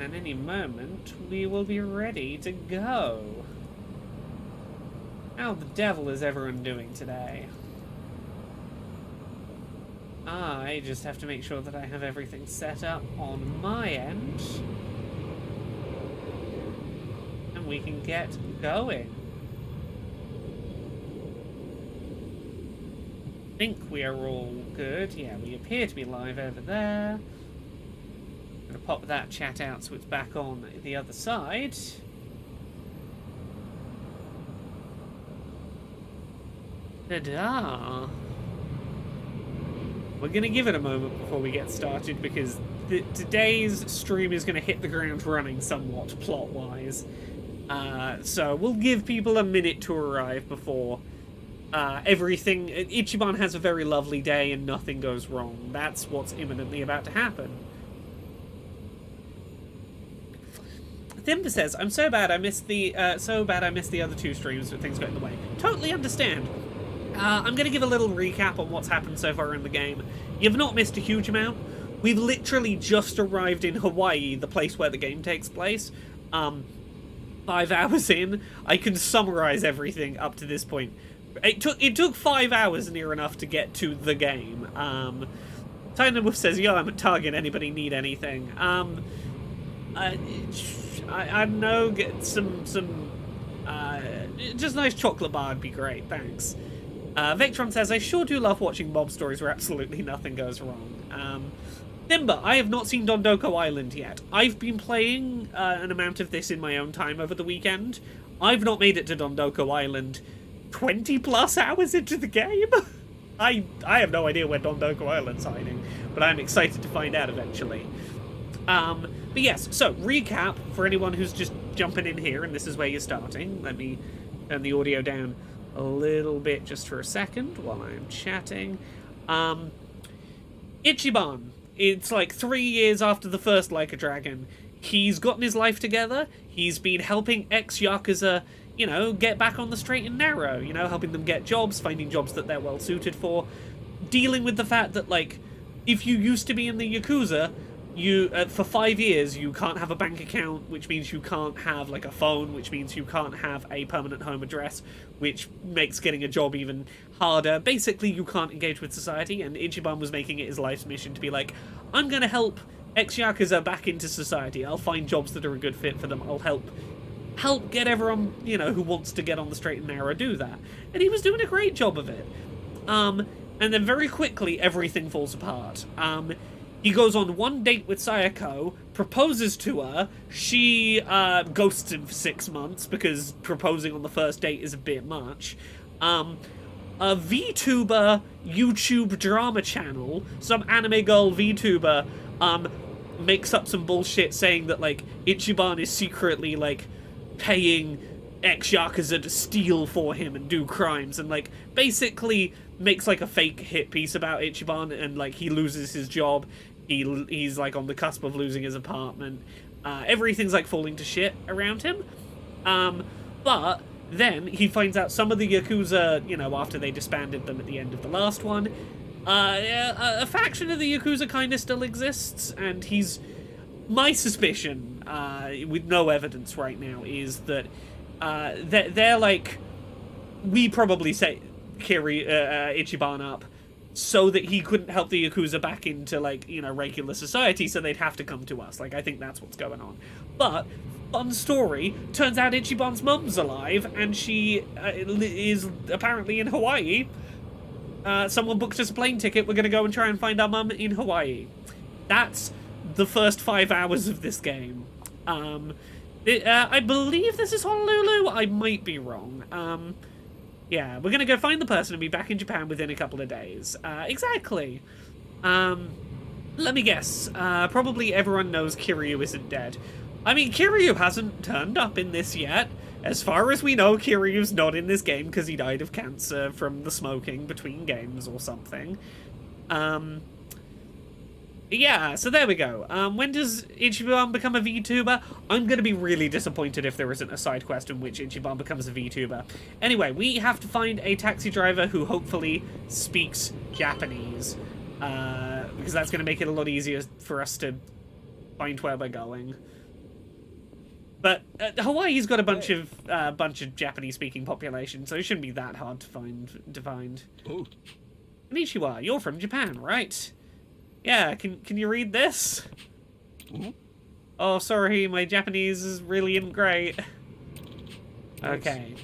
And any moment, we will be ready to go. How the devil is everyone doing today? I just have to make sure that I have everything set up on my end. And we can get going. I think we are all good. Yeah, we appear to be live over there. I'm going to pop that chat out so it's back on the other side. Ta-da! We're going to give it a moment before we get started because today's stream is going to hit the ground running somewhat plot-wise. So we'll give people a minute to arrive before everything... Ichiban has a very lovely day and nothing goes wrong. That's what's imminently about to happen. Thimba says, I'm so bad I missed the other two streams with things got in the way. Totally understand. I'm going to give a little recap on what's happened so far in the game. You've not missed a huge amount. We've literally just arrived in Hawaii, the place where the game takes place. 5 hours in, I can summarize everything up to this point. It took 5 hours near enough to get to the game. Titan Wolf says, yo, I'm a target, anybody need anything? I don't know, get some just a nice chocolate bar would be great, thanks. Victron says, I sure do love watching mob stories where absolutely nothing goes wrong. Thimba, I have not seen Dondoko Island yet. I've been playing an amount of this in my own time over the weekend. I've not made it to Dondoko Island 20 plus hours into the game. I have no idea where Dondoko Island's hiding, but I'm excited to find out eventually. But yes, so recap for anyone who's just jumping in here, and this is where you're starting. Let me turn the audio down a little bit just for a second while I'm chatting. Ichiban, it's like 3 years after the first Like a Dragon. He's gotten his life together. He's been helping ex-Yakuza, you know, get back on the straight and narrow, you know, helping them get jobs, finding jobs that they're well suited for, dealing with the fact that, like, if you used to be in the Yakuza, you for 5 years you can't have a bank account, which means you can't have like a phone, which means you can't have a permanent home address, which makes getting a job even harder. Basically, you can't engage with society, and Ichiban was making it his life's mission to be like, I'm gonna help ex-Yakuza back into society. I'll find jobs that are a good fit for them. I'll help get everyone, you know, who wants to get on the straight and narrow do that. And he was doing a great job of it. And then very quickly everything falls apart. He goes on one date with Sayako, proposes to her, she ghosts him for 6 months because proposing on the first date is a bit much. A VTuber YouTube drama channel, some anime girl VTuber, makes up some bullshit saying that, like, Ichiban is secretly, like, paying ex-Yakuza to steal for him and do crimes, and, like, basically makes, like, a fake hit piece about Ichiban, and, like, he loses his job. He's like on the cusp of losing his apartment. Everything's like falling to shit around him. But then he finds out some of the Yakuza, you know, after they disbanded them at the end of the last one, a faction of the Yakuza kind of still exists, and my suspicion, with no evidence right now, is that they're like, we probably set Ichiban up so that he couldn't help the Yakuza back into, like, you know, regular society, so they'd have to come to us. Like, I think that's what's going on. But, fun story, turns out Ichiban's mum's alive, and she is apparently in Hawaii. Someone booked us a plane ticket, we're gonna go and try and find our mum in Hawaii. That's the first 5 hours of this game. I believe this is Honolulu, I might be wrong. Yeah, we're gonna go find the person and be back in Japan within a couple of days. Exactly. Let me guess. Probably everyone knows Kiryu isn't dead. I mean, Kiryu hasn't turned up in this yet. As far as we know, Kiryu's not in this game because he died of cancer from the smoking between games or something. Yeah, so there we go. When does Ichiban become a VTuber? I'm going to be really disappointed if there isn't a side quest in which Ichiban becomes a VTuber. Anyway, we have to find a taxi driver who hopefully speaks Japanese. Because that's going to make it a lot easier for us to find where we're going. But Hawaii's got a bunch of Japanese-speaking population, so it shouldn't be that hard to find. Oh, Konnichiwa, you're from Japan, right? Yeah, can you read this? Oh, sorry, my Japanese is really isn't great. Okay.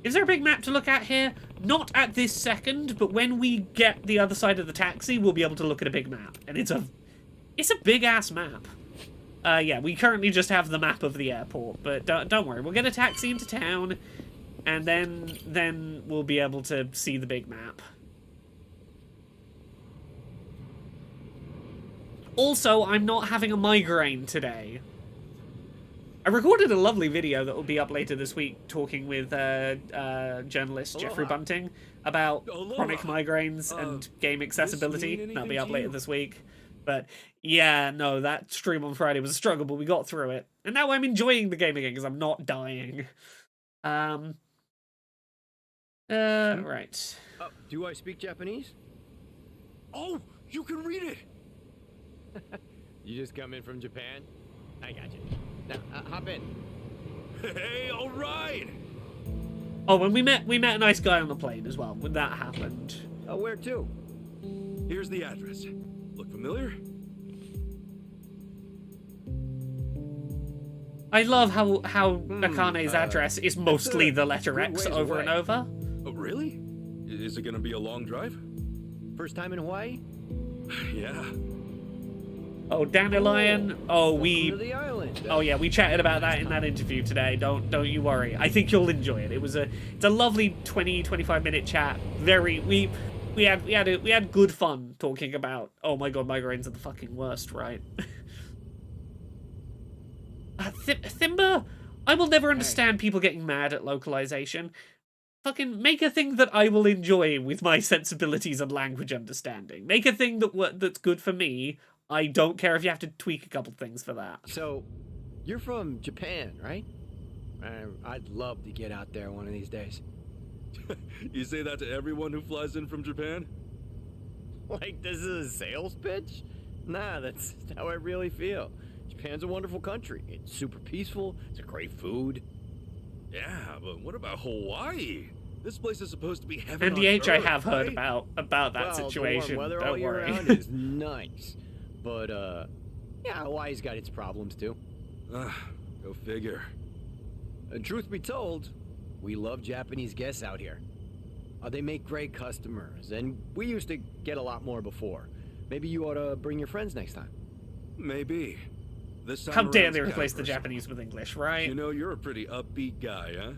Is there a big map to look at here? Not at this second, but when we get the other side of the taxi, we'll be able to look at a big map. And it's a big-ass map. Yeah, we currently just have the map of the airport, but don't worry. We'll get a taxi into town, and then we'll be able to see the big map. Also, I'm not having a migraine today. I recorded a lovely video that will be up later this week talking with journalist Jeffrey Bunting about chronic migraines and game accessibility. That'll be up later this week. But yeah, no, that stream on Friday was a struggle, but we got through it. And now I'm enjoying the game again because I'm not dying. Right. Do I speak Japanese? oh, you can read it. You just come in from Japan? I got you. Now, hop in. Hey, all right. Oh, and we met a nice guy on the plane as well when that happened. Where to? Here's the address. Look familiar? I love how Akane's address is mostly the letter X ways over and away. over. Oh, really? Is it gonna be a long drive? First time in Hawaii? Yeah. Oh, Dandelion. Oh, Welcome to the island. Oh yeah, we chatted about that in that interview today. Don't you worry. I think you'll enjoy it. It's a lovely 20-25 minute chat. We had good fun talking about, oh my god, migraines are the fucking worst, right? Thimba, I will never understand people getting mad at localization. Fucking make a thing that I will enjoy with my sensibilities and language understanding. Make a thing that's good for me. I don't care if you have to tweak a couple things for that. So, you're from Japan, right? I'd love to get out there one of these days. You say that to everyone who flies in from Japan? Like this is a sales pitch? Nah, that's how I really feel. Japan's a wonderful country. It's super peaceful. It's a great food. Yeah, but what about Hawaii? This place is supposed to be heaven on NDH, I earth, have heard right? about that Well, situation. the warm weather all Don't year worry. round is nice. But, yeah, Hawaii's got its problems, too. Go figure. And truth be told, we love Japanese guests out here. They make great customers, and we used to get a lot more before. Maybe you ought to bring your friends next time. Maybe. This time How dare around, they it's replace the kinda Japanese with English, right? You know, you're a pretty upbeat guy, huh?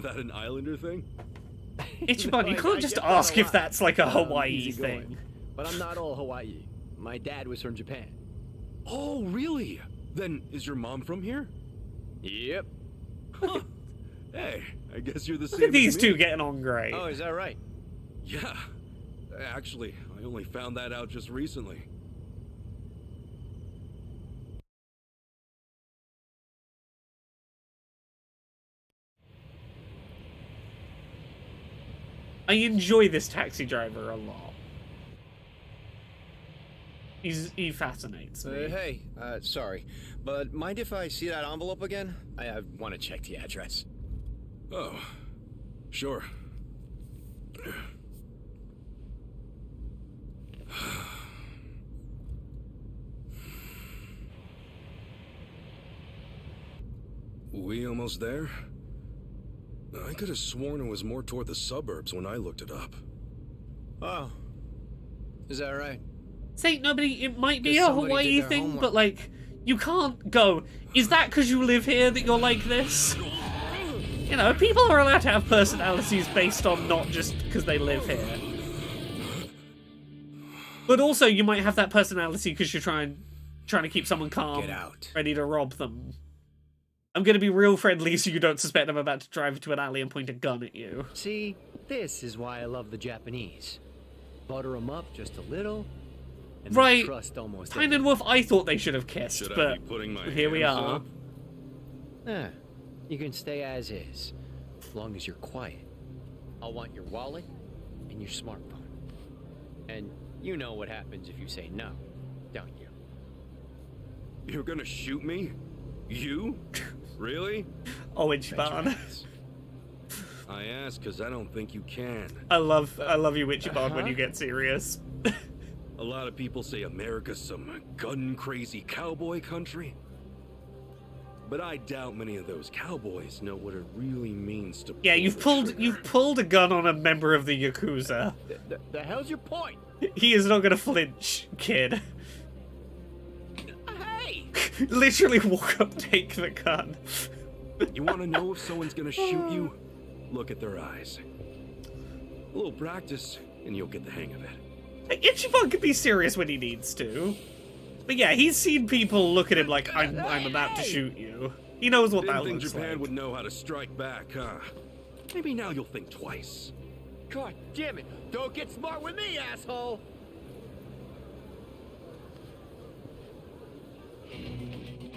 That an Islander thing? Ichiban, you I can't just get that ask a if lot. that's like a Hawaii Easygoing. thing. But I'm not all Hawaii. My dad was from Japan. Oh, really? Then is your mom from here? Yep. Huh. Hey, I guess you're the same Look at these as me. two getting on great. Oh, is that right? Yeah. Actually, I only found that out just recently. I enjoy this taxi driver a lot. He fascinates me. Hey, sorry, but mind if I see that envelope again? I want to check the address. Oh, sure. We almost there? I could have sworn it was more toward the suburbs when I looked it up. Oh, is that right? Say nobody. It might be Guess a somebody Hawaii did their thing, homework. but like, you can't go. Is that because you live here that you're like this? You know, people are allowed to have personalities based on not just because they live here. But also, you might have that personality because you're trying to keep someone calm, Get out. ready to rob them. I'm gonna be real friendly so you don't suspect I'm about to drive into an alley and point a gun at you. See, this is why I love the Japanese. Butter them up just a little, and Right. they trust almost Pine and Wolf, I thought they should have kissed, Should I but be putting my here we hands are. up? Yeah, you can stay as is, as long as you're quiet. I'll want your wallet and your smartphone. And you know what happens if you say no, don't you? You're gonna shoot me? You? Really? Oh, Ichiban. I ask because I don't think you can. I love you, Ichiban, when you get serious. A lot of people say America's some gun-crazy cowboy country. But I doubt many of those cowboys know what it really means to Yeah, pull the trigger. you've pulled a gun on a member of the Yakuza. The hell's your point? He is not gonna flinch, kid. Hey! Literally walk up, take the gun. You want to know if someone's gonna shoot you? Look at their eyes. A little practice, and you'll get the hang of it. Ichiban can be serious when he needs to. But yeah, he's seen people look at him like, I'm about to shoot you. He knows what Didn't that think looks Japan like. would know how to strike back, huh? Maybe now you'll think twice. God damn it! Don't get smart with me, asshole!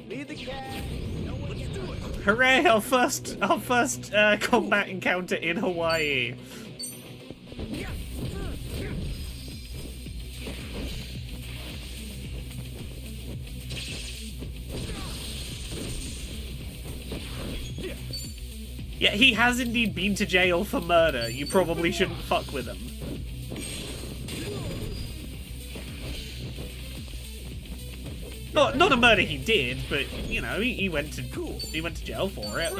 Leave the cat. Let's do it. Hooray, our first combat encounter in Hawaii. Yeah, he has indeed been to jail for murder. You probably shouldn't fuck with him. Not a murder he did, but you know, he went to jail for it.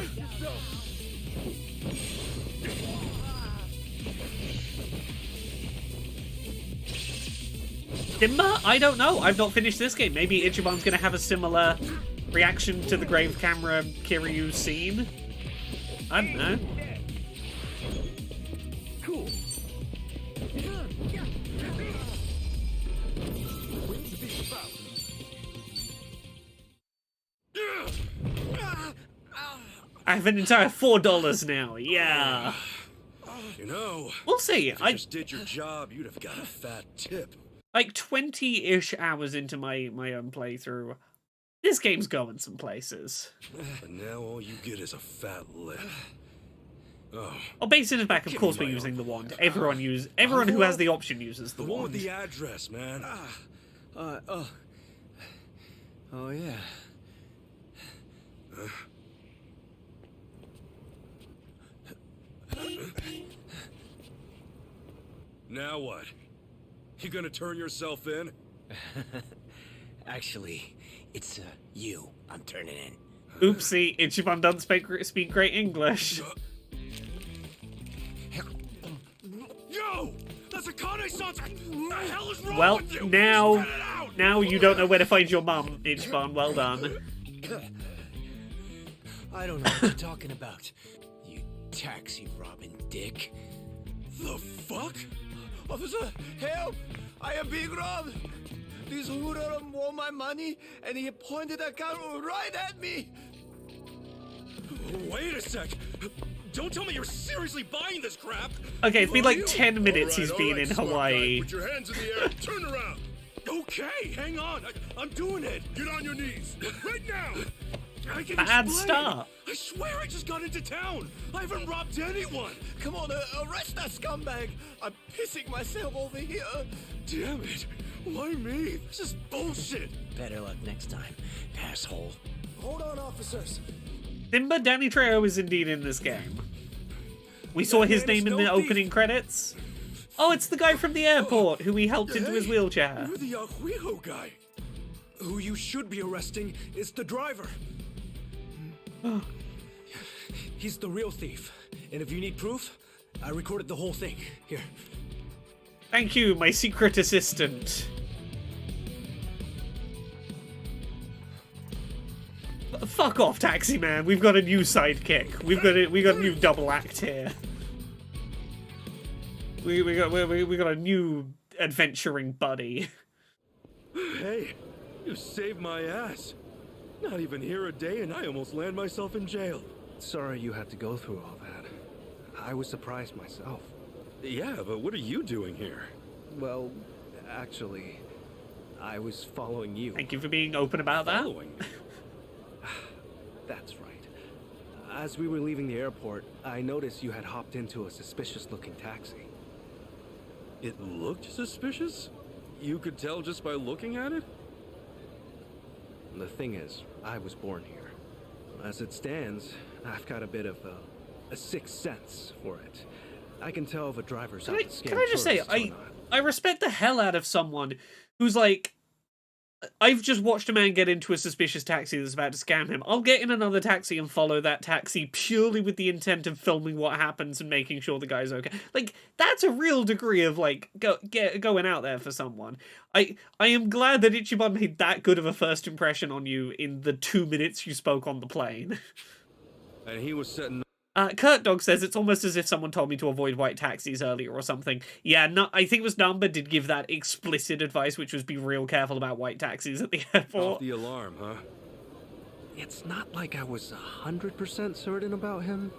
Dimba? I don't know. I've not finished this game. Maybe Ichiban's gonna have a similar reaction to the grave camera Kiryu scene. I don't know. Cool. I have an entire $4 now. Yeah. You know, We'll see. if you I just did your job, you'd have got a fat tip. like 20-ish hours into my own playthrough. This game's going some places. But now all you get is a fat lip. Oh, Oh, Basin is back. Of Give course, me we're my using the own. wand. Everyone who has the option uses the the one with wand. the address, man. Oh yeah. Now what? You gonna turn yourself in? Actually, it's you I'm turning in. Oopsie, Ichiban doesn't speak great English. Yo! That's a Kane-san! The hell is wrong Well, with you? now Spread it out! you don't know where to find your mum, Ichiban. Well done. I don't know what you're talking about. You taxi robbing dick. The fuck? Officer, help! I am being robbed! This hoodlum won my money, and he pointed a gun right at me! Wait a sec! Don't tell me you're seriously buying this crap! Okay, it's been Are like you? 10 minutes All he's right, been all right, in smart Hawaii. guy. Put your hands in the air. Turn around. Okay, hang on. I'm doing it. Get on your knees right now. I can Bad explain. start. I swear I just got into town. I haven't robbed anyone. Come on, arrest that scumbag! I'm pissing myself over here! Damn it. Why me? This is bullshit. Better luck next time, asshole. Hold on, officers! Dimba Danny Trejo is indeed in this game. We saw his man is name in the no thief. opening credits. Oh, it's the guy from the airport who we helped into his Hey, wheelchair. You're the Yahuiho guy. Who you should be arresting is the driver. He's the real thief. And if you need proof, I recorded the whole thing. Here. Thank you, my secret assistant. Fuck off, Taxi Man. We've got a new sidekick. We got a new double act here. We got a new adventuring buddy. Hey, you saved my ass. Not even here a day and I almost land myself in jail. Sorry you had to go through all that. I was surprised myself. Yeah, but what are you doing here? Well, actually, I was following you. Thank you for being open about that. Following me? That's right. As we were leaving the airport, I noticed you had hopped into a suspicious-looking taxi. It looked suspicious? You could tell just by looking at it? The thing is, I was born here. As it stands, I've got a bit of a sixth sense for it. I can tell if a driver's out to scam Can I just say, tourists or not. I respect the hell out of someone who's like, I've just watched a man get into a suspicious taxi that's about to scam him. I'll get in another taxi and follow that taxi purely with the intent of filming what happens and making sure the guy's okay. Like, that's a real degree of, like, going out there for someone. I am glad that Ichiban made that good of a first impression on you in the 2 minutes you spoke on the plane. And he was setting. Kurt Dog says it's almost as if someone told me to avoid white taxis earlier or something. Yeah, no, I think it was Namba did give that explicit advice, which was be real careful about white taxis at the Off airport. the alarm, huh? It's not like I was 100% certain about him.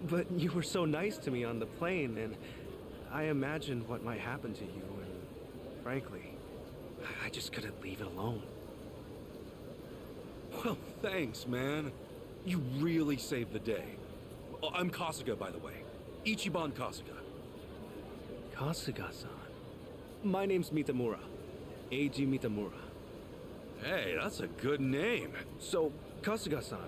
But you were so nice to me on the plane, and I imagined what might happen to you, and frankly, I just couldn't leave it alone. Well, thanks, man. You really saved the day. Oh, I'm Kasuga, by the way. Ichiban Kasuga. Kasuga-san. My name's Mitamura. Eiji Mitamura. Hey, that's a good name. So, Kasuga-san,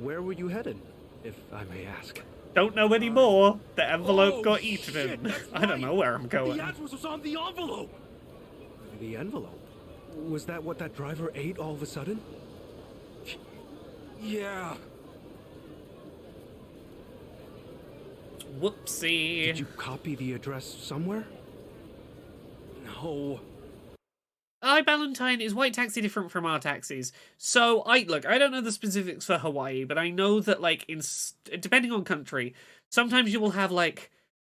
where were you headed, if I may ask? Don't know anymore. The envelope Oh, got shit, eaten. that's I don't right. know where I'm going. The address was on the envelope. The envelope? Was that what that driver ate all of a sudden? Yeah. Whoopsie. Did you copy the address somewhere? No. Hi, Valentine. Is white taxi different from our taxis? So, I don't know the specifics for Hawaii, but I know that, like, depending on country, sometimes you will have, like,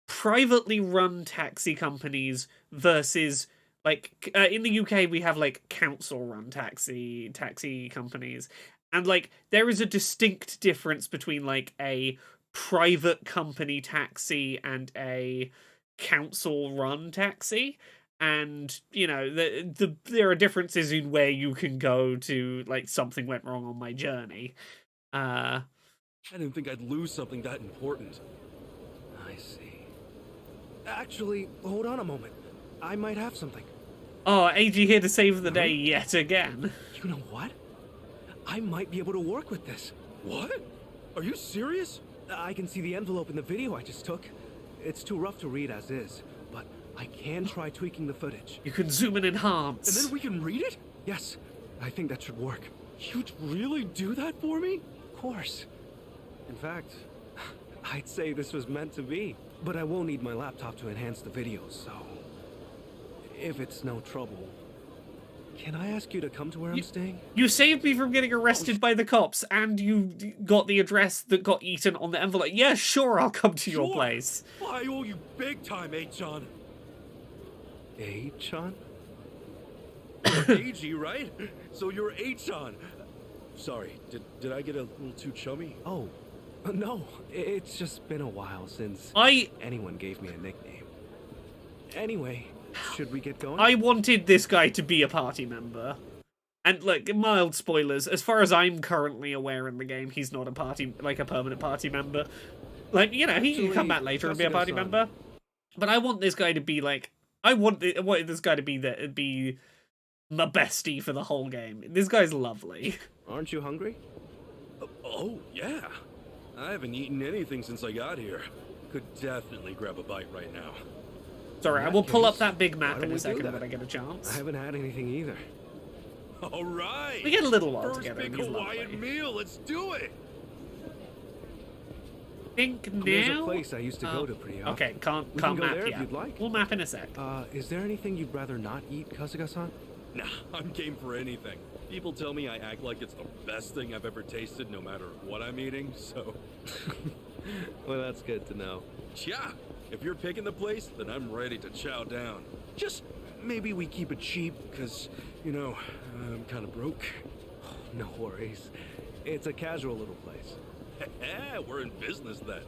privately run taxi companies versus, like, in the UK we have, like, council-run taxi companies. And, like, there is a distinct difference between, like, a private company taxi and a council-run taxi. And, you know, there are differences in where you can go to, like, something went wrong on my journey. I didn't think I'd lose something that important. I see. Actually, hold on a moment. I might have something. Oh, AG here to save the day yet again. You know what? I might be able to work with this. What? Are you serious? I can see the envelope in the video I just took. It's too rough to read as is, but I can try tweaking the footage. You can zoom and enhance. And then we can read it? Yes, I think that should work. You'd really do that for me? Of course. In fact, I'd say this was meant to be. But I will need my laptop to enhance the videos, so... if it's no trouble, can I ask you to come to where I'm staying? You saved me from getting arrested by the cops, and you got the address that got eaten on the envelope. Yeah, sure, I'll come to your Sure. place. I owe you big time, H-Chan. Chan? AG, right? So you're H-Chan. Sorry, did I get a little too chummy? Oh, no. It's just been a while since anyone gave me a nickname. Anyway, should we get going? I wanted this guy to be a party member. And, look, mild spoilers, as far as I'm currently aware in the game, he's not a permanent party member. Like, you know, he can come back later and be a party Kasuga-san. member. But I want this guy to be, like, I want this guy to be my bestie for the whole game. This guy's lovely. Aren't you hungry? Oh, yeah. I haven't eaten anything since I got here. Could definitely grab a bite right now. Sorry, In I that will pull up case, that big why map don't in we a do second that? when I get a chance. I haven't had anything either. All right. We get a little while First together. big and he's Hawaiian lovely. meal. Let's do it. Think now. There's a place I used to go to pretty often. Okay, can't We can go map there if yet. you'd like. We'll map in a sec. Is there anything you'd rather not eat, Kasuga-san? Nah, I'm game for anything. People tell me I act like it's the best thing I've ever tasted, no matter what I'm eating. So, Well, that's good to know. yeah. If you're picking the place, then I'm ready to chow down. Just maybe we keep it cheap, because, you know, I'm kind of broke. No worries. It's a casual little place. We're in business then.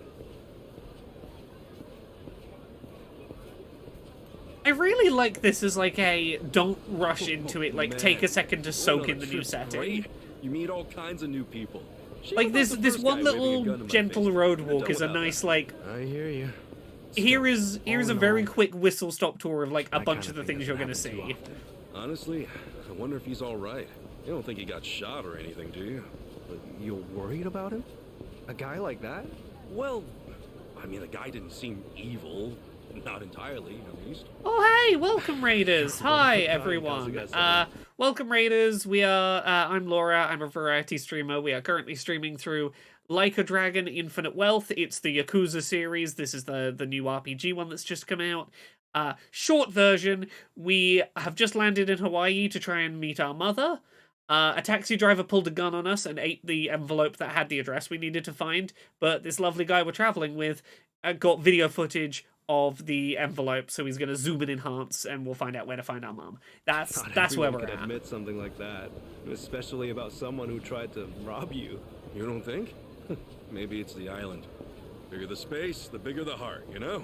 I really like this as like a don't rush into it, like Man, take a second to soak going in on a the new trip's setting. great. You meet all kinds of new people. Shame Like about this the this first one guy waving a gun little in my gentle face. road Could've walk done is a without nice that. like I hear you. here's all a in very all, quick whistle stop tour of like a that bunch kind of the thing things doesn't you're gonna happen too see. often. Honestly, I wonder if he's all right. You don't think he got shot or anything, do you? You're worried about him? A guy like that? Well, I mean, the guy didn't seem evil. Not entirely, at least. Oh, hey, welcome, Raiders. Hi, Hi, everyone. Kazuga-san. Welcome, Raiders. We are, I'm Laura. I'm a variety streamer. We are currently streaming through Like a Dragon Infinite Wealth. It's the Yakuza series. This is the new RPG one that's just come out. Short version, we have just landed in Hawaii to try and meet our mother. A taxi driver pulled a gun on us and ate the envelope that had the address we needed to find, but this lovely guy we're traveling with got video footage of the envelope, so he's going to zoom and enhance, and we'll find out where to find our mom. That's where everyone we're could at. admit something like that, especially about someone who tried to rob you. You don't think? Maybe it's the island. Bigger the space, the bigger the heart, you know?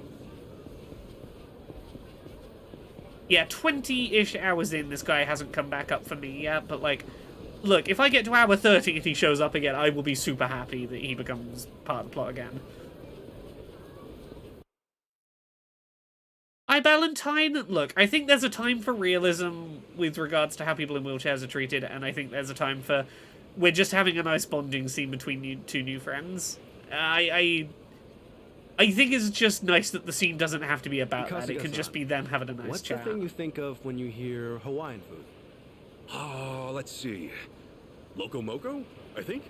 Yeah, 20-ish hours in, this guy hasn't come back up for me yet, but, like, look, if I get to hour 30 and he shows up again, I will be super happy that he becomes part of the plot again. Hi, Valentine. Look, I think there's a time for realism with regards to how people in wheelchairs are treated, and I think there's a time for we're just having a nice bonding scene between two new friends. I think it's just nice that the scene doesn't have to be about that. It can just be them having a nice What's chat. the thing you think of when you hear Hawaiian food? Oh, let's see. Loco Moco, I think?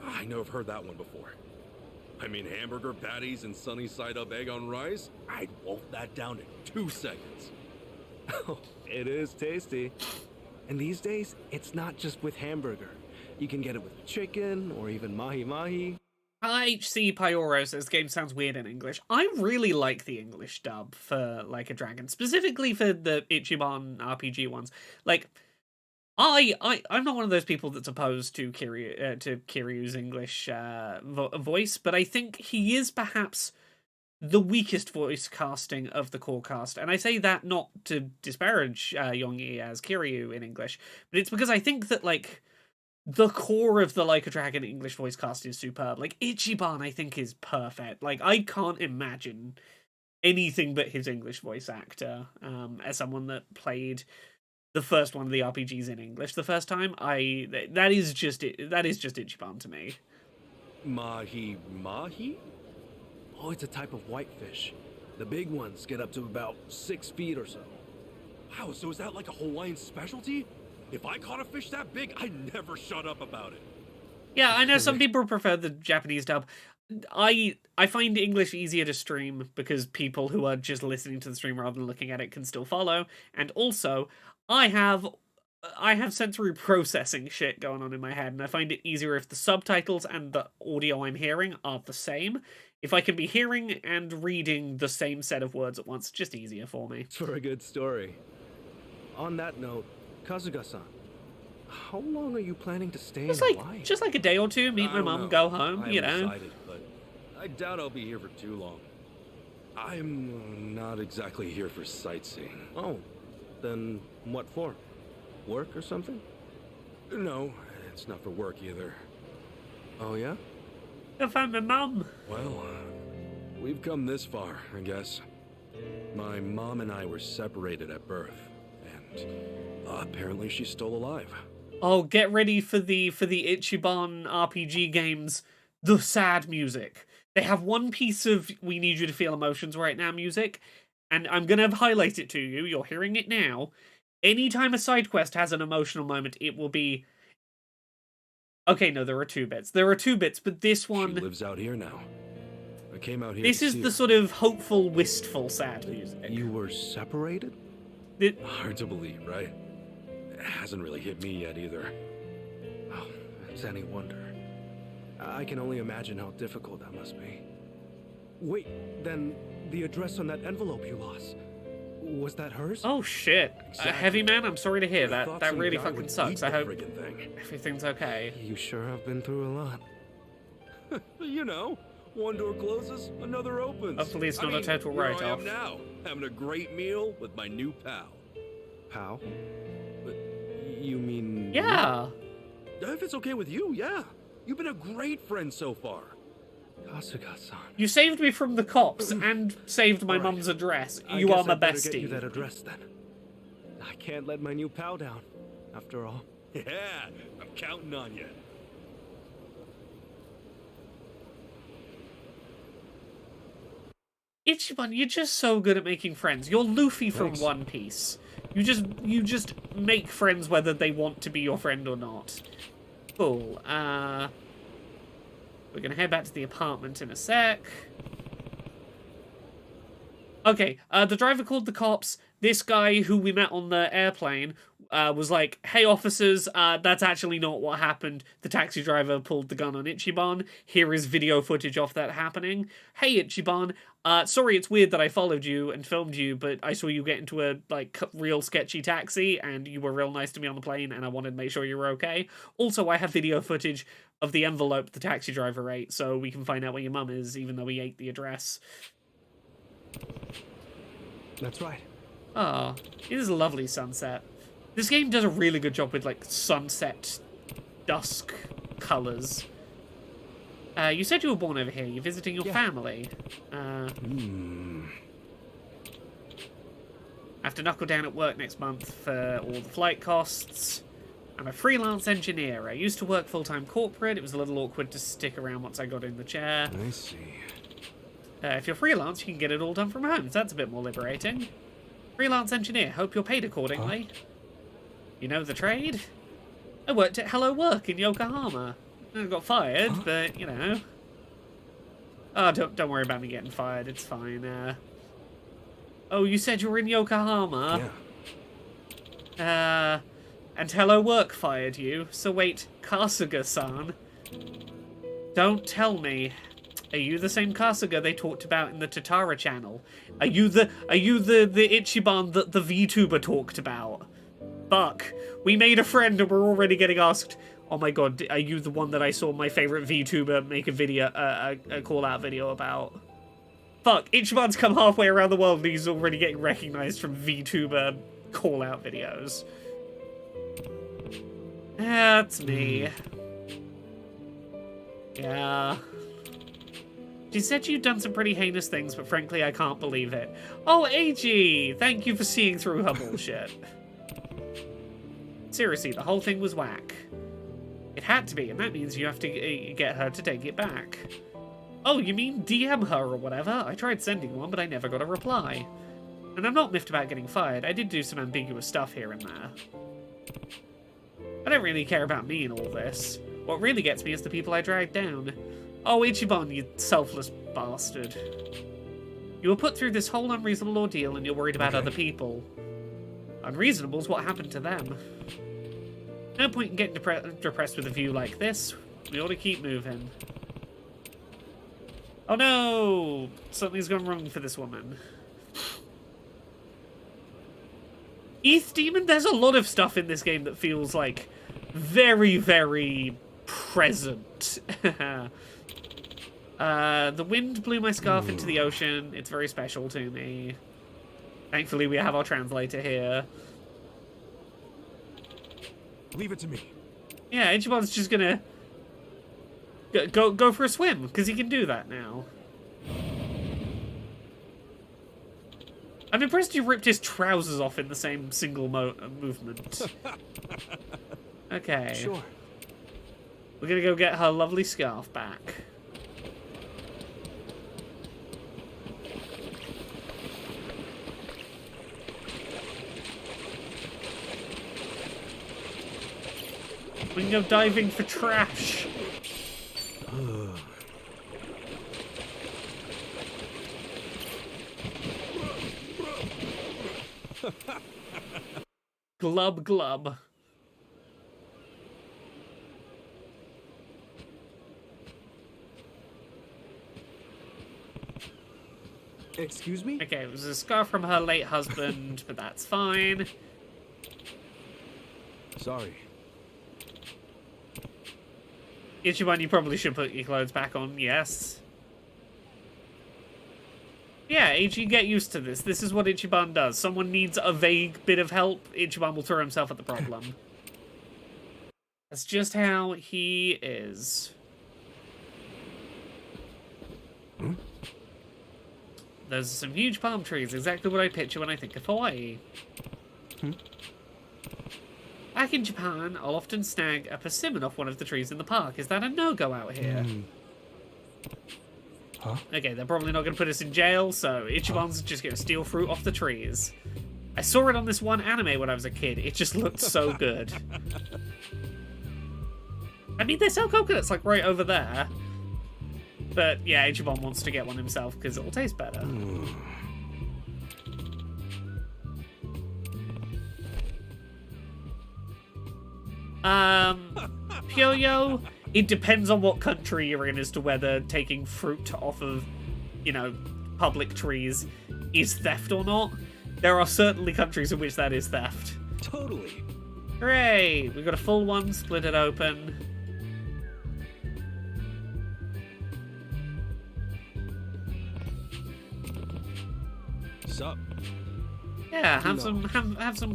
I know I've heard that one before. I mean, hamburger patties and sunny side up egg on rice? I'd wolf that down in 2 seconds. Oh, it is tasty. And these days, it's not just with hamburger. You can get it with chicken or even mahi-mahi. HC Pyoro says the game sounds weird in English. I really like the English dub for Like a Dragon, specifically for the Ichiban RPG ones. Like, I'm not one of those people that's opposed to Kiryu's English voice, but I think he is perhaps the weakest voice casting of the core cast. And I say that not to disparage Yongyi as Kiryu in English, but it's because I think that, like, the core of the Like a Dragon English voice cast is superb. Like, Ichiban, I think, is perfect. Like, I can't imagine anything but his English voice actor as someone that played the first one of the RPGs in English the first time. That is just Ichiban to me. Mahi? Oh, it's a type of whitefish. The big ones get up to about 6 feet or so. Wow, so is that like a Hawaiian specialty? If I caught a fish that big, I'd never shut up about it. Yeah, I know some people prefer the Japanese dub. I find English easier to stream because people who are just listening to the stream rather than looking at it can still follow. And also, I have sensory processing shit going on in my head, and I find it easier if the subtitles and the audio I'm hearing are the same. If I can be hearing and reading the same set of words at once, it's just easier for me. For a good story. On that note, Kazuga-san, how long are you planning to stay in Hawaii? Just like a day or two, meet my mum, go home, I'm you know. excited, but I doubt I'll be here for too long. I'm not exactly here for sightseeing. Oh, then what for? Work or something? No, it's not for work either. Oh yeah? Go find my mum. Well, we've come this far, I guess. My mom and I were separated at birth, and apparently she's still alive. Oh, get ready for the Ichiban RPG games, the sad music. They have one piece of "We Need You to Feel Emotions Right Now" music, and I'm gonna highlight it to you. You're hearing it now. Anytime a side quest has an emotional moment, it will be. Okay, no, there are 2 bits. There are 2 bits, but this one. She lives out here now. I came out here. This to is see the her. sort of hopeful, wistful, sad music. You were separated? Hard to believe, right? It hasn't really hit me yet either. Oh, it's any wonder. I can only imagine how difficult that must be. Wait, then the address on that envelope you lost, was that hers? Oh shit. Exactly. Heavy man, I'm sorry to hear I that. thought That some really guy fucking would sucks. eat I the hope friggin' thing. everything's okay. You sure have been through a lot. You know, one door closes, another opens. Hopefully it's I not a mean, total here I write-off. am now, having a great meal with my new pal. Pal? But you mean... Yeah. If it's okay with you, yeah. You've been a great friend so far. Kasuga-san. You saved me from the cops and saved my All right. mum's address. I You guess are my I'd better get you bestie. that address then. I can't let my new pal down, after all. Yeah, I'm counting on you. Ichiban, you're just so good at making friends. You're Luffy from Thanks. One Piece. You just make friends whether they want to be your friend or not. Cool. We're gonna head back to the apartment in a sec. Okay, the driver called the cops. This guy who we met on the airplane was like, hey officers, that's actually not what happened. The taxi driver pulled the gun on Ichiban. Here is video footage of that happening. Hey Ichiban, sorry it's weird that I followed you and filmed you, but I saw you get into a like real sketchy taxi and you were real nice to me on the plane and I wanted to make sure you were okay. Also, I have video footage of the envelope the taxi driver ate, so we can find out where your mum is, even though he ate the address. That's right. Oh, it is a lovely sunset. This game does a really good job with, like, sunset, dusk colors. You said you were born over here. You're visiting your family. I have to knuckle down at work next month for all the flight costs. I'm a freelance engineer. I used to work full-time corporate. It was a little awkward to stick around once I got in the chair. I see. If you're freelance, you can get it all done from home, so that's a bit more liberating. Freelance engineer, hope you're paid accordingly. Huh? You know the trade? I worked at Hello Work in Yokohama. I got fired, but, you know. Oh, don't worry about me getting fired, it's fine. Oh, you said you were in Yokohama? Yeah. And Hello Work fired you, so wait, Kasuga-san? Don't tell me. Are you the same Kasuga they talked about in the Tatara channel? Are you the Ichiban that the VTuber talked about? Fuck. We made a friend and we're already getting asked, oh my god, are you the one that I saw my favorite VTuber make a video, a call-out video about? Fuck, Ichiban's come halfway around the world and he's already getting recognized from VTuber call-out videos. That's me. Yeah. She said you'd done some pretty heinous things, but frankly, I can't believe it. Oh, AG! Thank you for seeing through her bullshit. Seriously, the whole thing was whack. It had to be, and that means you have to get her to take it back. Oh, you mean DM her or whatever? I tried sending one, but I never got a reply. And I'm not miffed about getting fired. I did do some ambiguous stuff here and there. I don't really care about me in all this. What really gets me is the people I dragged down. Oh, Ichiban, you selfless bastard. You were put through this whole unreasonable ordeal and you're worried about other people. Unreasonable's what happened to them. No point in getting depressed with a view like this. We ought to keep moving. Oh no! Something's gone wrong for this woman. ETH Demon, there's a lot of stuff in this game that feels like very, very present. The wind blew my scarf into the ocean. It's very special to me. Thankfully, we have our translator here. Leave it to me. Yeah, Ichiban's just gonna go for a swim, because he can do that now. I'm impressed you ripped his trousers off in the same single movement. Okay. Sure. We're gonna go get her lovely scarf back. We can go diving for trash. Glub glub. Excuse me? Okay, it was a scarf from her late husband, but that's fine. Sorry. Ichiban, you probably should put your clothes back on, yes. Yeah, AG, get used to this. This is what Ichiban does. Someone needs a vague bit of help, Ichiban will throw himself at the problem. That's just how he is. Hmm? Those are some huge palm trees, exactly what I picture when I think of Hawaii. Hmm? Back in Japan, I'll often snag a persimmon off one of the trees in the park. Is that a no-go out here? Huh? Okay, they're probably not going to put us in jail, so Ichiban's just going to steal fruit off the trees. I saw it on this one anime when I was a kid. It just looked so good. I mean, they sell coconuts, like, right over there. But, yeah, Ichiban wants to get one himself because it'll taste better. Pyoyo, it depends on what country you're in as to whether taking fruit off of, you know, public trees is theft or not. There are certainly countries in which that is theft. Totally. Hooray! We've got a full one, split it open. Sup? Yeah, have some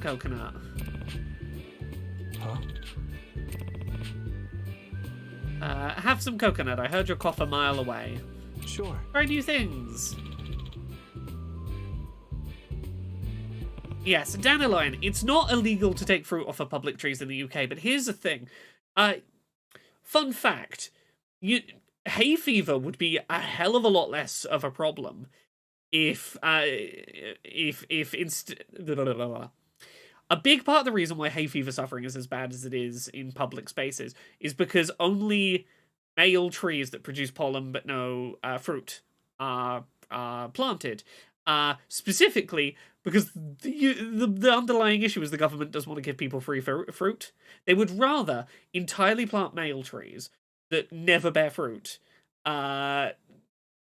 coconut. Huh? Have some coconut. I heard your cough a mile away. Sure. Try new things. Yes, dandelion. It's not illegal to take fruit off of public trees in the UK, but here's the thing. Fun fact. Hay fever would be a hell of a lot less of a problem if a big part of the reason why hay fever suffering is as bad as it is in public spaces is because only male trees that produce pollen but no fruit are planted. Specifically because the underlying issue is the government doesn't want to give people free fruit. They would rather entirely plant male trees that never bear fruit,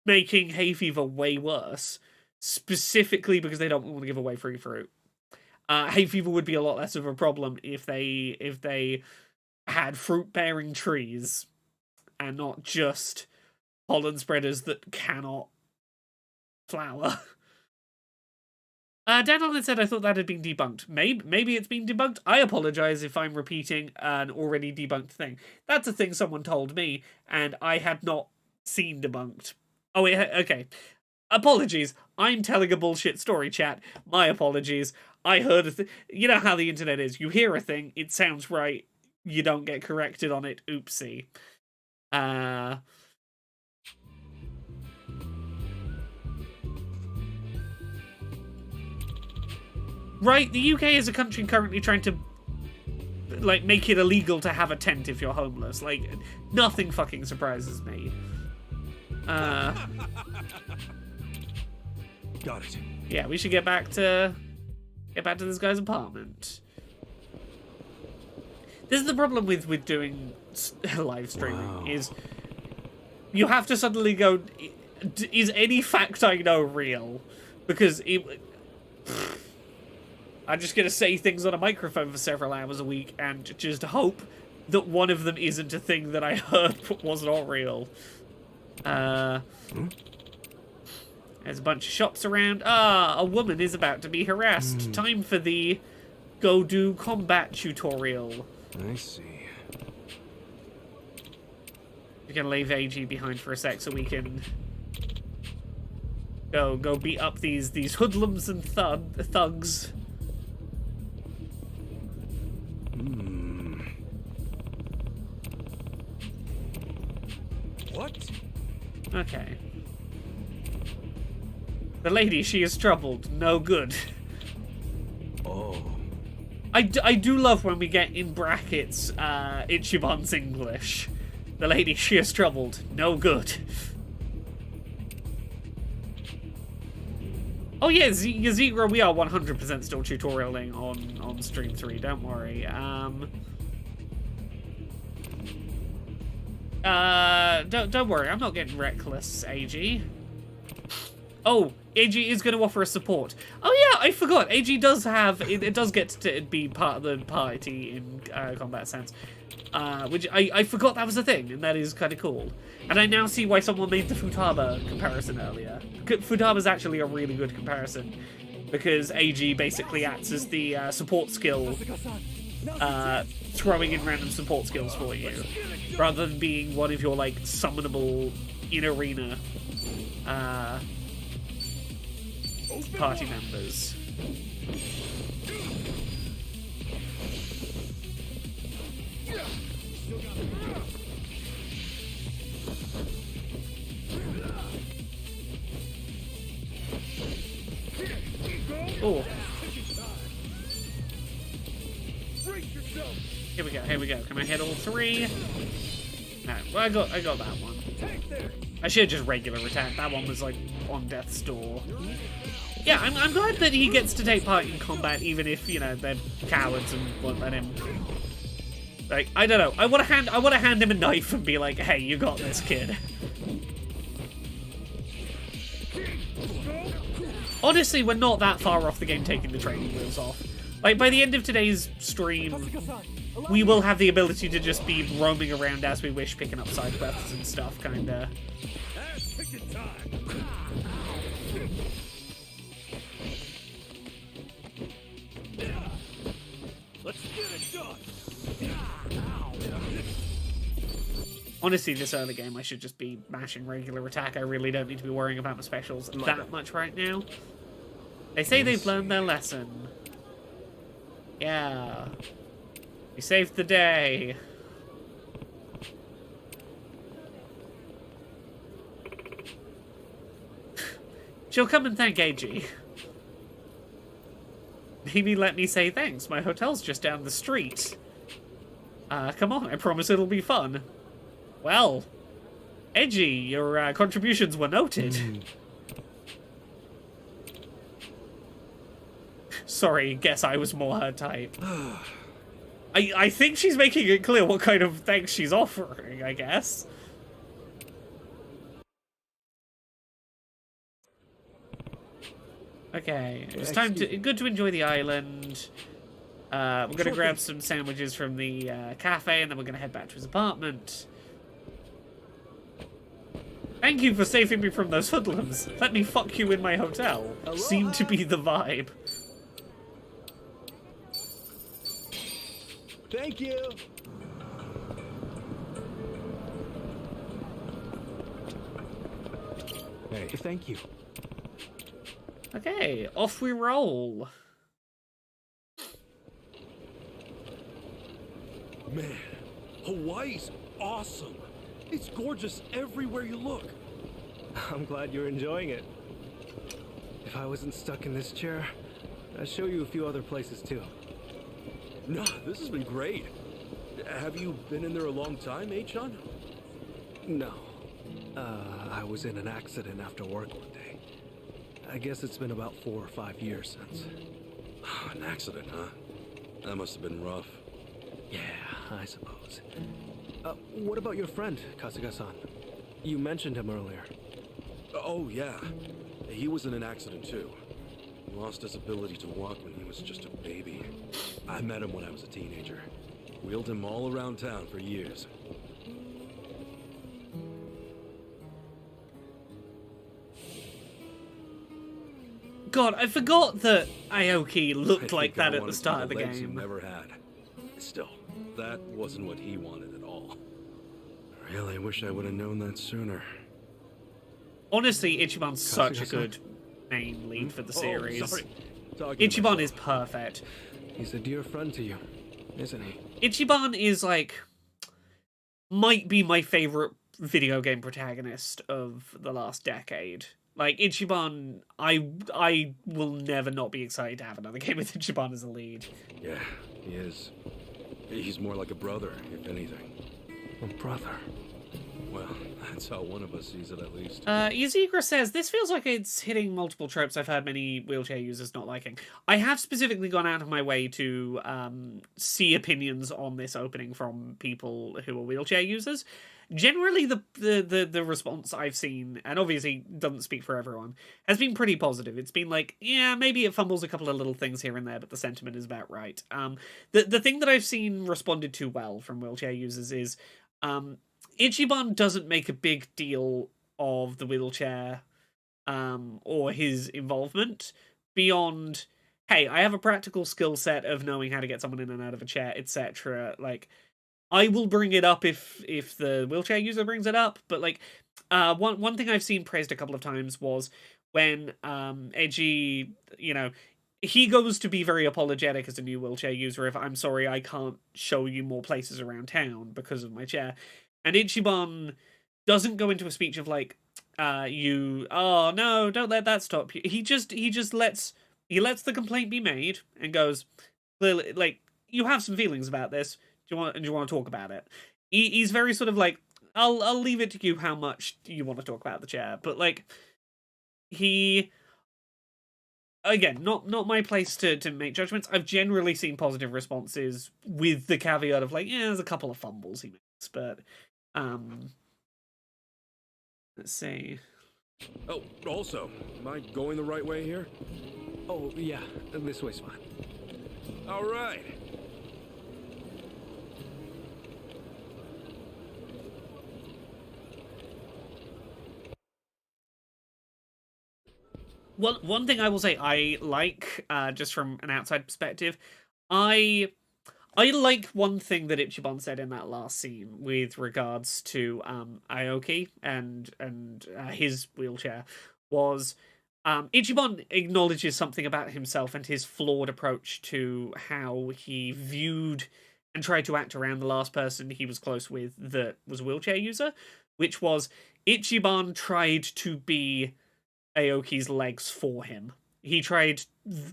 making hay fever way worse, specifically because they don't want to give away free fruit. Hay fever would be a lot less of a problem if they had fruit-bearing trees and not just pollen spreaders that cannot flower. Dandelion said, I thought that had been debunked. Maybe it's been debunked. I apologize if I'm repeating an already debunked thing. That's a thing someone told me, and I had not seen debunked. Oh, wait, okay. Apologies. I'm telling a bullshit story, chat. My apologies. I heard a thing. You know how the internet is. You hear a thing, it sounds right, you don't get corrected on it. Oopsie. Right, the UK is a country currently trying to, like, make it illegal to have a tent if you're homeless. Like, nothing fucking surprises me. Got it. Yeah, we should get back to this guy's apartment. This is the problem with doing live streaming, is you have to suddenly go, is any fact I know real? Because I'm just going to say things on a microphone for several hours a week and just hope that one of them isn't a thing that I heard but was not real. There's a bunch of shops around. A woman is about to be harassed. Time for the go do combat tutorial. I see. We're gonna leave AG behind for a sec so we can go beat up these hoodlums and thugs. What? Okay. The lady, she is troubled. No good. Oh. I do love when we get in brackets Ichiban's English. The lady, she is troubled. No good. Oh yeah, Yazigro, we are 100% still tutorialing on Stream 3, don't worry. Don't worry, I'm not getting reckless, AG. Oh, AG is going to offer us support. Oh yeah, I forgot. AG does have, it does get to be part of the party in combat sense. Which I forgot that was a thing, and that is kind of cool. And I now see why someone made the Futaba comparison earlier. Futaba's actually a really good comparison, because AG basically acts as the support skill, throwing in random support skills for you, rather than being one of your, like, summonable in-arena party members. Oh. Here we go, here we go. Can I hit all three? No, well, I got that one. I should just regular attack. That one was like on death's door. Yeah, I'm glad that he gets to take part in combat, even if, you know, they're cowards and won't let him. Like, I don't know. I want to hand him a knife and be like, hey, you got this, kid. Honestly, we're not that far off the game taking the training wheels off. Like, by the end of today's stream, we will have the ability to just be roaming around as we wish, picking up side quests and stuff, kinda. Let's get it done. Honestly, this early game, I should just be mashing regular attack. I really don't need to be worrying about my specials that much right now. They say they've learned their lesson. Yeah. We saved the day. She'll come and thank AG. Maybe let me say thanks. My hotel's just down the street. Come on, I promise it'll be fun. Well, Edgy, your contributions were noted. Sorry, guess I was more her type. I think she's making it clear what kind of thanks she's offering, I guess. Okay, it's time to... Good to enjoy the island. We're gonna grab some sandwiches from the cafe, and then we're gonna head back to his apartment. Thank you for saving me from those hoodlums. Let me fuck you in my hotel. Seemed to be the vibe. Thank you. Hey, thank you. Okay, off we roll. Man, Hawaii's awesome. It's gorgeous everywhere you look. I'm glad you're enjoying it. If I wasn't stuck in this chair, I'd show you a few other places too. No, this has been great. Have you been in there a long time, H-John? No. I was in an accident after work one day. I guess it's been about 4 or 5 years since. An accident, huh? That must have been rough. Yeah, I suppose. What about your friend, Kasuga-san? You mentioned him earlier. Oh, yeah. He was in an accident, too. He lost his ability to walk when he was just a baby. I met him when I was a teenager. Wheeled him all around town for years. God, I forgot that Aoki looked I like think I that at the wanted start of the legs he game. never had. Still, that wasn't what he wanted at all. I really wish I would have known that sooner. Honestly, Ichiban's such a Kasuga-san? good main lead for the series. Oh, sorry. Talking to Ichiban myself. is perfect. He's a dear friend to you, isn't he? Ichiban is like might be my favorite video game protagonist of the last decade. Like Ichiban, I will never not be excited to have another game with Ichiban as a lead. Yeah, he is. He's more like a brother, if anything. A brother. Well, that's how one of us sees it, at least. Izigra says, this feels like it's hitting multiple tropes I've heard many wheelchair users not liking. I have specifically gone out of my way to see opinions on this opening from people who are wheelchair users. Generally, the response I've seen, and obviously doesn't speak for everyone, has been pretty positive. It's been like, yeah, maybe it fumbles a couple of little things here and there, but the sentiment is about right. The thing that I've seen responded to well from wheelchair users is Ichiban doesn't make a big deal of the wheelchair or his involvement beyond, hey, I have a practical skill set of knowing how to get someone in and out of a chair, etc. Like, I will bring it up if the wheelchair user brings it up, but like one thing I've seen praised a couple of times was when Eiji, you know, he goes to be very apologetic as a new wheelchair user if I'm sorry I can't show you more places around town because of my chair. And Ichiban doesn't go into a speech of like, oh no, don't let that stop you. He just lets he lets the complaint be made and goes, clearly, like, you have some feelings about this. Do you want to talk about it? He's very sort of like, I'll leave it to you how much you want to talk about the chair, but like, he, again, not my place to make judgments. I've generally seen positive responses with the caveat of like, yeah, there's a couple of fumbles he makes, but let's see. Oh, also, am I going the right way here? Oh, yeah, this way's fine. All right. One thing I will say I like, just from an outside perspective, I like one thing that Ichiban said in that last scene with regards to Aoki and his wheelchair was Ichiban acknowledges something about himself and his flawed approach to how he viewed and tried to act around the last person he was close with that was a wheelchair user, which was Ichiban tried to be Aoki's legs for him. He tried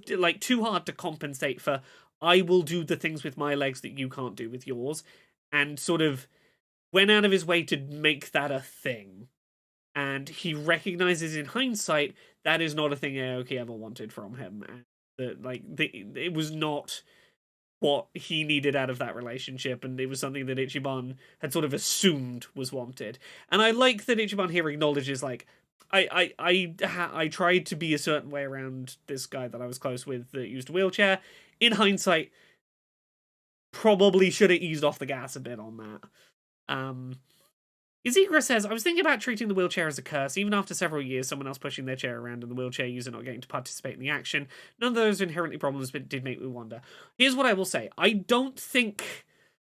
like too hard to compensate for, I will do the things with my legs that you can't do with yours, and sort of went out of his way to make that a thing. And he recognizes in hindsight that is not a thing Aoki ever wanted from him. And it was not what he needed out of that relationship, and it was something that Ichiban had sort of assumed was wanted. And I like that Ichiban here acknowledges, like, I tried to be a certain way around this guy that I was close with that used a wheelchair. In hindsight, probably should have eased off the gas a bit on that. Izigra says, I was thinking about treating the wheelchair as a curse. Even after several years, someone else pushing their chair around and the wheelchair user not getting to participate in the action. None of those are inherently problems, but did make me wonder. Here's what I will say. I don't think...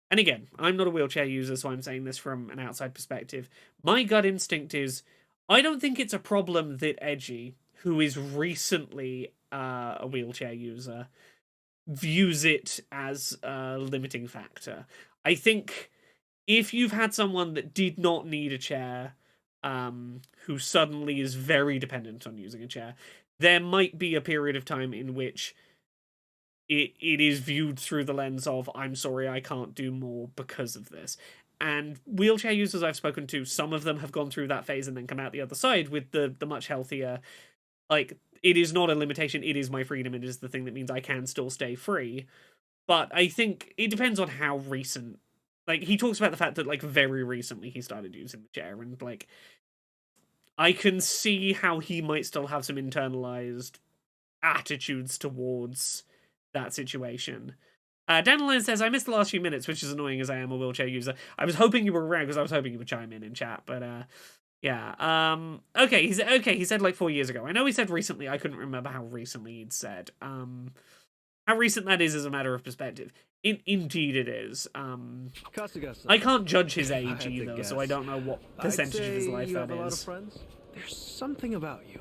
And again, I'm not a wheelchair user, so I'm saying this from an outside perspective. My gut instinct is, I don't think it's a problem that Eiji, who is recently a wheelchair user, views it as a limiting factor. I think if you've had someone that did not need a chair, who suddenly is very dependent on using a chair, there might be a period of time in which it is viewed through the lens of, I'm sorry, I can't do more because of this. And wheelchair users I've spoken to, some of them have gone through that phase and then come out the other side with the much healthier, like, it is not a limitation, it is my freedom, it is the thing that means I can still stay free. But I think it depends on how recent. Like, he talks about the fact that, like, very recently he started using the chair, and, like, I can see how he might still have some internalized attitudes towards that situation. Dandelion says, I missed the last few minutes, which is annoying as I am a wheelchair user. I was hoping you were around because I was hoping you would chime in chat, but yeah. Okay, he said like 4 years ago. I know he said recently. I couldn't remember how recently he'd said. How recent that is a matter of perspective. Indeed it is. I can't judge his age either, so I don't know what percentage of his life you that have a lot of is. friends. There's something about you.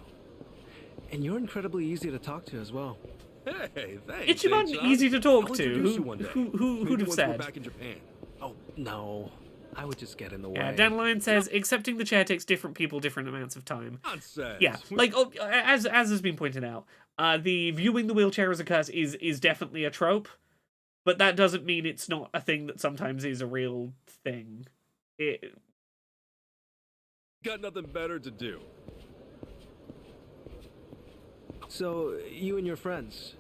And you're incredibly easy to talk to as well. Hey, thanks. Ichiban John. easy to talk I'll to. introduce you one day. Who'd Maybe have once we're said? back in Japan. Oh, no. I would just get in the way. Yeah, Dandelion says, accepting the chair takes different people different amounts of time. Nonsense. Yeah, like, as has been pointed out, the viewing the wheelchair as a curse is definitely a trope, but that doesn't mean it's not a thing that sometimes is a real thing. Got nothing better to do. So, you and your friends,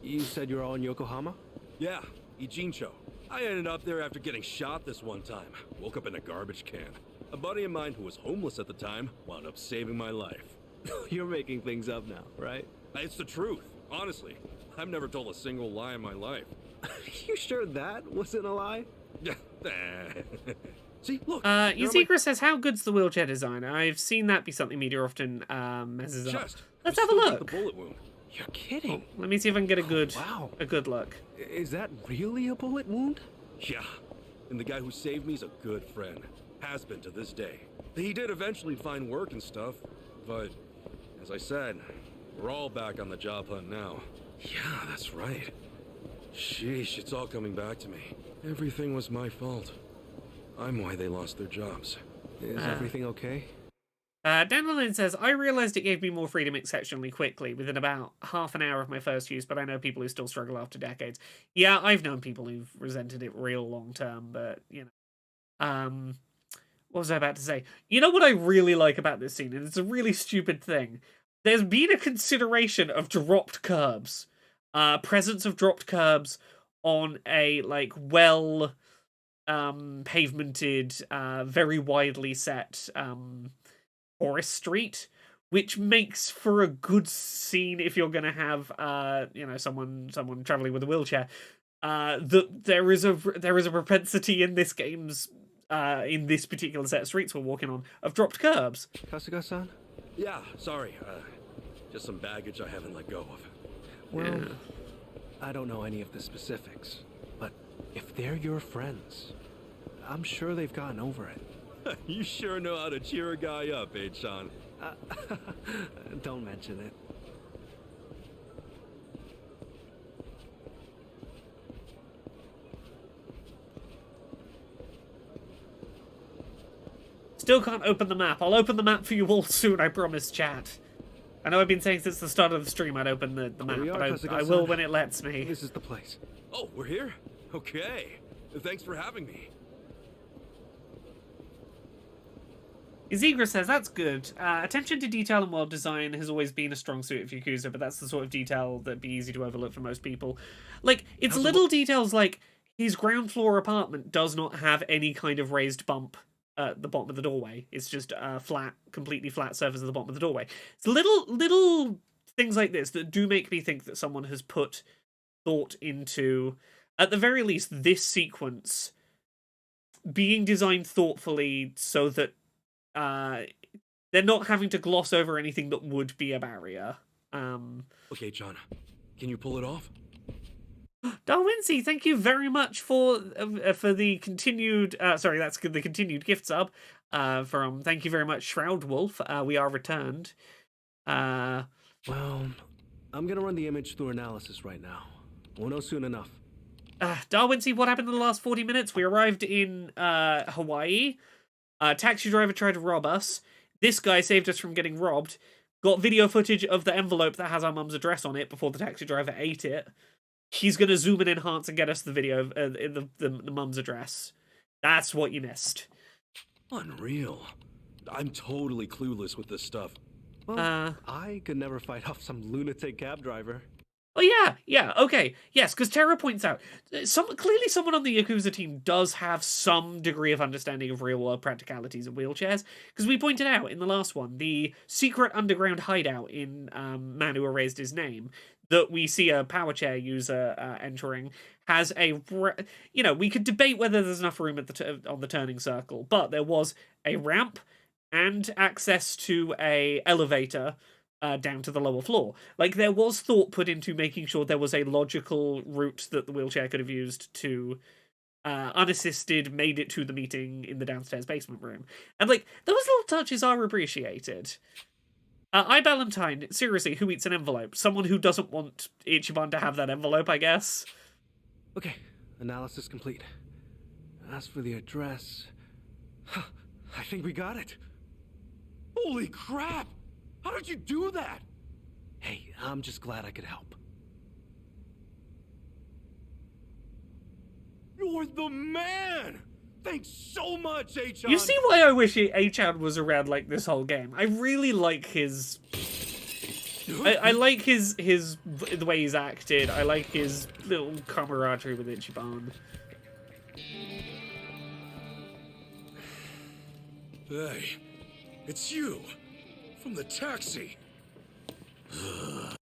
you said you're all in Yokohama? Yeah, Ijincho. I ended up there after getting shot this one time. Woke up in a garbage can. A buddy of mine who was homeless at the time wound up saving my life. You're making things up now, right? It's the truth, honestly. I've never told a single lie in my life. You sure that wasn't a lie? Yeah. See, look. Yuzikra says, how good's the wheelchair design? I've seen that be something media often messes up. Chest. Let's I have a still got look. The bullet wound. You're kidding. Let me see if I can get a good, wow. a good look. Is that really a bullet wound? Yeah. And the guy who saved me is a good friend. Has been to this day. He did eventually find work and stuff, but as I said, we're all back on the job hunt now. Yeah, that's right. Sheesh, it's all coming back to me. Everything was my fault. I'm why they lost their jobs. Is everything okay? Dandelion says, I realized it gave me more freedom exceptionally quickly within about half an hour of my first use, but I know people who still struggle after decades. Yeah, I've known people who've resented it real long term, but, you know. What was I about to say? You know what I really like about this scene, and it's a really stupid thing. There's been a consideration of dropped curbs. Presence of dropped curbs on a, like, well pavemented, very widely set forest street, which makes for a good scene if you're gonna have you know, someone traveling with a wheelchair. That there is a propensity in this game's in this particular set of streets we're walking on of dropped curbs. Kasuga-san? Yeah, sorry. Just some baggage I haven't let go of. Well, I don't know any of the specifics, but if they're your friends, I'm sure they've gotten over it. You sure know how to cheer a guy up, eh, Sean? Don't mention it. Still can't open the map. I'll open the map for you all soon, I promise, chat. I know I've been saying since the start of the stream I'd open the map, but I will when it lets me. This is the place. Oh, we're here? Okay. Thanks for having me. Izigra says, that's good. Attention to detail and world design has always been a strong suit of Yakuza, but that's the sort of detail that'd be easy to overlook for most people. Like, it's little details like his ground floor apartment does not have any kind of raised bump at the bottom of the doorway. It's just a flat, completely flat surface at the bottom of the doorway. It's little things like this that do make me think that someone has put thought into, at the very least, this sequence being designed thoughtfully so that they're not having to gloss over anything that would be a barrier. Okay, John. Can you pull it off? Darwincy, thank you very much for the continued sorry, that's the continued gift sub from, thank you very much, Shroud Wolf. We are returned. Well, I'm gonna run the image through analysis right now. We'll know soon enough. Darwincy, what happened in the last 40 minutes? We arrived in Hawaii. Taxi driver tried to rob us. This guy saved us from getting robbed. Got video footage of the envelope that has our mum's address on it before the taxi driver ate it. He's going to zoom and enhance and get us the video of the mum's address. That's what you missed. Unreal. I'm totally clueless with this stuff. Well, I could never fight off some lunatic cab driver. Oh, yeah, okay. Yes, because Terra points out, clearly someone on the Yakuza team does have some degree of understanding of real-world practicalities of wheelchairs, because we pointed out in the last one, the secret underground hideout in Man Who Erased His Name, that we see a power chair user entering, has a... You know, we could debate whether there's enough room at on the turning circle, but there was a ramp and access to a elevator down to the lower floor. Like, there was thought put into making sure there was a logical route that the wheelchair could have used to, unassisted, made it to the meeting in the downstairs basement room. And, like, those little touches are appreciated. iBallantyne, seriously, who eats an envelope? Someone who doesn't want Ichiban to have that envelope, I guess. Okay, analysis complete. As for the address... I think we got it. Holy crap! How did you do that? Hey, I'm just glad I could help. You're the man! Thanks so much, H-chan! You see why I wish H-chan was around, like, this whole game. I really like his... I like his the way he's acted. I like his little camaraderie with Ichiban. Hey, it's you! From the taxi!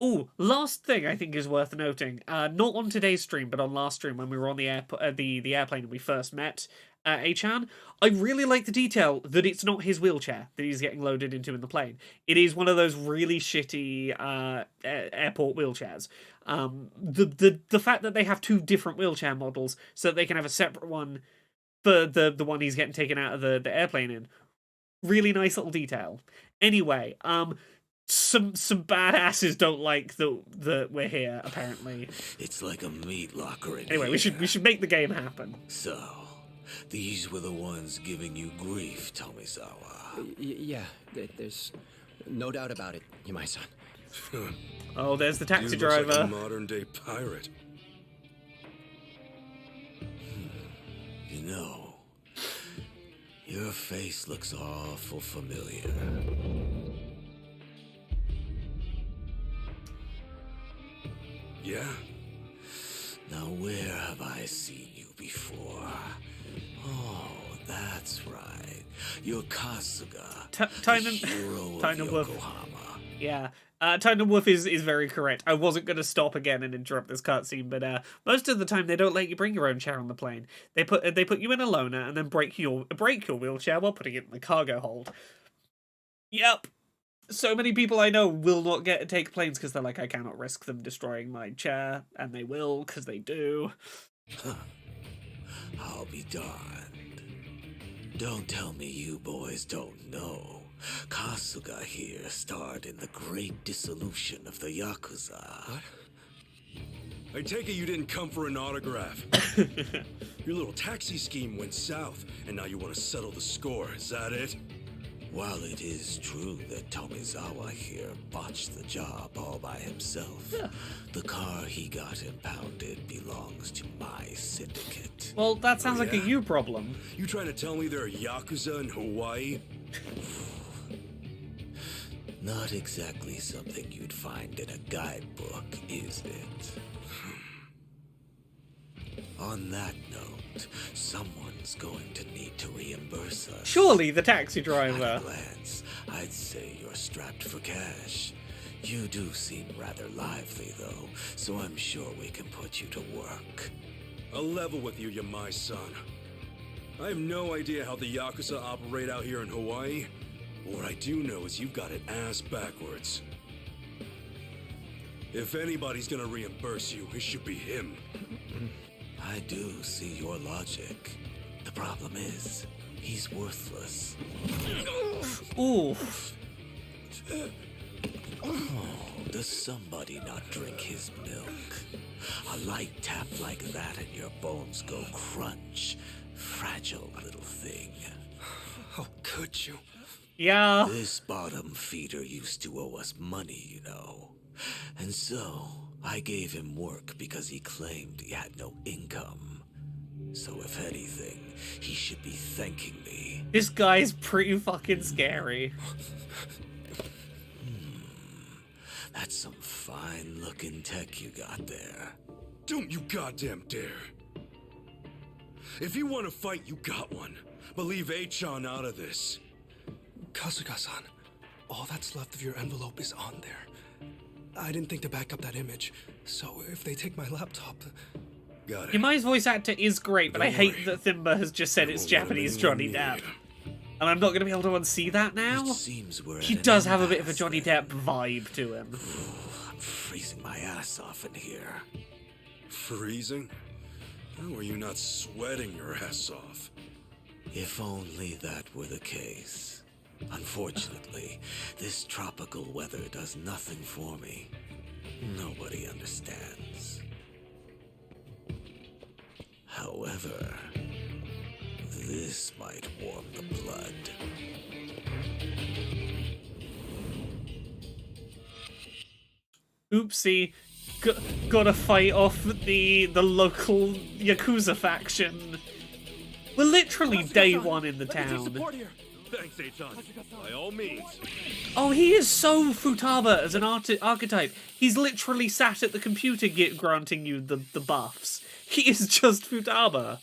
Ooh, last thing I think is worth noting. Not on today's stream, but on last stream when we were on the airplane and we first met A-chan. I really like the detail that it's not his wheelchair that he's getting loaded into in the plane. It is one of those really shitty airport wheelchairs. The fact that they have two different wheelchair models so that they can have a separate one for the one he's getting taken out of the airplane in. Really nice little detail. Anyway, some badasses don't like that we're here, apparently. It's like a meat locker in Anyway, here. we should make the game happen. So, these were the ones giving you grief, Tomizawa. Yeah, there's no doubt about it, Yamai-san. Oh, there's the taxi Dude looks like driver. a modern-day pirate. You know, your face looks awful familiar. Yeah? Now, where have I seen you before? Oh, that's right. You're Kasuga, the hero of Tainan Wolf. Yokohama. Yeah. Tainan Wolf is very correct. I wasn't going to stop again and interrupt this cutscene, but most of the time they don't let you bring your own chair on the plane. They put you in a loaner and then break your wheelchair while putting it in the cargo hold. Yep. So many people I know will not get to take planes because they're like, I cannot risk them destroying my chair, and they will because they do. I'll be darned. Don't tell me you boys don't know. Kasuga here starred in the great dissolution of the Yakuza. What? I take it you didn't come for an autograph. Your little taxi scheme went south, and now you want to settle the score. Is that it? While it is true that Tomizawa here botched the job all by himself, the car he got impounded belongs to my syndicate. Well, that sounds like a yeah? you problem. You trying to tell me there are Yakuza in Hawaii? Not exactly something you'd find in a guidebook, is it? On that note, someone's going to need to reimburse us. Surely the taxi At driver. a glance, I'd say you're strapped for cash. You do seem rather lively, though, so I'm sure we can put you to work. I'll level with you, Yamai-san. I have no idea how the Yakuza operate out here in Hawaii. But what I do know is you've got it ass backwards. If anybody's gonna reimburse you, it should be him. I do see your logic. The problem is, he's worthless. Ooh. Does somebody not drink his milk? A light tap like that and your bones go crunch. Fragile little thing. How could you? Yeah. This bottom feeder used to owe us money, you know. And so, I gave him work because he claimed he had no income. So if anything, he should be thanking me. This guy's pretty fucking scary. That's some fine-looking tech you got there. Don't you goddamn dare. If you want to fight, you got one. But leave A-chan out of this. Kasuga-san, all that's left of your envelope is on there. I didn't think to back up that image, so if they take my laptop... Got it. Yamai's voice actor is great, but I Don't hate worry. that Thimba has just said it's Won't let Japanese anyone Johnny near Depp. you. And I'm not going to be able to unsee that now. It seems we're He at an does have a bit of a impasse Johnny then. Depp vibe to him. I'm freezing my ass off in here. Freezing? How are you not sweating your ass off? If only that were the case. Unfortunately, this tropical weather does nothing for me. Nobody understands. However, this might warm the blood. Oopsie. Gotta fight off the local Yakuza faction. We're literally day one in the town. Thanks, A-chan. By all means. Oh, he is so Futaba as an archetype. He's literally sat at the computer granting you the buffs. He is just Futaba.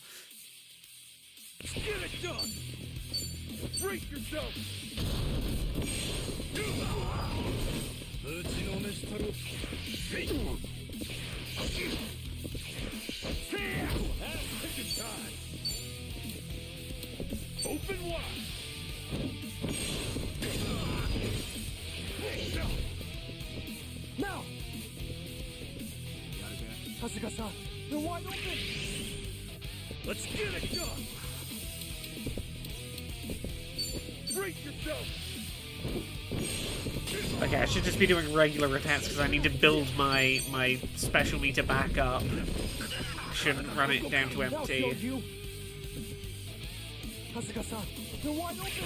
Get it done! Brace yourself! Open wide! Now! Kasuga-san, you're wide open! Let's get it done! Brace yourself! Okay, I should just be doing regular attacks because I need to build my special meter back up. Shouldn't run it down to empty.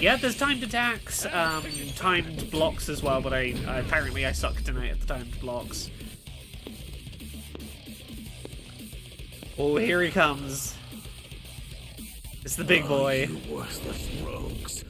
Yeah, there's timed attacks, timed blocks as well, but apparently I suck tonight at the timed blocks. Oh, here he comes. It's the big boy. You worthless rogues.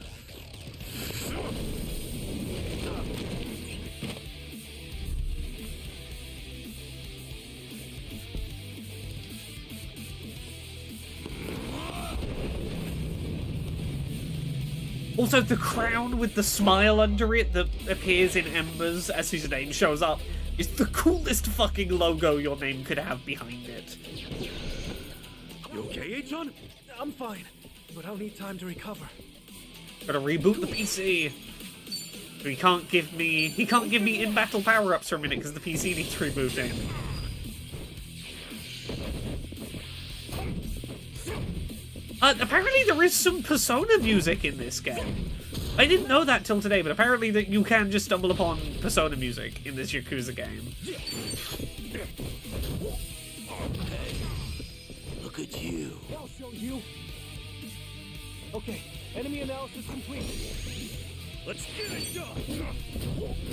Also, the crown with the smile under it that appears in Embers as his name shows up is the coolest fucking logo your name could have behind it. You okay, John? I'm fine, but I'll need time to recover. Gotta reboot the PC. He can't give me in-battle power-ups for a minute because the PC needs rebooting. Apparently there is some Persona music in this game. I didn't know that till today, but apparently that you can just stumble upon Persona music in this Yakuza game. Look at you. I'll show you. Okay, enemy analysis complete. Let's get it done!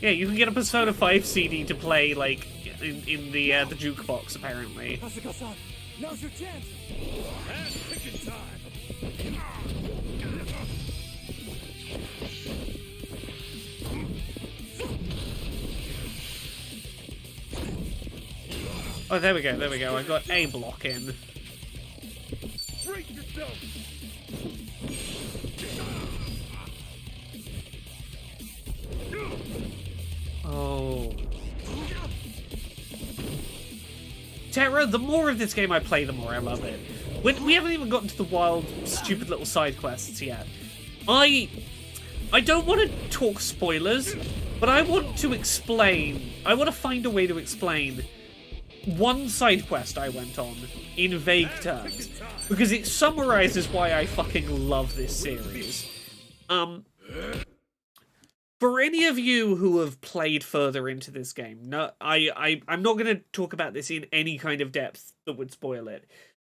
Yeah, you can get a Persona 5 CD to play, like, in the jukebox, apparently. Kasuga-san, now's your chance. Ass-kicking time! Oh, there we go, there we go. I got a block in. Break yourself! Oh. Terra, the more of this game I play, the more I love it. We haven't even gotten to the wild, stupid little side quests yet. I don't want to talk spoilers, but I want to explain. I want to find a way to explain one side quest I went on in vague terms, because it summarizes why I fucking love this series. For any of you who have played further into this game, no, I'm not going to talk about this in any kind of depth that would spoil it,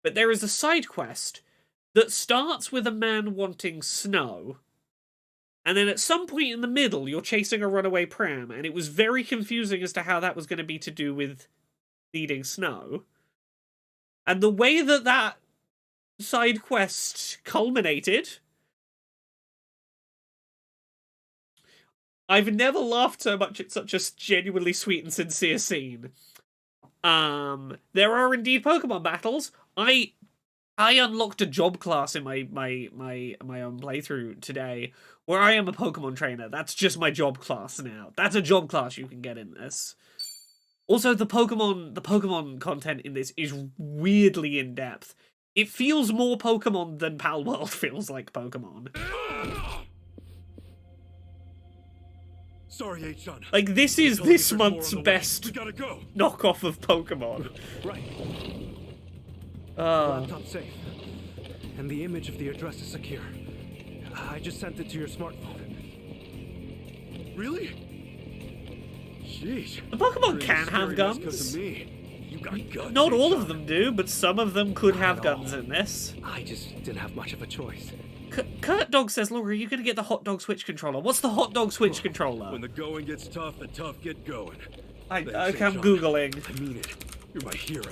but there is a side quest that starts with a man wanting snow, and then at some point in the middle, you're chasing a runaway pram, and it was very confusing as to how that was going to be to do with needing snow. And the way that that side quest culminated, I've never laughed so much at such a genuinely sweet and sincere scene. There are indeed Pokemon battles. I unlocked a job class in my own playthrough today where I am a Pokemon trainer. That's just my job class now. That's a job class you can get in this. Also, the Pokemon content in this is weirdly in depth. It feels more Pokemon than Palworld feels like Pokemon. Sorry, H-John. Like, this is this month's best We gotta go. knockoff of Pokemon. Right. Uh, Laptop's safe. And the image of the address is secure. I just sent it to your smartphone. Really? Jeez. the Pokemon You're can have scary mess 'cause guns. of me. You got guns. Not all of H-John. them do, but some of them could have Not all. guns in this. I just didn't have much of a choice. Kurt Dog says, Laura, are you going to get the Hot Dog Switch controller? What's the Hot Dog Switch controller? When the going gets tough, the tough get going. Okay, Thanks, I'm H-John. Googling. I mean it. You're my hero.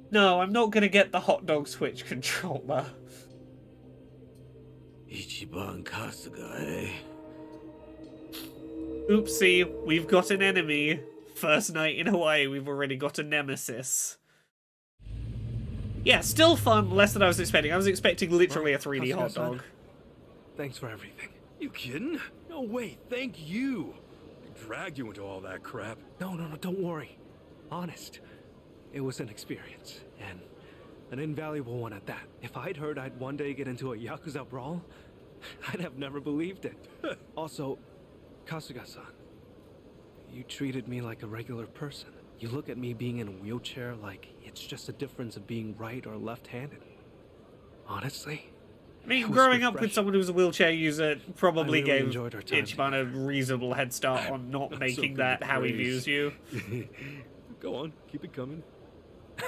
No, I'm not going to get the Hot Dog Switch controller. Ichiban Kasuga, eh? Oopsie, we've got an enemy. First night in Hawaii, we've already got a nemesis. Yeah, still fun, less than I was expecting. I was expecting literally a 3D hot dog. Thanks for everything. You kidding? No way. Thank you. I dragged you into all that crap. No, don't worry. Honest. It was an experience, and an invaluable one at that. If I'd heard I'd one day get into a Yakuza brawl, I'd have never believed it. Also, Kasuga-san, you treated me like a regular person. You look at me being in a wheelchair like it's just a difference of being right or left-handed. Honestly, I mean, It was growing up with refreshing. someone who's a wheelchair user probably really gave enjoyed our time Ichiban a reasonable head start on not I'm making so that good how he praise. views you. Go on, keep it coming.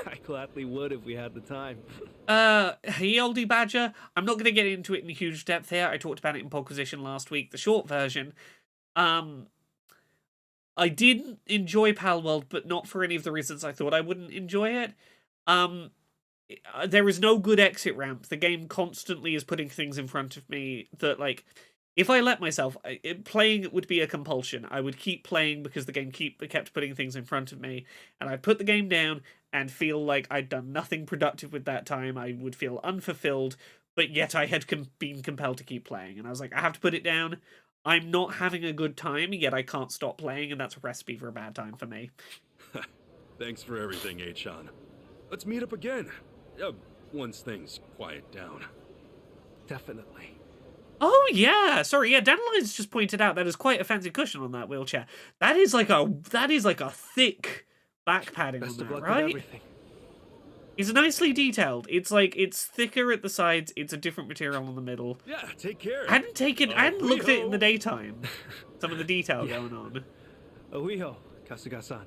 I gladly would if we had the time. Hey, oldie badger. I'm not going to get into it in huge depth here. I talked about it in Podquisition last week, the short version. I did enjoy Palworld, but not for any of the reasons I thought I wouldn't enjoy it. There is no good exit ramp. The game constantly is putting things in front of me that, like, if I let myself, playing it would be a compulsion. I would keep playing because the game kept putting things in front of me, and I'd put the game down and feel like I'd done nothing productive with that time. I would feel unfulfilled, but yet I had been compelled to keep playing. And I was like, I have to put it down. I'm not having a good time, yet I can't stop playing, and that's a recipe for a bad time for me. Thanks for everything, Achan. Let's meet up again. Once things quiet down. Definitely. Oh yeah, sorry, yeah. Dandelion's just pointed out that is quite a fancy cushion on that wheelchair. That is like a thick back padding Best on of that, luck with right? everything. It's nicely detailed. It's thicker at the sides. It's a different material in the middle. Yeah, take care. I hadn't looked at it in the Weeho. daytime. Some of the detail Yeah. going on. Ohiho, Kasuga-san.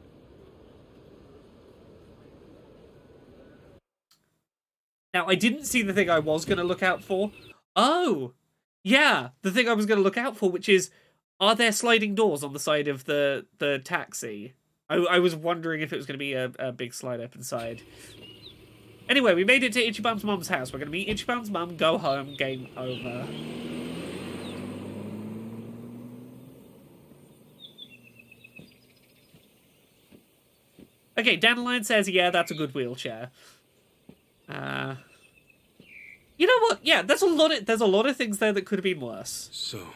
Now, I didn't see the thing I was going to look out for. Oh, yeah, the thing I was going to look out for, which is, are there sliding doors on the side of the taxi? I was wondering if it was going to be a big slide up inside. Anyway, we made it to Ichiban's mum's house. We're going to meet Ichiban's mum, go home, game over. Okay, Dandelion says, yeah, that's a good wheelchair. You know what? Yeah, there's a lot of things there that could have been worse. So,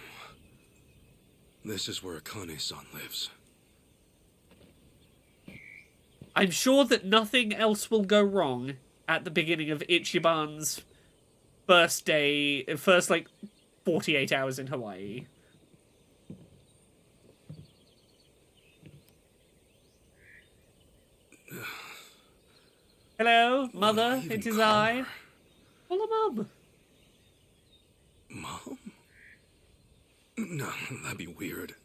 this is where Akane-san lives. I'm sure that nothing else will go wrong at the beginning of Ichiban's first 48 hours in Hawaii. Hello, mother, even it is call I. her? Call her mum. Mom? No, that'd be weird.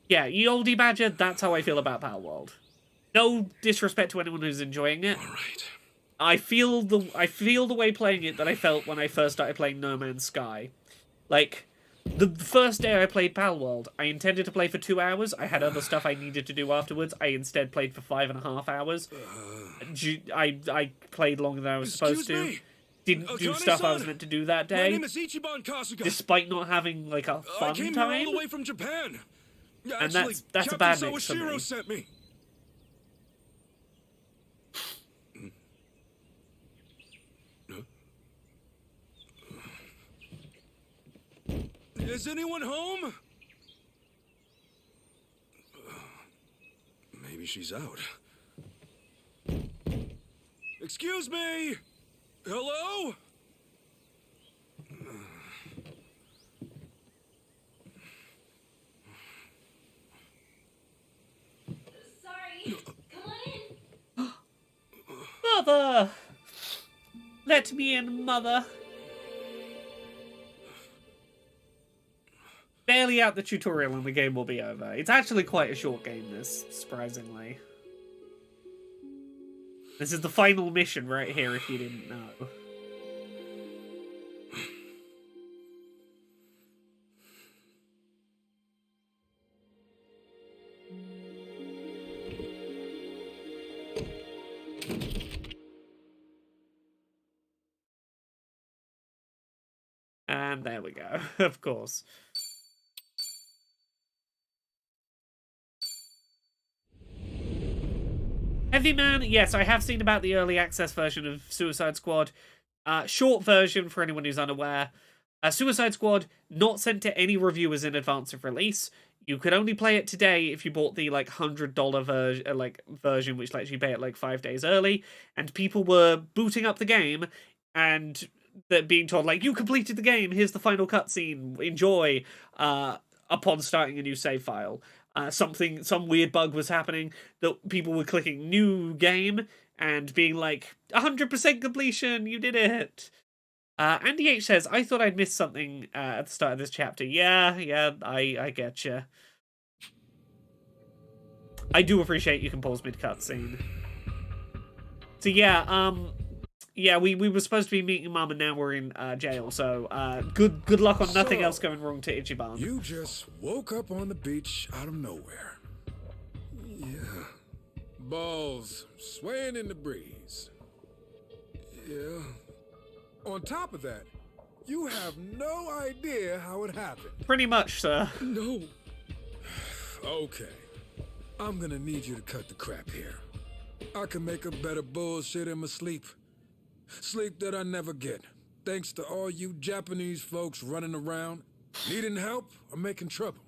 Yeah, ye oldie badger, that's how I feel about Palworld. No disrespect to anyone who's enjoying it. All right. I feel the way playing it that I felt when I first started playing No Man's Sky. Like, the first day I played Palworld, I intended to play for 2 hours. I had other stuff I needed to do afterwards. I instead played for 5.5 hours. I played longer than I was supposed to. me. Didn't do stuff I was meant to do that My day, name is Ichiban Kasuga. despite not having like a I fun came time. here all the way from Japan. And Actually, that's a Captain bad mix for Sawashiro me. sent me. Is anyone home? Maybe she's out. Excuse me. Hello? Sorry. Come on in. Mother! Let me in, mother. Barely out the tutorial and the game will be over. It's actually quite a short game, this, surprisingly. This is the final mission right here, if you didn't know. And there we go, of course. Heavy Man, yes, I have seen about the early access version of Suicide Squad. Short version for anyone who's unaware. Suicide Squad not sent to any reviewers in advance of release. You could only play it today if you bought the like $100 version, which lets you pay it like 5 days early. And people were booting up the game and they're being told like, you completed the game. Here's the final cutscene. Enjoy. Upon starting a new save file. Some weird bug was happening that people were clicking new game and being like, 100% completion, you did it. Andy H says, I thought I'd missed something at the start of this chapter. Yeah, I get you. I do appreciate you can pause mid-cutscene. So yeah, we were supposed to be meeting Mom, and now we're in jail. So good luck on nothing else going wrong to Ichiban. You just woke up on the beach out of nowhere. Yeah. Balls swaying in the breeze. Yeah. On top of that, you have no idea how it happened. Pretty much, sir. No. Okay. I'm gonna need you to cut the crap here. I can make a better bullshit in my sleep. Sleep that I never get. Thanks to all you Japanese folks running around, needing help or making trouble.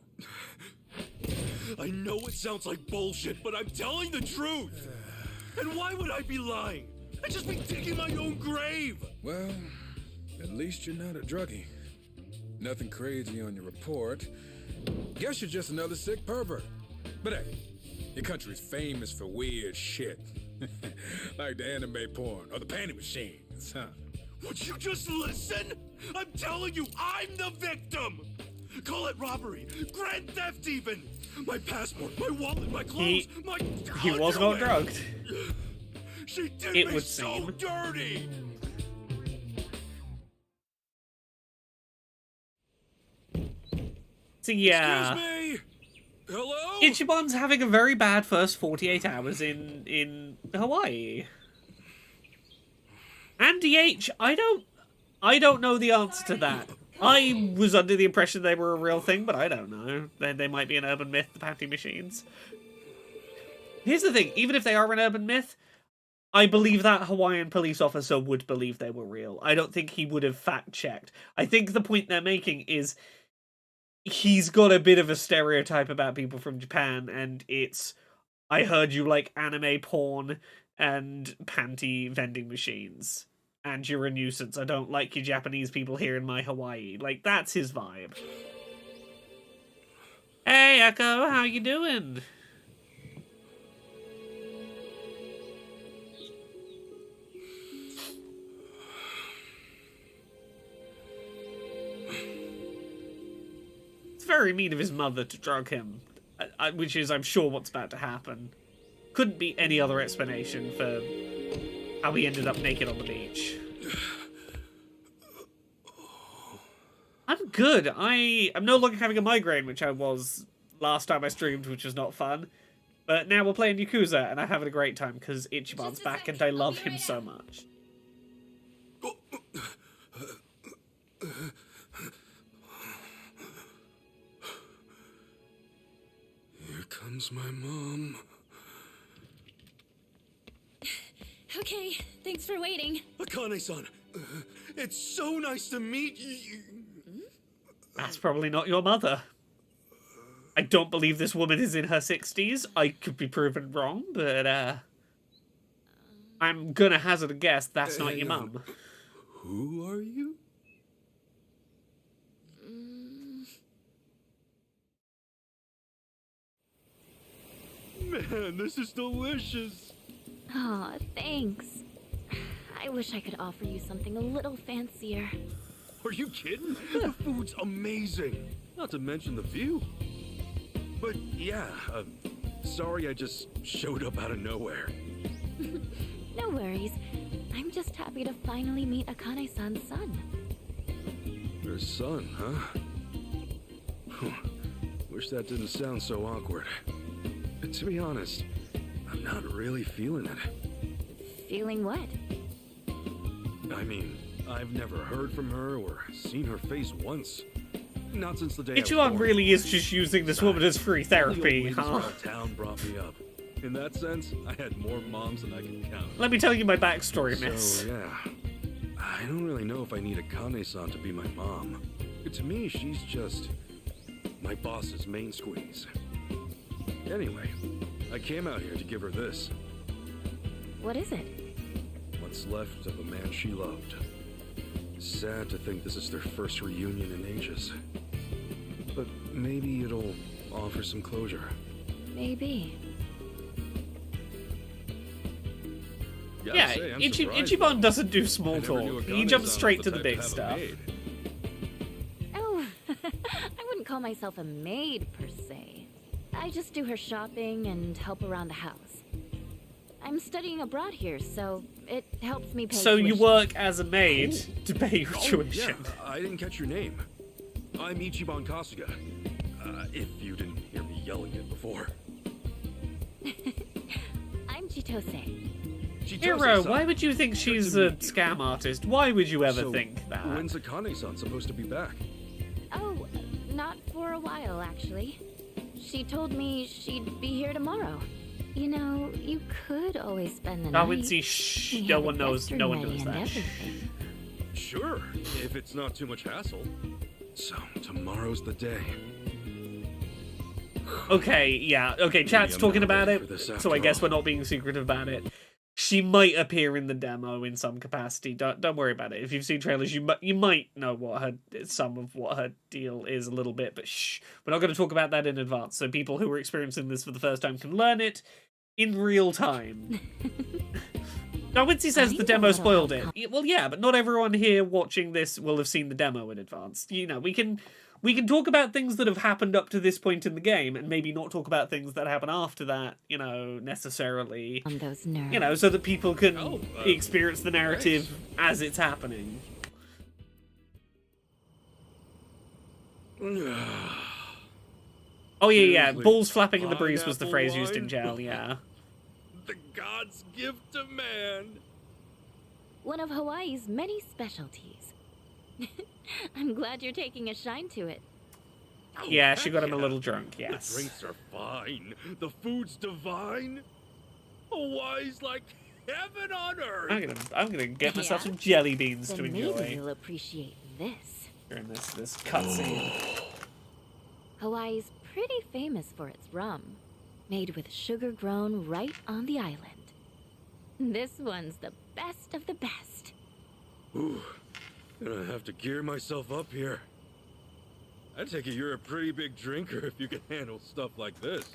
I know it sounds like bullshit, but I'm telling the truth. And why would I be lying? I'd just be digging my own grave. Well, at least you're not a druggie. Nothing crazy on your report. Guess you're just another sick pervert. But hey, your country's famous for weird shit. Like the anime porn or the panty machines, huh? Would you just listen? I'm telling you, I'm the victim. Call it robbery, grand theft even. My passport, my wallet, my clothes, my He was not drugged. She did It me would so seem. dirty. So yeah. Excuse me. Hello? Ichiban's having a very bad first 48 hours in Hawaii. Andy H, I don't know the answer to that. I was under the impression they were a real thing, but I don't know. They might be an urban myth, the panty machines. Here's the thing, even if they are an urban myth, I believe that Hawaiian police officer would believe they were real. I don't think he would have fact-checked. I think the point they're making is he's got a bit of a stereotype about people from Japan, and it's, I heard you like anime porn and panty vending machines, and you're a nuisance. I don't like you Japanese people here in my Hawaii. Like, that's his vibe. Hey, Echo, how you doing? It's very mean of his mother to drug him, which is, I'm sure, what's about to happen. Couldn't be any other explanation for how he ended up naked on the beach. I'm good. I'm no longer having a migraine, which I was last time I streamed, which was not fun. But now we're playing Yakuza, and I'm having a great time because Ichiban's back, and I love him so much. Here comes my mom. Okay, thanks for waiting. Akane-san, it's so nice to meet you. That's probably not your mother. I don't believe this woman is in her 60s. I could be proven wrong, but I'm gonna hazard a guess that's not your mum. Who are you? Man, this is delicious. Aw, thanks. I wish I could offer you something a little fancier. Are you kidding? The food's amazing. Not to mention the view. But yeah, sorry I just showed up out of nowhere. No worries. I'm just happy to finally meet Akane-san's son. Her son, huh? Wish that didn't sound so awkward. To be honest, I'm not really feeling it. Feeling what? I mean, I've never heard from her or seen her face once. Not since the day Ichiban really is just using this woman as free therapy, huh? Town brought me up. In that sense, I had more moms than I can count. Let me tell you my backstory, miss. So, yeah. I don't really know if I need Akane-san to be my mom. To me, she's just my boss's main squeeze. Anyway, I came out here to give her this. What is it? What's left of a man she loved. Sad to think this is their first reunion in ages. But maybe it'll offer some closure. Maybe. Gotta Yeah, say, I'm surprised. Ichiban doesn't do I small never knew talk. He Akane-san jumps was straight the to the type big have a stuff. maid. Oh, I wouldn't call myself a maid per se. I just do her shopping and help around the house. I'm studying abroad here, so it helps me pay So you tuition. work as a maid to pay your Oh, tuition. yeah, I didn't catch your name. I'm Ichiban Kasuga. If you didn't hear me yelling it before. I'm Chitose. Hero, Chitose-san. why would you think she's a scam artist? Why would you ever So, think that? When's Akane-san supposed to be back? Oh, not for a while, actually. She told me she'd be here tomorrow. You know, you could always spend the I night. would see shh. We No have one a knows. guest No room one ready knows and that. Shh. everything. Sure, if it's not too much hassle. So, tomorrow's the day. Okay, yeah. Okay, chat's I'm talking not about ready it, for this so after I guess all. we're not being secretive about it. She might appear in the demo in some capacity. Don't worry about it. If you've seen trailers, you might know what some of what her deal is a little bit, but shh, we're not going to talk about that in advance. So people who are experiencing this for the first time can learn it in real time. Now, Wincy says I the know demo what'll spoiled help it. Well, yeah, but not everyone here watching this will have seen the demo in advance. You know, we can talk about things that have happened up to this point in the game, and maybe not talk about things that happen after that. You know, necessarily. On those nerves. You know, so that people can Oh, experience the narrative as it's happening. Oh yeah. Seriously, Balls flapping in the breeze was the pineapple phrase used in wine? jail. Yeah. The gods' gift to man. One of Hawaii's many specialties. I'm glad you're taking a shine to it. Yeah, she got him a heck little drunk. Yes. The drinks are fine. The food's divine. Hawaii's like heaven on earth. I'm gonna get myself Yeah? some jelly beans Then to maybe enjoy you'll appreciate this. during this cutscene. Hawaii's pretty famous for its rum, made with sugar grown right on the island. This one's the best of the best. Ooh, gonna have to gear myself up here. I take it you're a pretty big drinker if you can handle stuff like this.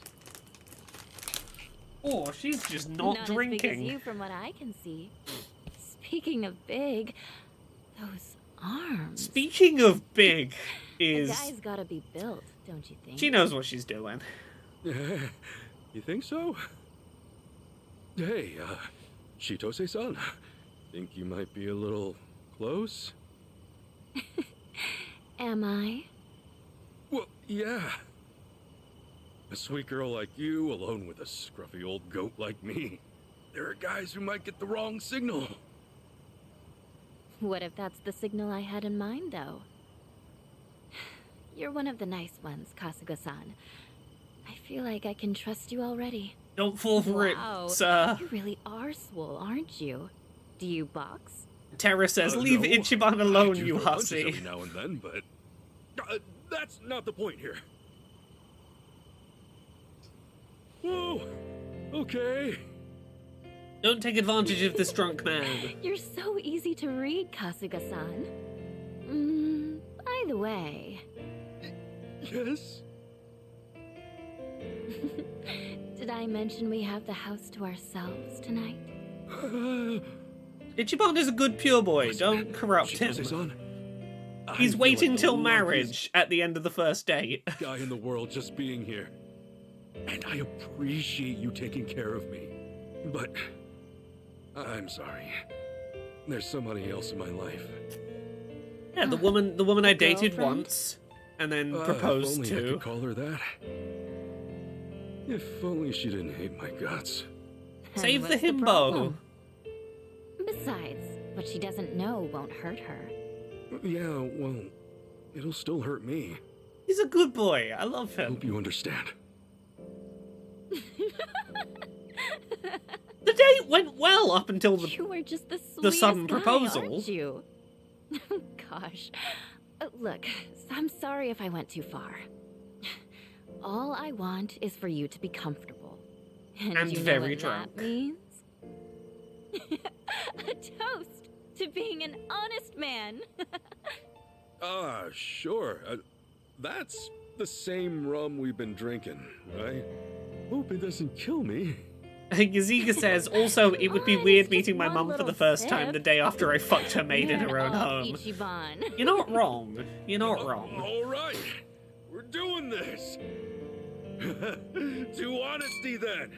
Oh, she's just not As big as drinking. you, from what I can see. Speaking of big, those arms. Speaking of big, A is guy's gotta be built, don't you think? she knows what she's doing. You think so? Hey, Chitose-san, think you might be a little close? Am I? Well, yeah. A sweet girl like you, alone with a scruffy old goat like me. There are guys who might get the wrong signal. What if that's the signal I had in mind, though? You're one of the nice ones, Kasuga-san. I feel like I can trust you already. Don't fall for Wow, it, sir. you really are swole, aren't you? Do you box? Terra says, "Leave No, Ichiban I alone, do you throw punches hussy." every now and then, but that's not the point here. Whoa. Okay. Don't take advantage of this drunk man. You're so easy to read, Kasuga-san. By the way, Yes. did I mention we have the house to ourselves tonight? Ichiban is a good pure boy. Don't corrupt him. Chitose-san, I He's feel waiting like the till luckiest marriage at the end of the first date. guy in the world just being here. And I appreciate you taking care of me. But I'm sorry. There's somebody else in my life. Yeah, the woman I dated Girlfriend? once and then If proposed only I to. could call her that. If only she didn't hate my guts. And Save the what's himbo. problem? Besides, what she doesn't know won't hurt her. Yeah, well, it'll still hurt me. He's a good boy. I love I him. hope you understand. The date went well up until the. You were just the sweetest sudden guy, proposal. aren't you? Gosh. Look, I'm sorry if I went too far. All I want is for you to be comfortable. And you know very what drunk. that means? A toast to being an honest man. Sure. That's the same rum we've been drinking, right? Hope it doesn't kill me. Yaziga says, also, it would be Oh, weird it's meeting just my one mum for the little first time sip. the day after I fucked her maid in her own Oh, home. Ichiban. You're not wrong. You're not wrong. All right, we're doing this. To honesty, then.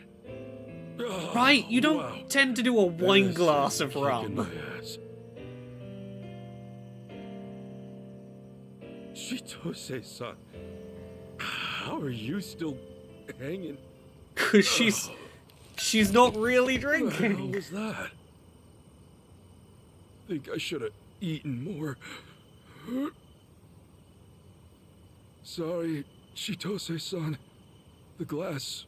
Oh, Right, you don't wow. tend to do a wine This glass is of kicking rum. my ass. Chitose-san, how are you still hanging? Because she's not really What the hell drinking. was that? Think I should have eaten more. Sorry, Chitose-san. The glass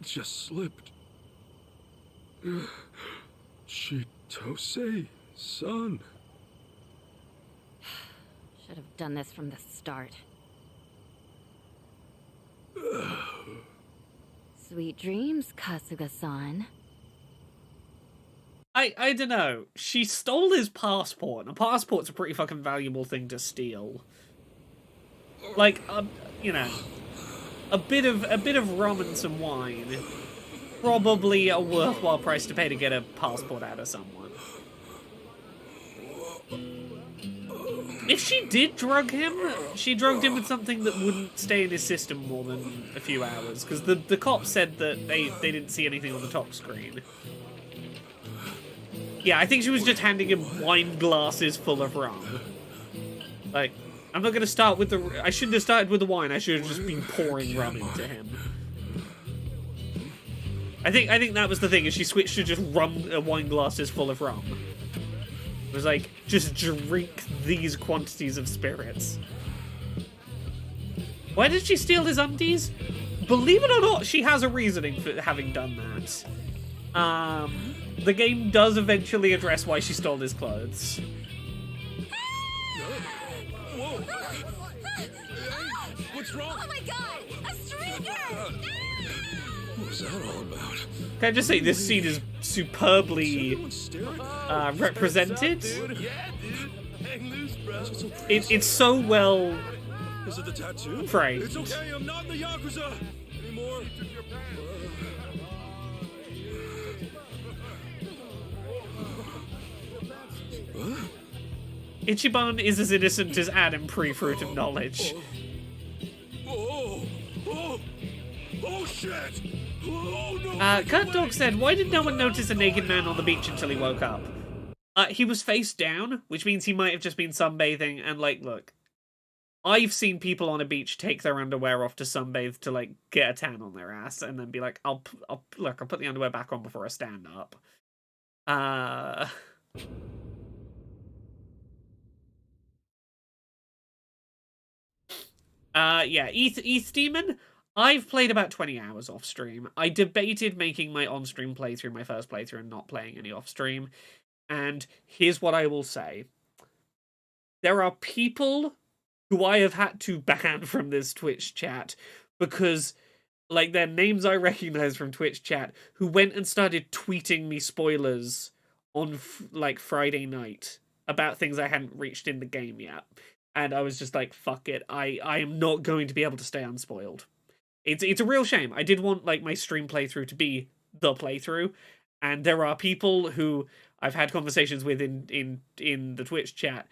just slipped. Chitose-san. Should have done this from the start. Sweet dreams, Kasuga-san. I don't know. She stole his passport, and a passport's a pretty fucking valuable thing to steal. Like, you know, a bit of rum and some wine, probably a worthwhile price to pay to get a passport out of someone. If she did drug him, she drugged him with something that wouldn't stay in his system more than a few hours, because the cops said that they didn't see anything on the top screen. Yeah, I think she was just handing him wine glasses full of rum. Like, I'm not gonna start with the... I shouldn't have started with the wine, I should have just been pouring rum into him. I think that was the thing, is she switched to just wine glasses full of rum. It was like, just drink these quantities of spirits. Why did she steal his undies? Believe it or not, she has a reasoning for having done that. The game does eventually address why she stole his clothes. Whoa! What's wrong? Oh my god! A stranger! What was that all about? Can I just say, this scene is superbly Everyone's staring. represented. Yeah, dude. Hang loose, bro. It's so well... Is it the tattoo? framed. It's okay, I'm not in the Yakuza anymore. Ichiban is as innocent as Adam pre-Fruit of Knowledge. Oh shit! Oh no! Cut Dog said, why did no one notice a naked man on the beach until he woke up? He was face down, which means he might have just been sunbathing, and like, look, I've seen people on a beach take their underwear off to sunbathe to like get a tan on their ass, and then be like, I'll put the underwear back on before I stand up. Yeah, ETH Demon, I've played about 20 hours off stream. I debated making my on-stream playthrough my first playthrough and not playing any off-stream. And here's what I will say. There are people who I have had to ban from this Twitch chat because, like, their names I recognize from Twitch chat, who went and started tweeting me spoilers on, like, Friday night about things I hadn't reached in the game yet. And I was just like, fuck it. I am not going to be able to stay unspoiled. It's a real shame. I did want like my stream playthrough to be the playthrough, and there are people who I've had conversations with in the Twitch chat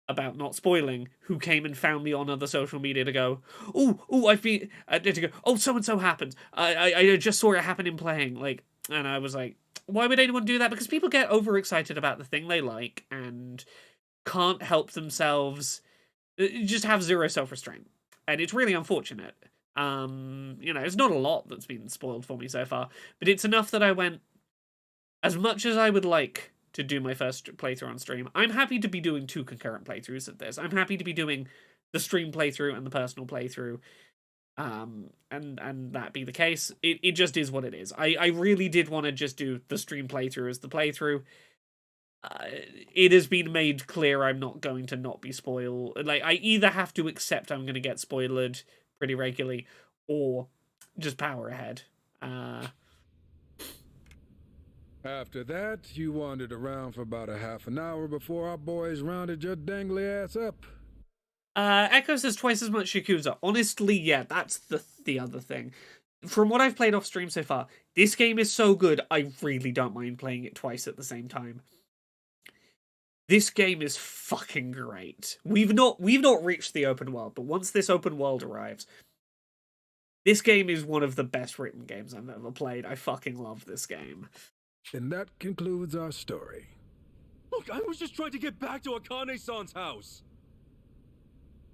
about not spoiling, who came and found me on other social media to go, I've been to go, oh, so and so happened. I just saw it happen in playing, like, and I was like, why would anyone do that? Because people get overexcited about the thing they like and can't help themselves. Just have zero self-restraint, and it's really unfortunate. You know, it's not a lot that's been spoiled for me so far, but it's enough that I went, as much as I would like to do my first playthrough on stream, I'm happy to be doing 2 concurrent playthroughs of this. I'm happy to be doing the stream playthrough and the personal playthrough, and that be the case. It just is what it is. I really did want to just do the stream playthrough as the playthrough. It has been made clear I'm not going to not be spoiled. Like, I either have to accept I'm going to get spoiled pretty regularly, or just power ahead. After that, you wandered around for about a half an hour before our boys rounded your dangly ass up. Echo says twice as much Yakuza. Honestly, yeah, that's the other thing. from what I've played off stream so far, this game is so good, I really don't mind playing it twice at the same time. This game is fucking great. We've not reached the open world, but once this open world arrives, this game is one of the best written games I've ever played. I fucking love this game. And that concludes our story. Look, I was just trying to get back to Akane-san's house.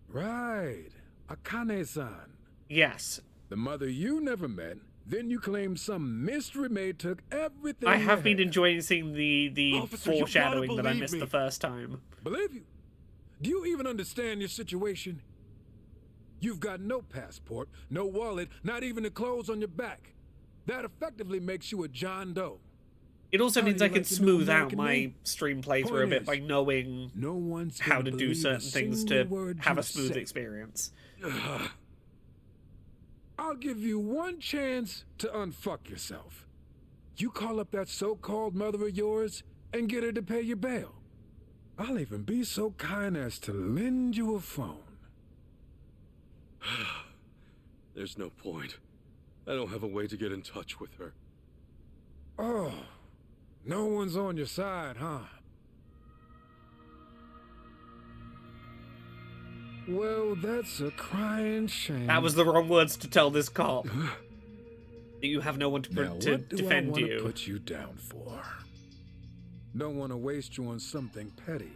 Right. Akane-san. Yes. The mother you never met, then you claim some mystery maid took everything I you have been had. enjoying seeing the Officer, you gotta foreshadowing that I believe missed me. the first time. Believe you? Do you even understand your situation? You've got no passport, no wallet, not even the clothes on your back. That effectively makes you a John Doe. It also How means do I you can like your new smooth out American my name? stream playthrough a Point bit is, by knowing No one's how gonna to do believe certain things single to word have you a smooth say. experience. I'll give you one chance to unfuck yourself. You call up that so-called mother of yours and get her to pay your bail. I'll even be so kind as to lend you a phone. There's no point. I don't have a way to get in touch with her. Oh, no one's on your side, huh? Well, that's a crying shame. That was the wrong words to tell this cop. That you have no one to, Now, to what do I defend want to you. put you down for? Don't want to waste you on something petty.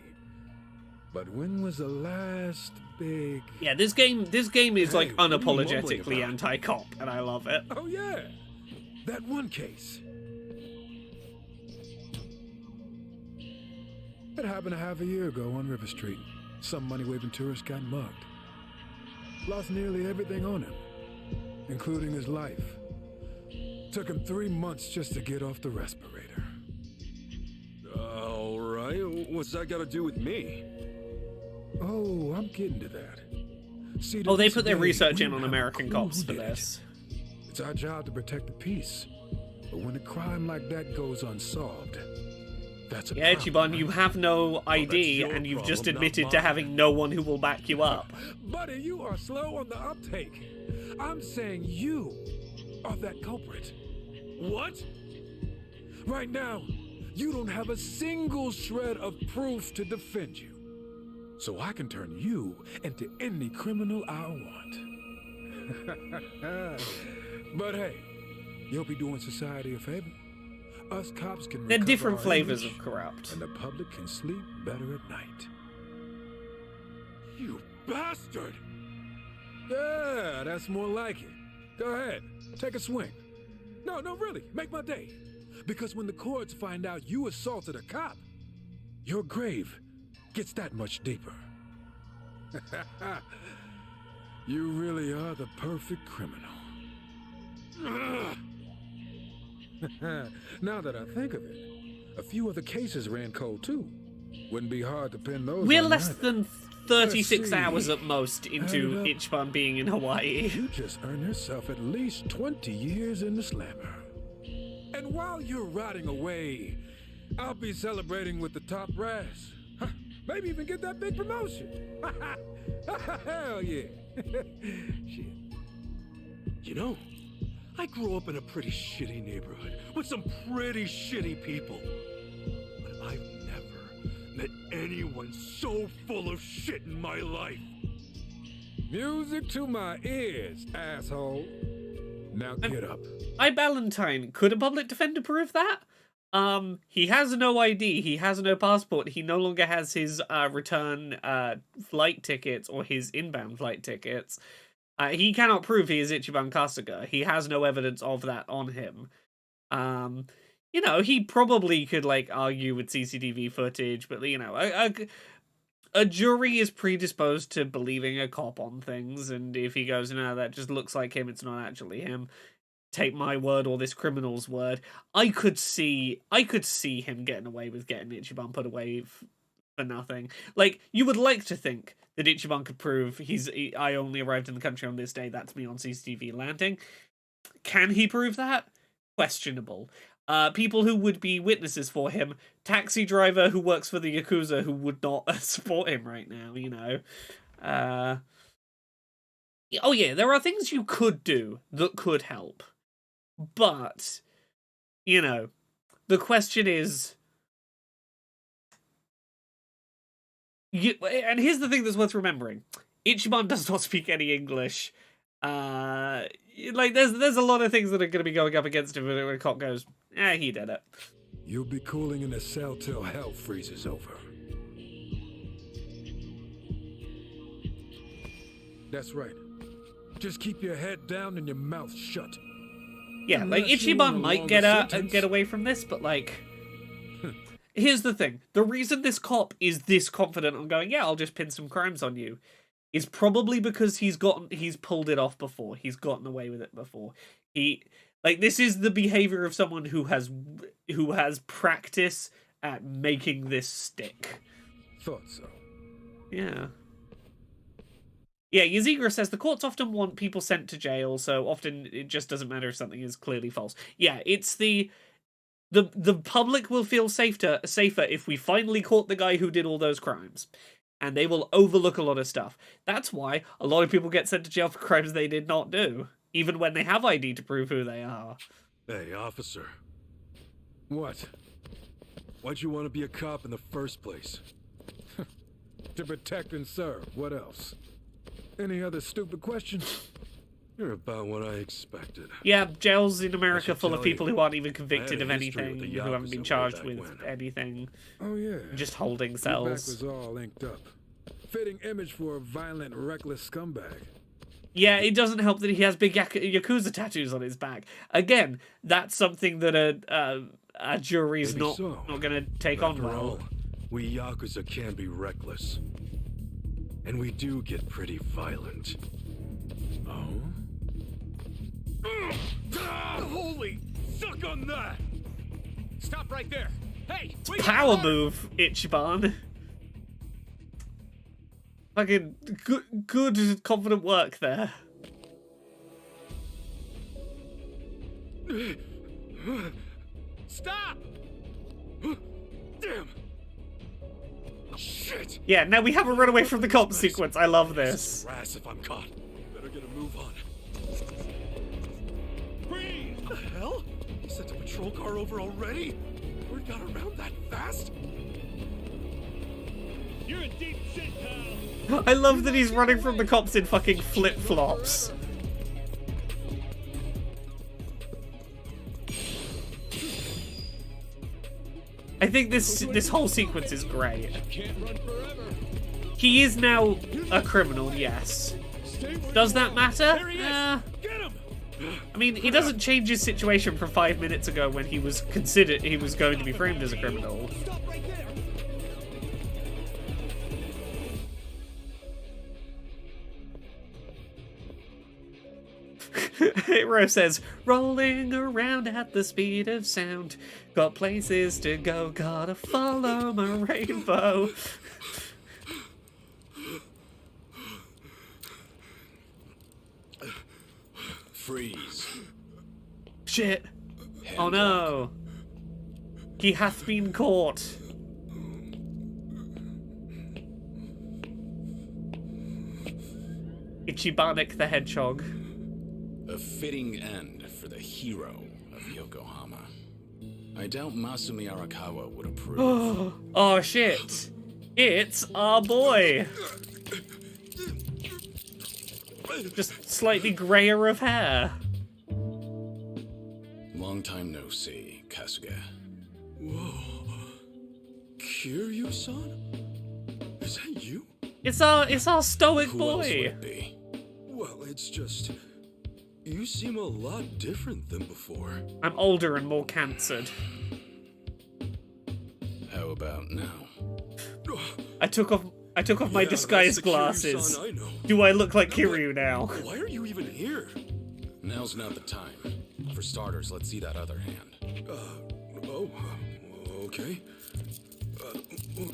But when was the last big... Yeah, this game is like Hey, what are you mumbling unapologetically about? anti-cop, and I love it. Oh, yeah. That one case. It happened a half a year ago on River Street. Some money-waving tourist got mugged. Lost nearly everything on him, including his life. Took him 3 months just to get off the respirator. All right, what's that got to do with me? Oh, I'm getting to that. See, to Oh, they this put their day, research we in don't on have a American clue cops who for did it. this. It's our job to protect the peace. But when a crime like that goes unsolved, that's a Yeah, problem, Chiban, you right? have no ID, your and you've just problem, not admitted to mine. having no one who will back you up. Buddy, you are slow on the uptake. I'm saying you are that culprit. What? Right now, you don't have a single shred of proof to defend you. So I can turn you into any criminal I want. But hey, you'll be doing society a favor. Us cops can They're recover different our flavors image, of corrupt. and the public can sleep better at night. You bastard! Yeah, that's more like it. Go ahead, take a swing. No, really, make my day. Because when the courts find out you assaulted a cop, your grave gets that much deeper. You really are the perfect criminal. Now that I think of it, a few other cases ran cold too. Wouldn't be hard to pin those We're on less either. than 36 Let's see. hours at most into Add it up. Ichiban being in Hawaii. You just earned yourself at least 20 years in the slammer. And while you're rotting away, I'll be celebrating with the top brass. Huh, maybe even get that big promotion. Hell yeah. Shit. You know, I grew up in a pretty shitty neighborhood with some pretty shitty people. But I've never met anyone so full of shit in my life. Music to my ears, asshole. Now get up. Hi, Ballantyne. Could a public defender prove that? He has no ID. He has no passport. He no longer has his return flight tickets or his inbound flight tickets. He cannot prove he is Ichiban Kasuga. He has no evidence of that on him. You know, he probably could like argue with CCTV footage, but you know, a jury is predisposed to believing a cop on things, and if he goes, no, that just looks like him, it's not actually him. Take my word or this criminal's word. I could see him getting away with getting Ichiban put away for nothing. Like, you would like to think that Ichiban could prove I only arrived in the country on this day, that's me on CCTV landing. Can he prove that? Questionable. People who would be witnesses for him, taxi driver who works for the Yakuza, who would not support him right now, you know. Oh yeah, there are things you could do that could help. But, you know, the question is... and here's the thing that's worth remembering. Ichiban does not speak any English. Like, there's a lot of things that are going to be going up against him when a cop goes, he did it. You'll be cooling in a cell till hell freezes over. That's right. Just keep your head down and your mouth shut. Yeah, like, Unless you want Ichiban a might longer get away from this, but, like... Here's the thing. The reason this cop is this confident on going, yeah, I'll just pin some crimes on you, is probably because he's pulled it off before. He's gotten away with it before. This is the behavior of someone who has practice at making this stick. Thought so. Yeah. Yeah, Yazigura says the courts often want people sent to jail, so often it just doesn't matter if something is clearly false. Yeah, it's the public will feel safer if we finally caught the guy who did all those crimes. And they will overlook a lot of stuff. That's why a lot of people get sent to jail for crimes they did not do, even when they have ID to prove who they are. Hey, officer. What? Why'd you want to be a cop in the first place? To protect and serve. What else? Any other stupid questions? You're about what I expected. Yeah, jails in America should full of tell people you, who aren't even I convicted had of a history with anything, the who haven't been Yakuza charged way with back when. anything, Oh yeah. just holding Your back cells. was all inked up. Fitting image for a violent, reckless scumbag. Yeah, it doesn't help that he has big Yakuza tattoos on his back. Again, that's something that a jury's Maybe not so. going to take on After well. all, we Yakuza can be reckless. And we do get pretty violent. Oh? Holy, suck on that! Stop right there. Hey, Power move, Ichiban. Fucking good, confident work there. Stop! Damn! Shit! Yeah, now we have a runaway from the cop sequence. I love this. Brass if I'm caught. Better get a move on. Freeze! The hell? You sent a patrol car over already? Word got around that fast? You're in deep shit, pal. I love that he's running from the cops in fucking flip-flops. I think this whole sequence is great. He is now a criminal, yes. Does that matter? I mean, he doesn't change his situation from 5 minutes ago when he was going to be framed as a criminal. Hero says, rolling around at the speed of sound. Got places to go, gotta follow my rainbow. Freeze. Shit. Oh no. He hath been caught. Ichibanik the Hedgehog. A fitting end for the hero of Yokohama. I doubt Masumi Arakawa would approve. Oh shit. It's our boy. Just slightly grayer of hair. Long time no see, Kasuga. Kiryu-san? Is that you? It's our stoic Who else would boy. it be? Well, it's just... You seem a lot different than before. I'm older and more cancered. How about now? I took off my Yeah, disguise that's the glasses. Kiryu-san I know. Do I look like Kiryu now? Why are you even here? Now's not the time. For starters, let's see that other hand. Okay.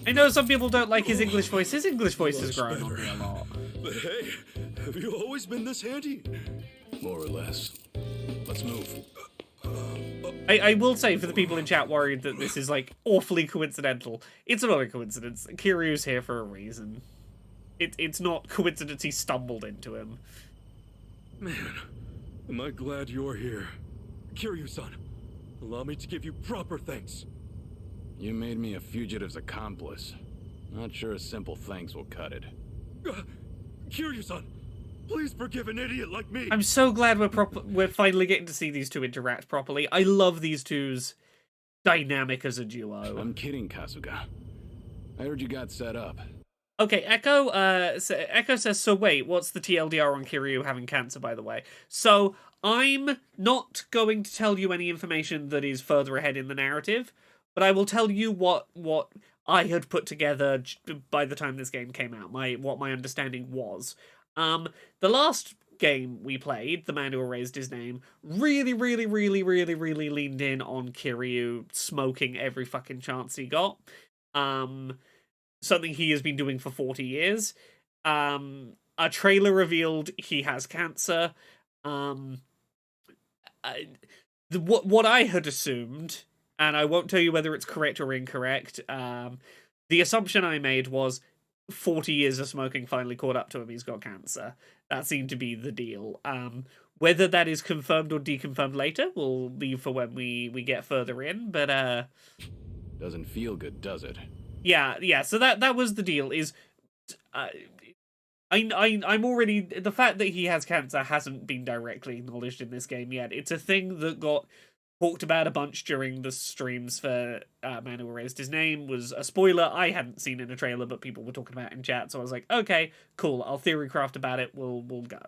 I know some people don't like his English voice. His English voice has Much grown on me a lot. But hey, have you always been this handy? More or less. Let's move. I will say, for the people in chat worried that this is, like, awfully coincidental, it's not a coincidence. Kiryu's here for a reason. It's not coincidence he stumbled into him. Man, am I glad you're here. Kiryu-san, allow me to give you proper thanks. You made me a fugitive's accomplice. Not sure a simple thanks will cut it. Kiryu-san, please forgive an idiot like me. I'm so glad we're finally getting to see these two interact properly. I love these two's dynamic as a duo. I'm kidding, Kasuga. I heard you got set up. Okay, Echo. Echo says, "So wait, what's the TLDR on Kiryu having cancer? By the way, so I'm not going to tell you any information that is further ahead in the narrative, but I will tell you what I had put together by the time this game came out. What my understanding was. The last game we played, The Man Who Erased His Name, really leaned in on Kiryu smoking every fucking chance he got. Something he has been doing for 40 years. A trailer revealed he has cancer. What I had assumed, and I won't tell you whether it's correct or incorrect, the assumption I made was 40 years of smoking finally caught up to him. He's got cancer. That seemed to be the deal. Whether that is confirmed or deconfirmed later, we'll leave for when we get further in. But Doesn't feel good, does it? Yeah. So that was the deal. Is I'm already, the fact that he has cancer hasn't been directly acknowledged in this game yet. It's a thing that got talked about a bunch during the streams for Man Who Erased His Name. Was a spoiler I hadn't seen in a trailer, but people were talking about it in chat. So I was like, okay, cool. I'll theorycraft about it. We'll go.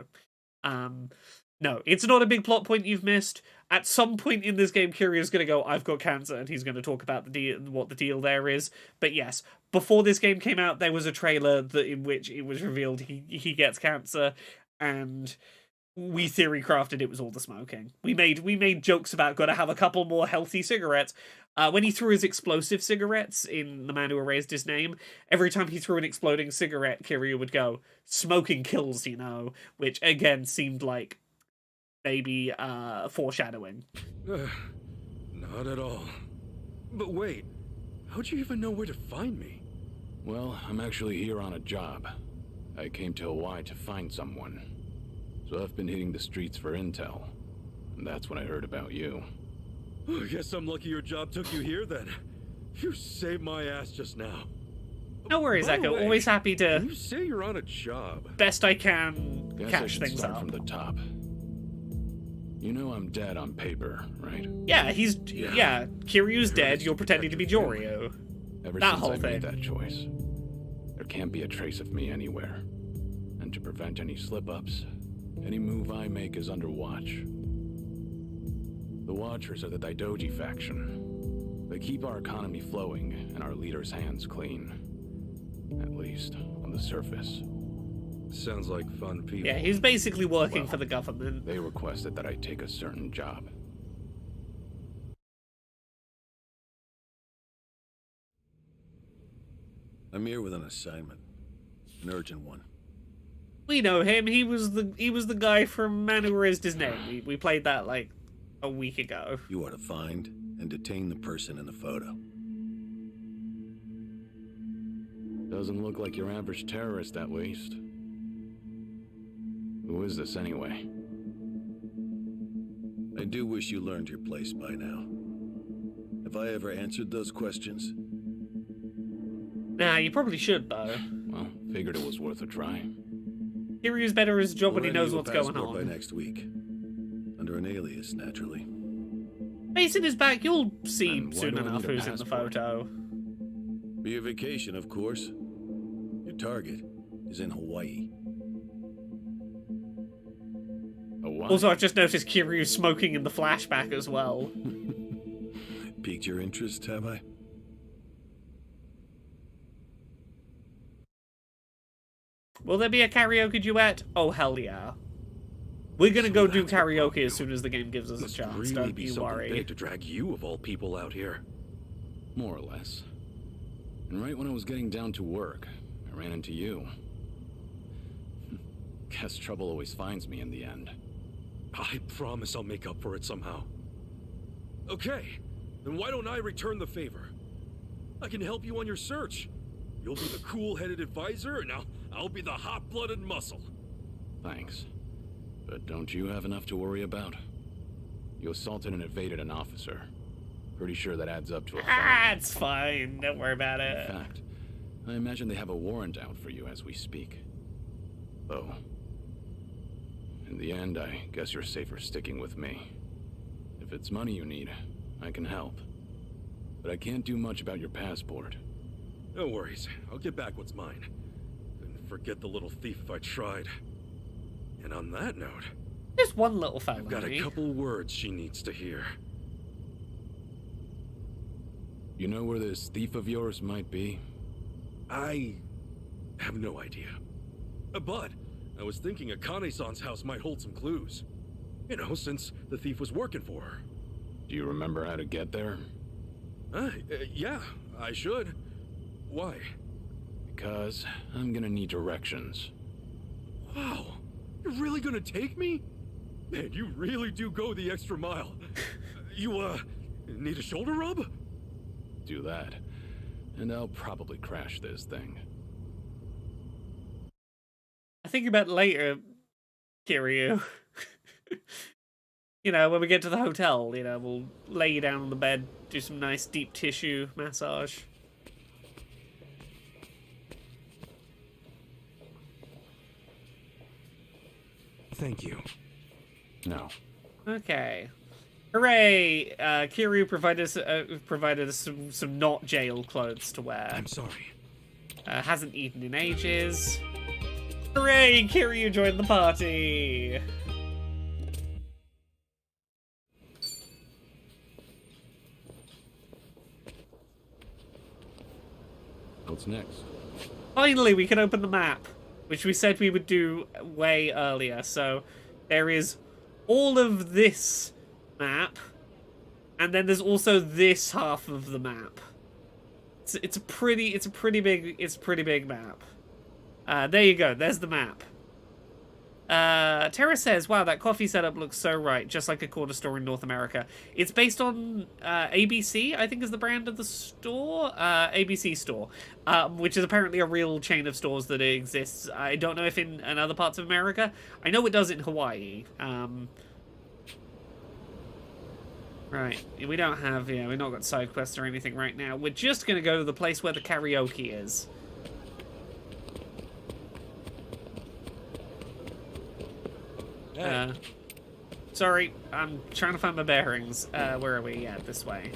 No, it's not a big plot point you've missed. At some point in this game, Kiryu's going to go, I've got cancer, and he's going to talk about what the deal there is. But yes, before this game came out, there was a trailer in which it was revealed he gets cancer, and we theory crafted it was all the smoking. We made jokes about gotta have a couple more healthy cigarettes. When he threw his explosive cigarettes in The Man Who Erased His Name, every time he threw an exploding cigarette, Kiryu would go, smoking kills, which again seemed like maybe foreshadowing. Not at all. But wait, how'd you even know where to find me? Well, I'm actually here on a job. I came to Hawaii to find someone. So I've been hitting the streets for intel. And that's when I heard about you. I guess I'm lucky your job took you here then. You saved my ass just now. No worries, By the Echo. way, Always happy to. You say you're on a job. Best I can Guess I catch should things start up. from the top. You know I'm dead on paper, right? Yeah, Kiryu's dead. You're pretending to be Joryu. Ever That since whole I made thing. that choice, there can't be a trace of me anywhere. And to prevent any slip-ups, any move I make is under watch. The Watchers are the Daidoji faction. They keep our economy flowing and our leaders' hands clean. At least, on the surface. Sounds like fun people. Yeah, he's basically working Well, for the government. They requested that I take a certain job. I'm here with an assignment. An urgent one. We know him. He was the guy from Man Who Erased His Name. We played that like a week ago. You are to find and detain the person in the photo. Doesn't look like your average terrorist, at least. Who is this, anyway? I do wish you learned your place by now. Have I ever answered those questions? Nah, you probably should, though. Well, figured it was worth a try. Kiryu's better at his job when We'll he knows hand you a what's going passport on. by next week. Under an alias, naturally. Facing his back, you'll see And why soon do I enough need a who's in the passport? photo. For your vacation, of course. Your target is in Hawaii. A what? Also, I've just noticed Kiryu smoking in the flashback as well. Piqued your interest, have I? Will there be a karaoke duet? Oh, hell yeah. We're gonna go do karaoke as soon as the game gives us a Must chance, really don't be you something worry. big to drag you of all people out here. More or less. And right when I was getting down to work, I ran into you. Guess trouble always finds me in the end. I promise I'll make up for it somehow. Okay, then why don't I return the favor? I can help you on your search. You'll be the cool-headed advisor, and I'll be the hot-blooded muscle. Thanks. But don't you have enough to worry about? You assaulted and evaded an officer. Pretty sure that adds up to a felony. It's fine. Don't worry about it. In fact, I imagine they have a warrant out for you as we speak. Though, in the end, I guess you're safer sticking with me. If it's money you need, I can help. But I can't do much about your passport. No worries. I'll get back what's mine. Couldn't forget the little thief if I tried. And on that note, Just one little felony. I've got a couple words she needs to hear. You know where this thief of yours might be? I have no idea. But I was thinking Akane-san's house might hold some clues. You know, since the thief was working for her. Do you remember how to get there? Yeah, I should. Why? Because I'm gonna need directions. Wow, you're really gonna take me? Man, you really do go the extra mile. You, need a shoulder rub? Do that, and I'll probably crash this thing. I think about it later, Kiryu. You know, when we get to the hotel, you know, we'll lay you down on the bed, do some nice deep tissue massage. Thank you. No. Okay. Hooray! Kiryu provided us some not jail clothes to wear. I'm sorry. Hasn't eaten in ages. Hooray! Kiryu joined the party! What's next? Finally, we can open the map, which we said we would do way earlier. So there is all of this map, and then there's also this half of the map. It's a pretty big map. There you go. There's the map. Tara says, "Wow, that coffee setup looks so right, just like a corner store in North America." It's based on ABC, I think is the brand of the store. ABC store, which is apparently a real chain of stores that exists. I don't know if in other parts of America. I know it does in Hawaii. Right, we don't have, we've not got side quests or anything right now. We're just going to go to the place where the karaoke is. Sorry, I'm trying to find my bearings. Where are we? Yeah, this way.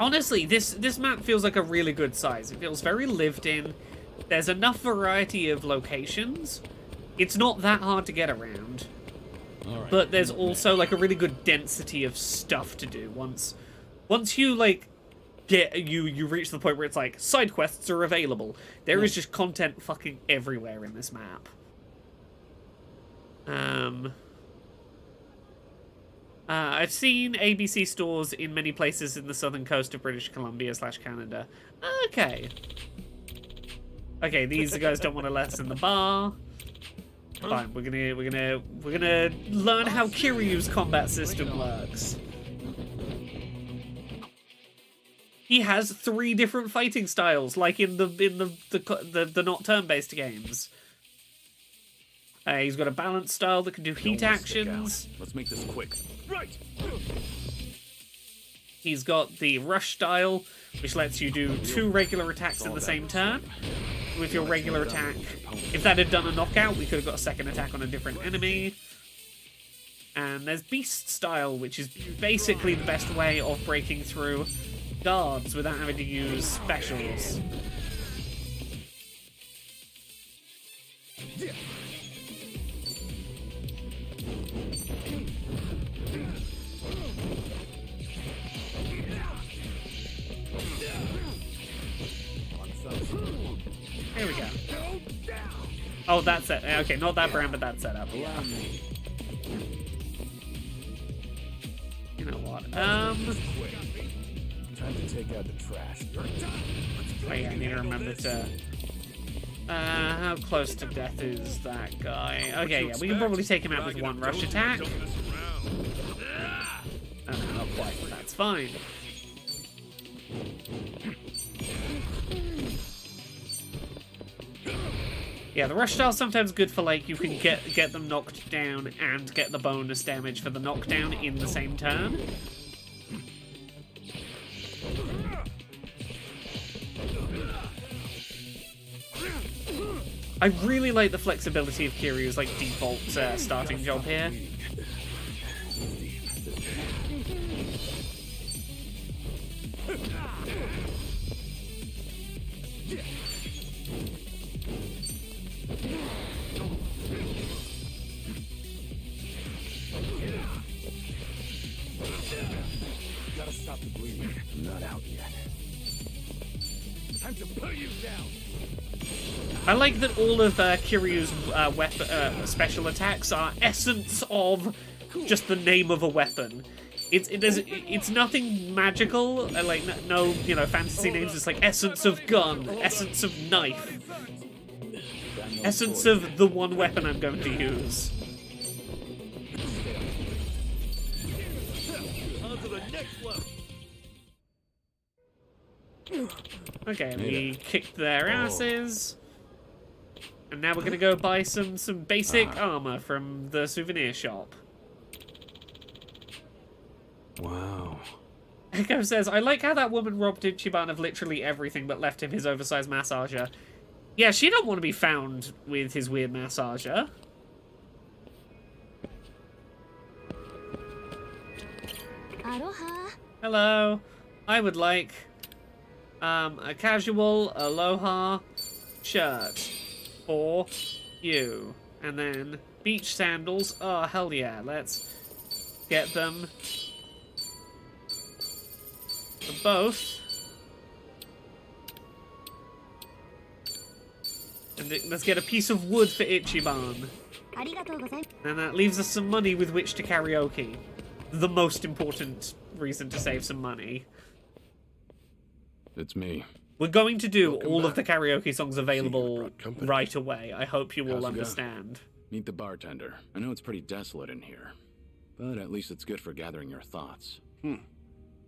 Honestly, this map feels like a really good size. It feels very lived in. There's enough variety of locations. It's not that hard to get around. Right, but there's also like a really good density of stuff to do. Once you like you reach the point where it's like side quests are available. There is just content fucking everywhere in this map. I've seen ABC stores in many places in the southern coast of British Columbia / Canada. Okay, these guys don't want to let us in the bar. Fine, we're gonna learn how Kiryu's combat system works. He has 3 different fighting styles, like in the not turn-based games. He's got a balanced style that can do heat actions. Let's make this quick. Right. He's got the rush style, which lets you do 2 regular attacks in the same turn. With your regular attack, if that had done a knockout, we could have got a second attack on a different enemy. And there's Beast style, which is basically the best way of breaking through guards without having to use specials. There we go. Oh, that's it. Okay, not that brand, but that setup. Yeah. You know what? Time to take out the trash. Oh yeah, I need to remember to... how close to death is that guy? Okay, yeah, we can probably take him out with 1 rush attack. Oh, not quite, but that's fine. Yeah, the rush style's sometimes good for, like, you can get them knocked down and get the bonus damage for the knockdown in the same turn. I really like the flexibility of Kiryu's, like, default starting job here. Gotta stop the bleeding. I'm not out yet. Time to put you down. I like that all of Kiryu's special attacks are essence of just the name of a weapon. It's nothing magical, like no fantasy names. It's like essence of gun, essence of knife, essence of the one weapon I'm going to use. Okay, we kicked their asses. And now we're gonna go buy some basic armor from the souvenir shop. Wow. Echo says, I like how that woman robbed Ichiban of literally everything but left him his oversized massager. Yeah, she don't want to be found with his weird massager. Aloha. Hello. I would like a casual aloha shirt for you. And then beach sandals. Oh, hell yeah. Let's get them for both. And let's get a piece of wood for Ichiban. And that leaves us some money with which to karaoke. The most important reason to save some money. It's me. We're going to do all of the karaoke songs available right away. I hope you will understand. Meet the bartender. I know it's pretty desolate in here, but at least it's good for gathering your thoughts.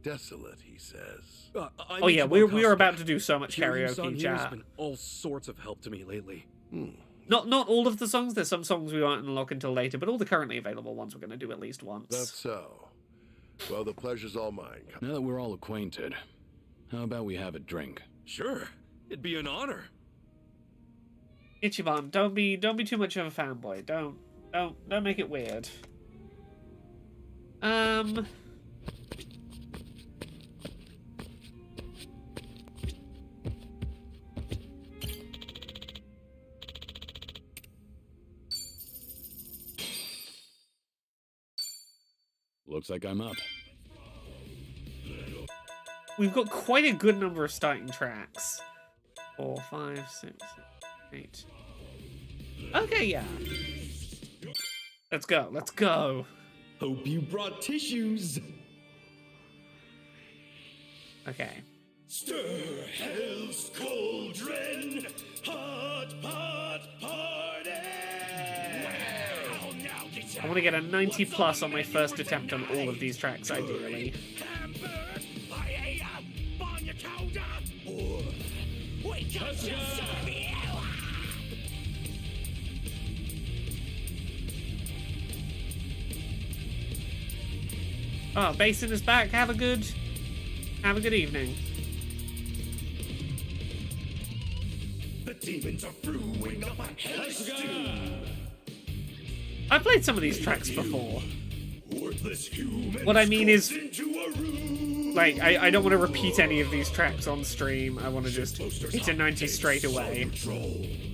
Desolate, he says. Oh yeah, we are about to do so much karaoke, He's chat. been all sorts of help to me lately. Not all of the songs. There's some songs we won't unlock until later, but all the currently available ones we're going to do at least once. That's so. Well, the pleasure's all mine. Now that we're all acquainted, how about we have a drink? Sure, it'd be an honor. Ichiban, don't be too much of a fanboy. Don't make it weird. Looks like I'm up. We've got quite a good number of starting tracks. 4, 5, 6, 8. Okay, yeah. Let's go. Let's go. Hope you brought tissues. Okay. Stir hell's cauldron, hot pot party. I want to get a 90 plus on my first attempt on all of these tracks, ideally. Oh, Basin is back. Have a good evening. The demons are brewing up a hell stew. I've played some of these tracks before. Worthless humans. What I mean is, into a room. like, I don't want to repeat any of these tracks on stream. I want to just hit a 90 straight away.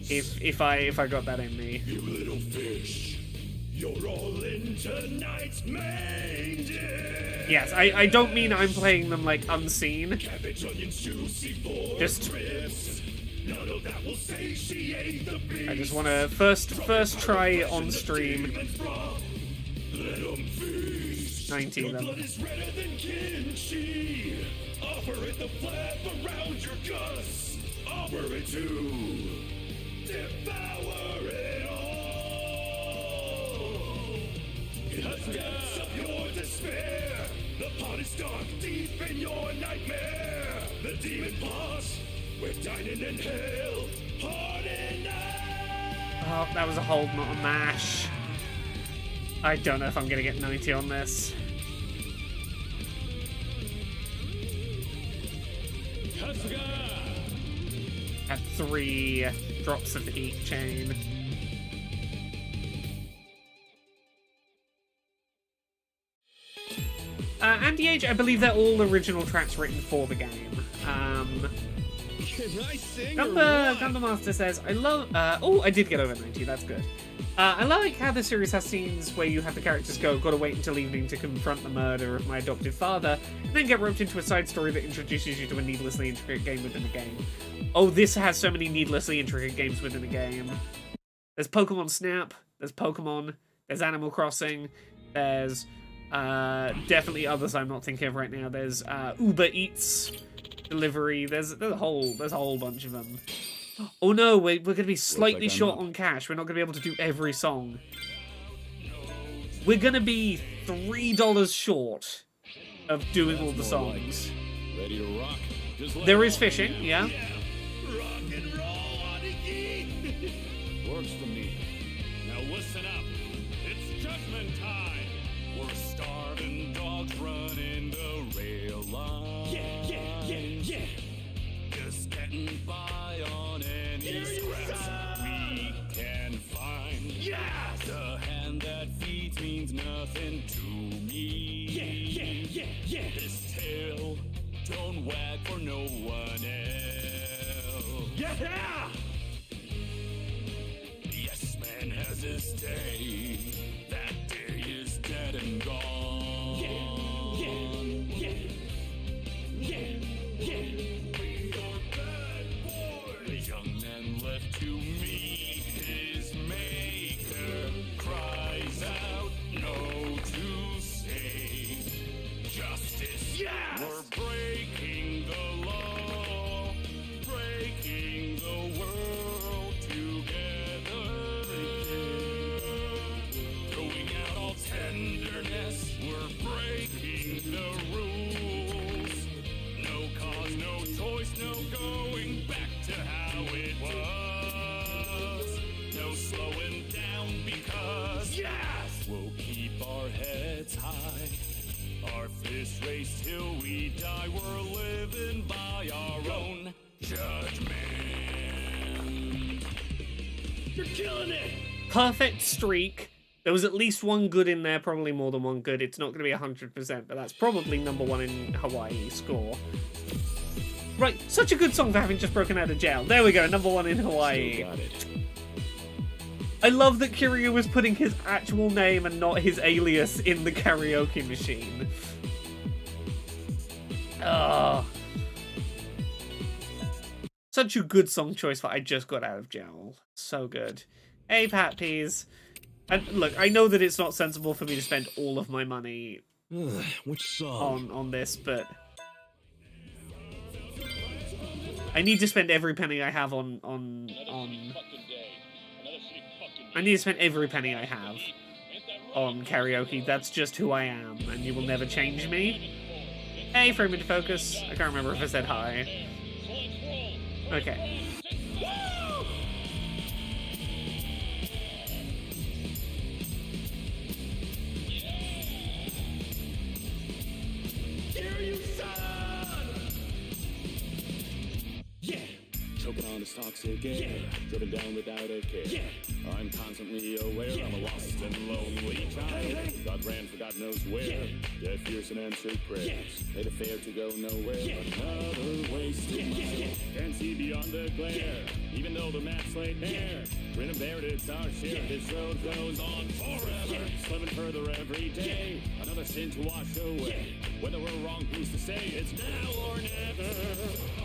If I got that in me. You little fish, you're all in tonight's main dish. Yes, I don't mean I'm playing them like unseen. Cabbage, onions, juicy for Just crisps. None of that will satiate the beast. I just want to first try on stream. 90 them. Blood is redder than kimchi. Offer it the flap around your guts. Offer it to devour it all. In the depths of your despair, the pot is dark, deep in your nightmare. the demon boss. We're dining in hell, hard enough. Oh, that was a hold, not a mash. I don't know if I'm going to get 90 on this. At 3 drops of each chain. Anti-Age, I believe they're all original tracks written for the game. Can I sing Gundam Master says, I love... oh, I did get over 90, that's good. I like how the series has scenes where you have the characters go, gotta wait until evening to confront the murder of my adopted father, and then get roped into a side story that introduces you to a needlessly intricate game within a game. Oh, this has so many needlessly intricate games within a game. There's Pokemon Snap, there's Pokemon, there's Animal Crossing, there's definitely others I'm not thinking of right now. There's Uber Eats delivery. There's a whole bunch of them. Oh no, we're going to be slightly short on cash. We're not going to be able to do every song. We're going to be $3 short of doing all the songs. Ready to rock? There is fishing, yeah. Works for me. Now listen up. It's judgment time. We're starving dogs running the rail line. Yeah. Just getting by on any scraps we can find. Yes! The hand that feeds means nothing to me. Yeah. This tail don't wag for no one else. Yeah! Yes, man has his day. That day is dead and gone. Yeah. We are bad boys. Young man left to meet his maker. Cries out, no to say. Justice. Yes! We're breaking the law. Breaking the world together. Throwing out all tenderness. We're breaking the rules. No cause, no choice, no going back to how it was. No slowing down because yes! We'll keep our heads high. Our fist race till we die. We're living by our own judgment. You're killing it! Perfect streak. There was at least one good in there, probably more than one good. It's not going to be 100%, but that's probably #1 in Hawaii score. Right, such a good song for having just broken out of jail. There we go, #1 in Hawaii. Got it. I love that Kiryu was putting his actual name and not his alias in the karaoke machine. Oh. Such a good song choice for I just got out of jail. So good. Hey, Pat Peas. And look, I know that it's not sensible for me to spend all of my money Which song? on this, but I need to spend every penny I have on I need to spend every penny I have on karaoke. That's just who I am, and you will never change me. Hey, frame into focus. I can't remember if I said hi. Okay. Choking on this toxic air, driven down without a care. I'm constantly aware I'm a lost and lonely child. God ran for God knows where. Deaf ears and answered prayers. Made a fair to go nowhere. Another wasted mile. Can't see beyond the glare. Even though the map's laid bare. Grin and bear it, it's our share. This road goes on forever. Slipping further every day. Another sin to wash away. Whether we're wrong, who's to say? It's now or never.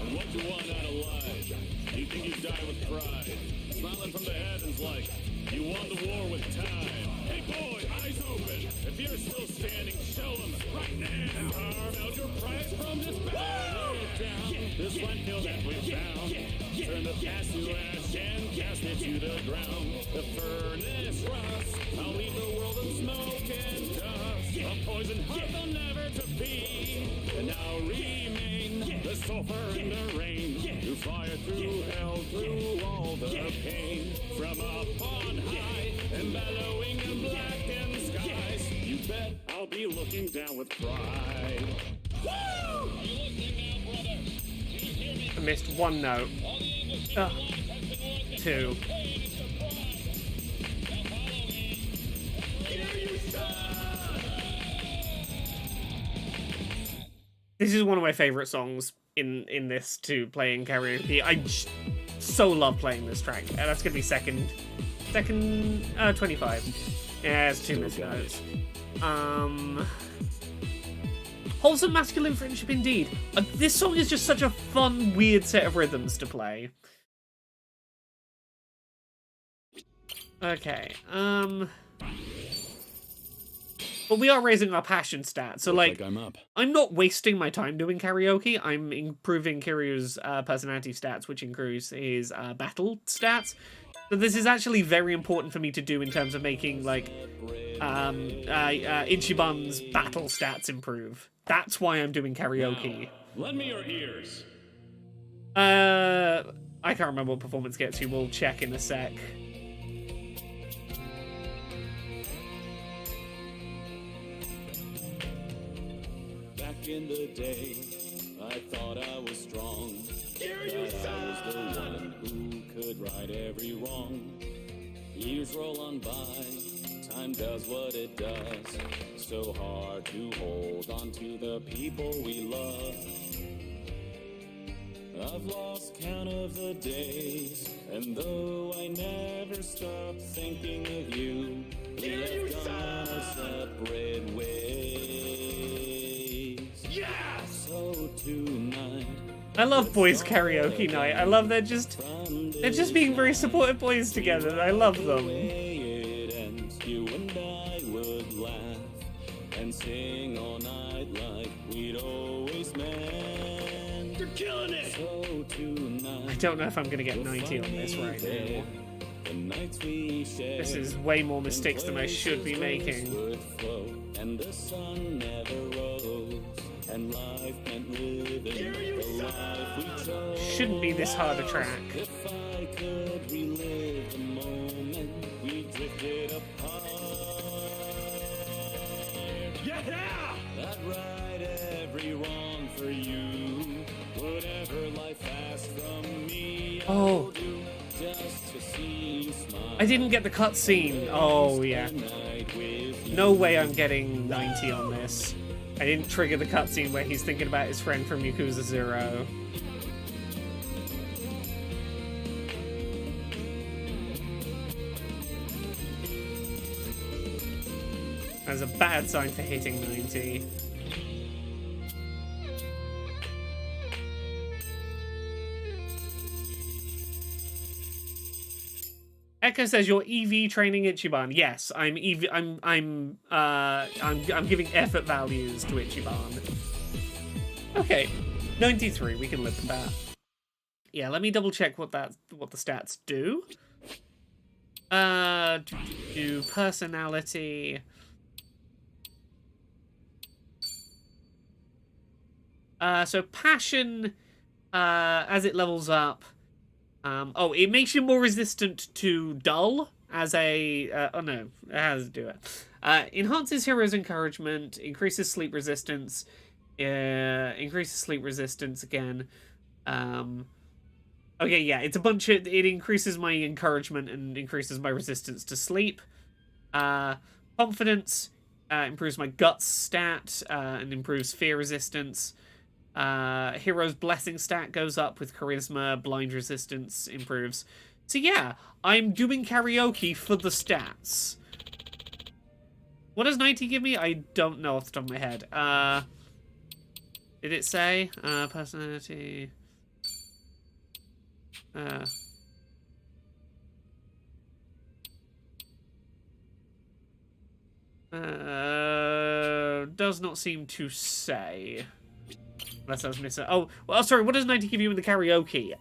And what you want out of life? You think you die with pride, smiling from the heavens like you won the war with time. Hey boy, eyes open. If you're still standing, show them right now. Carve out your price from this battle. Lay it down. This landfill that we found. Turn the past to ash and cast it to the ground. The furnace rusts. I'll leave the world in smoke and dust. A poison heart they'll never to be. And now remain the the sulfur and the rain, through fire, through hell, through all the pain. From up on high and bellowing and blackened skies, you bet I'll be looking down with pride. Woo! I missed one note. Two. This is one of my favorite songs in this to play in karaoke. I so love playing this track. That's gonna be second 25. Yeah, it's 2 missed notes. Wholesome masculine friendship indeed. This song is just such a fun, weird set of rhythms to play. Okay, but we are raising our passion stats, so like I'm not wasting my time doing karaoke. I'm improving Kiryu's personality stats, which increase his battle stats. So this is actually very important for me to do in terms of making like Ichiban's battle stats improve. That's why I'm doing karaoke. Lend me your ears. I can't remember what performance gets you. We'll check in a sec. Back in the day, I thought I was strong. That I was the one who could right every wrong. Years roll on by, time does what it does. So hard to hold on to the people we love. I've lost count of the days, and though I never stop thinking of you, we have gone our separate ways. Yeah! So tonight, I love boys karaoke night. I love they're just being very supportive boys together. I love them. You and I would laugh and sing all night like we'd always meant. You're killing it. So tonight, I don't know if I'm gonna get 90 on this right now. This is way more mistakes than I should be making. And the sun never rose, and life meant living the life we chose. Shouldn't be this hard a track. If I could relive the moment we drifted apart. Yeah! I'd right every wrong for you. Whatever life asks from me, Oh. just to see you smile. I didn't get the cutscene. Oh, yeah. No way I'm getting 90 on this. I didn't trigger the cutscene where he's thinking about his friend from Yakuza 0. That's a bad sign for hitting 90. Echo says you're EV training Ichiban. Yes, I'm EV. I'm giving effort values to Ichiban. Okay, 93. We can live with that. Yeah, let me double check what the stats do. Do personality. So passion, as it levels up. It makes you more resistant to dull as a... oh no, how does it do it? Enhances hero's encouragement, increases sleep resistance, increases sleep resistance again. Okay, yeah, it's a bunch of... It increases my encouragement and increases my resistance to sleep. Confidence improves my guts stat and improves fear resistance. Hero's blessing stat goes up with charisma, blind resistance improves. So yeah, I'm doing karaoke for the stats. What does 90 give me? I don't know off the top of my head. Did it say? Personality. Does not seem to say. Unless I was missing. Oh, well, sorry. What does 90 give you in the karaoke?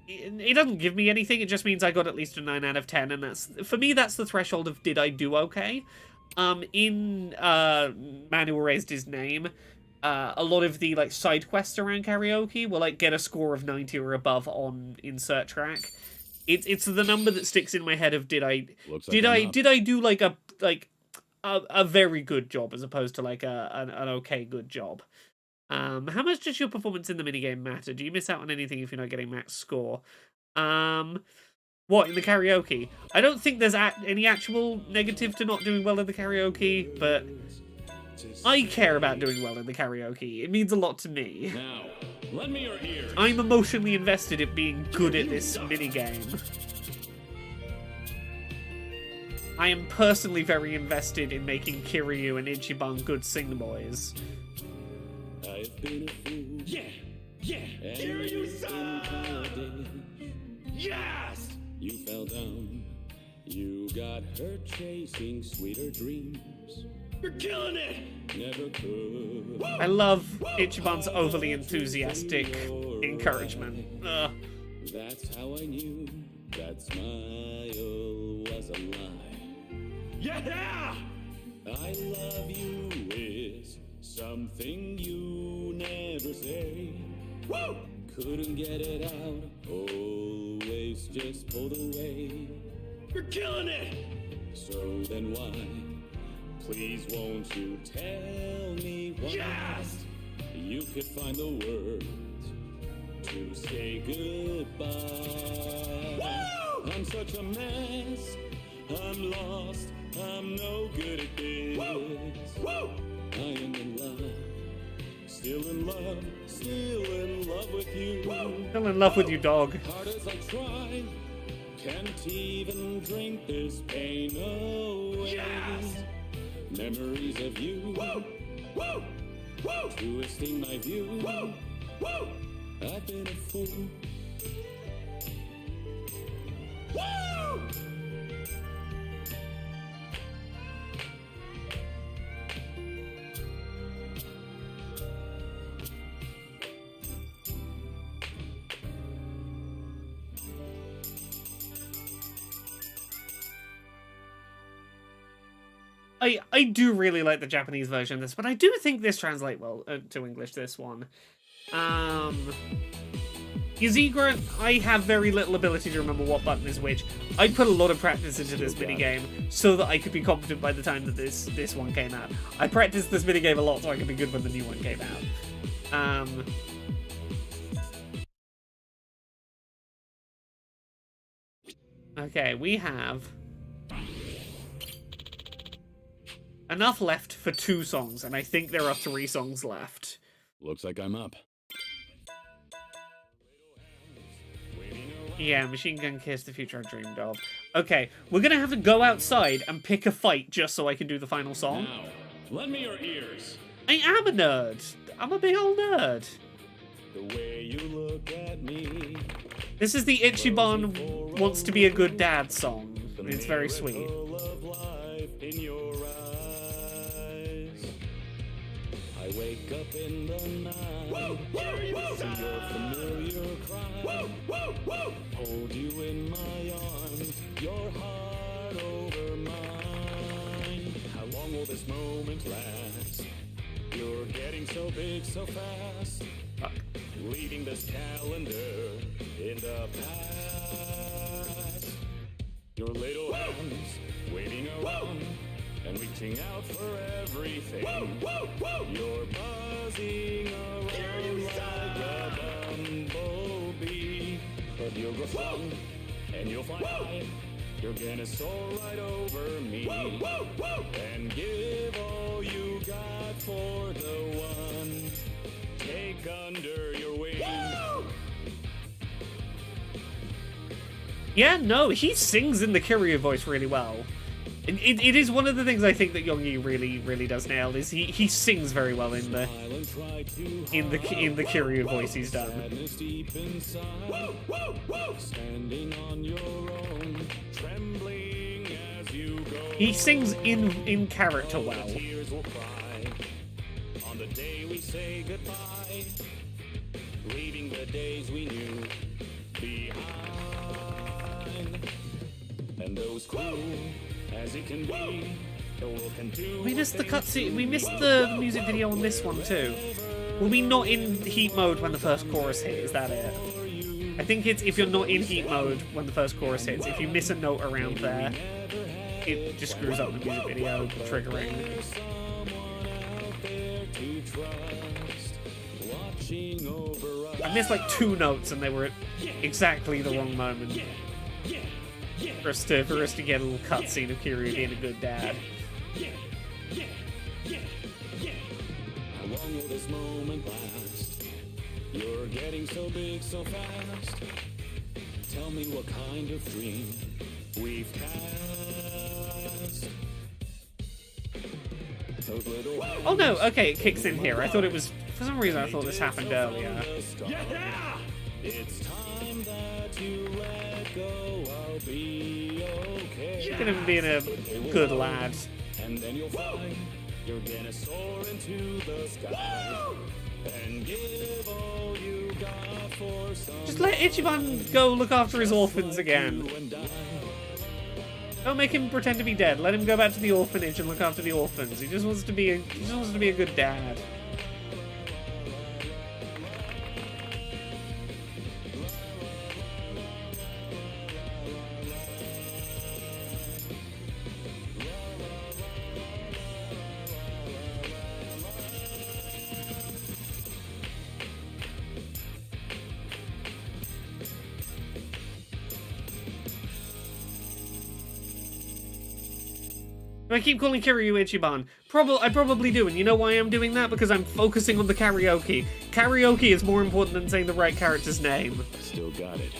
It doesn't give me anything. It just means I got at least a 9 out of 10, and that's for me. That's the threshold of did I do okay. In Man Who Raised His Name, a lot of the like side quests around karaoke will like get a score of 90 or above on Insert Track. It's the number that sticks in my head of did I do like a very good job as opposed to like an okay good job. How much does your performance in the minigame matter? Do you miss out on anything if you're not getting max score? What, in the karaoke? I don't think there's any actual negative to not doing well in the karaoke, but I care about doing well in the karaoke. It means a lot to me. Now, lend me your ears. I'm emotionally invested in being good at this minigame. I am personally very invested in making Kiryu and Ichiban good sing boys. I've been a fool. Yeah. Kiryu-san! Yes! You fell down. You got hurt chasing sweeter dreams. You're killing it! Never could. I love Ichiban's overly enthusiastic encouragement. Ugh. That's how I knew that smile was a lie. Yeah! I love you is something you never say. Woo! Couldn't get it out, always just pulled away. You're killing it! So then why? Please won't you tell me why? Yes! You could find the words to say goodbye. Woo! I'm such a mess. I'm lost. I'm no good at this. Woo! I am in love. Still in love. Still in love with you. Still in love with you, dog. Hard as I try, can't even drink this pain away. Yes! Memories of you, twisting my view. I've been a fool. Woo! I do really like the Japanese version of this, but I do think this translates well to English, this one. Yzigura, I have very little ability to remember what button is which. I put a lot of practice into this minigame so that I could be competent by the time that this one came out. I practiced this minigame a lot so I could be good when the new one came out. Okay, we have enough left for 2 songs, and I think there are 3 songs left. Looks like I'm up. Yeah, Machine Gun Kiss, the future I dreamed of. Okay, we're gonna have to go outside and pick a fight just so I can do the final song. Now, lend me your ears. I am a nerd. I'm a big old nerd. The way you look at me. This is the Ichiban Wants to Be a Good Dad song. It's very sweet. In your eyes, I wake up in the night, see your familiar cry, hold you in my arms, your heart over mine. How long will this moment last? You're getting so big so fast, leaving this calendar in the past. Your little hands waiting around and reaching out for everything. You're buzzing around like a bumblebee, but you'll grow strong and you'll fly. You're gonna soar right over me and give all you got for the one. Take under your wing. Yeah, no, he sings in the Kiryu voice really well. It is one of the things I think that Youngie really does nail is he sings very well in the Kiryu voice he's done. He sings in character well. On the day we say goodbye, leaving the days we knew behind, and those cruel as it can be, We missed the cutscene. We missed the music video on this one too. Will we not in heat mode when the first chorus hit? Is that it? I think it's if you're not in heat mode when the first chorus hits. If you miss a note around there, it just screws up the music video triggering. I missed like 2 notes and they were at exactly the wrong moment. For us to get a little cutscene of Kiryu being a good dad. How long will this moment last? You're getting so big so fast. Tell me what kind of dream we've passed. Those little Oh no, okay, it kicks in here. I thought it was... For some reason I thought this happened earlier. It's time that you let go. I'll be okay. Look at him being a good lad. And then you'll find you're gonna soar into the sky and give all you got for some. Just let Ichiban go look after his orphans again. Don't make him pretend to be dead. Let him go back to the orphanage and look after the orphans. He just wants to be a good dad. I keep calling Kiryu Ichiban. I probably do, and you know why I'm doing that? Because I'm focusing on the karaoke. Karaoke is more important than saying the right character's name. Still got it.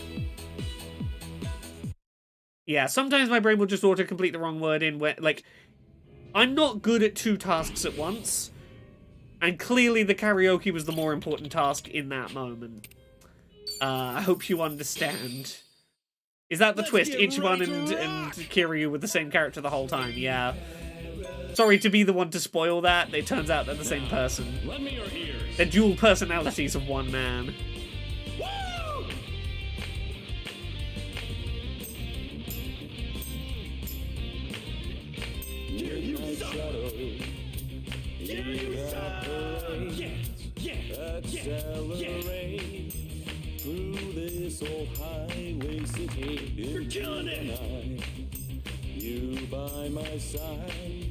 Yeah, sometimes my brain will just auto-complete the wrong word in where, like, I'm not good at 2 tasks at once, and clearly the karaoke was the more important task in that moment. I hope you understand. Is that the twist? Ichiban and Kiryu were the same character the whole time, yeah. Sorry to be the one to spoil that. It turns out they're the same person. They're dual personalities of one man. Accelerate through this old highway city. You're killing it. You by my side,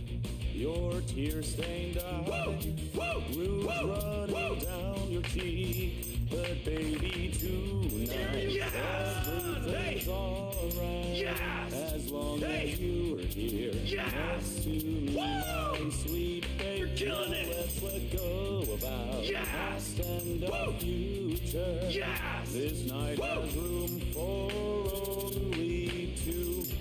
your tear-stained eyes, blues running down your cheek. But baby, tonight everything's alright. As long as you are here next to me, my sweet baby. Let's let go of our past and our future. This night has room for only 2.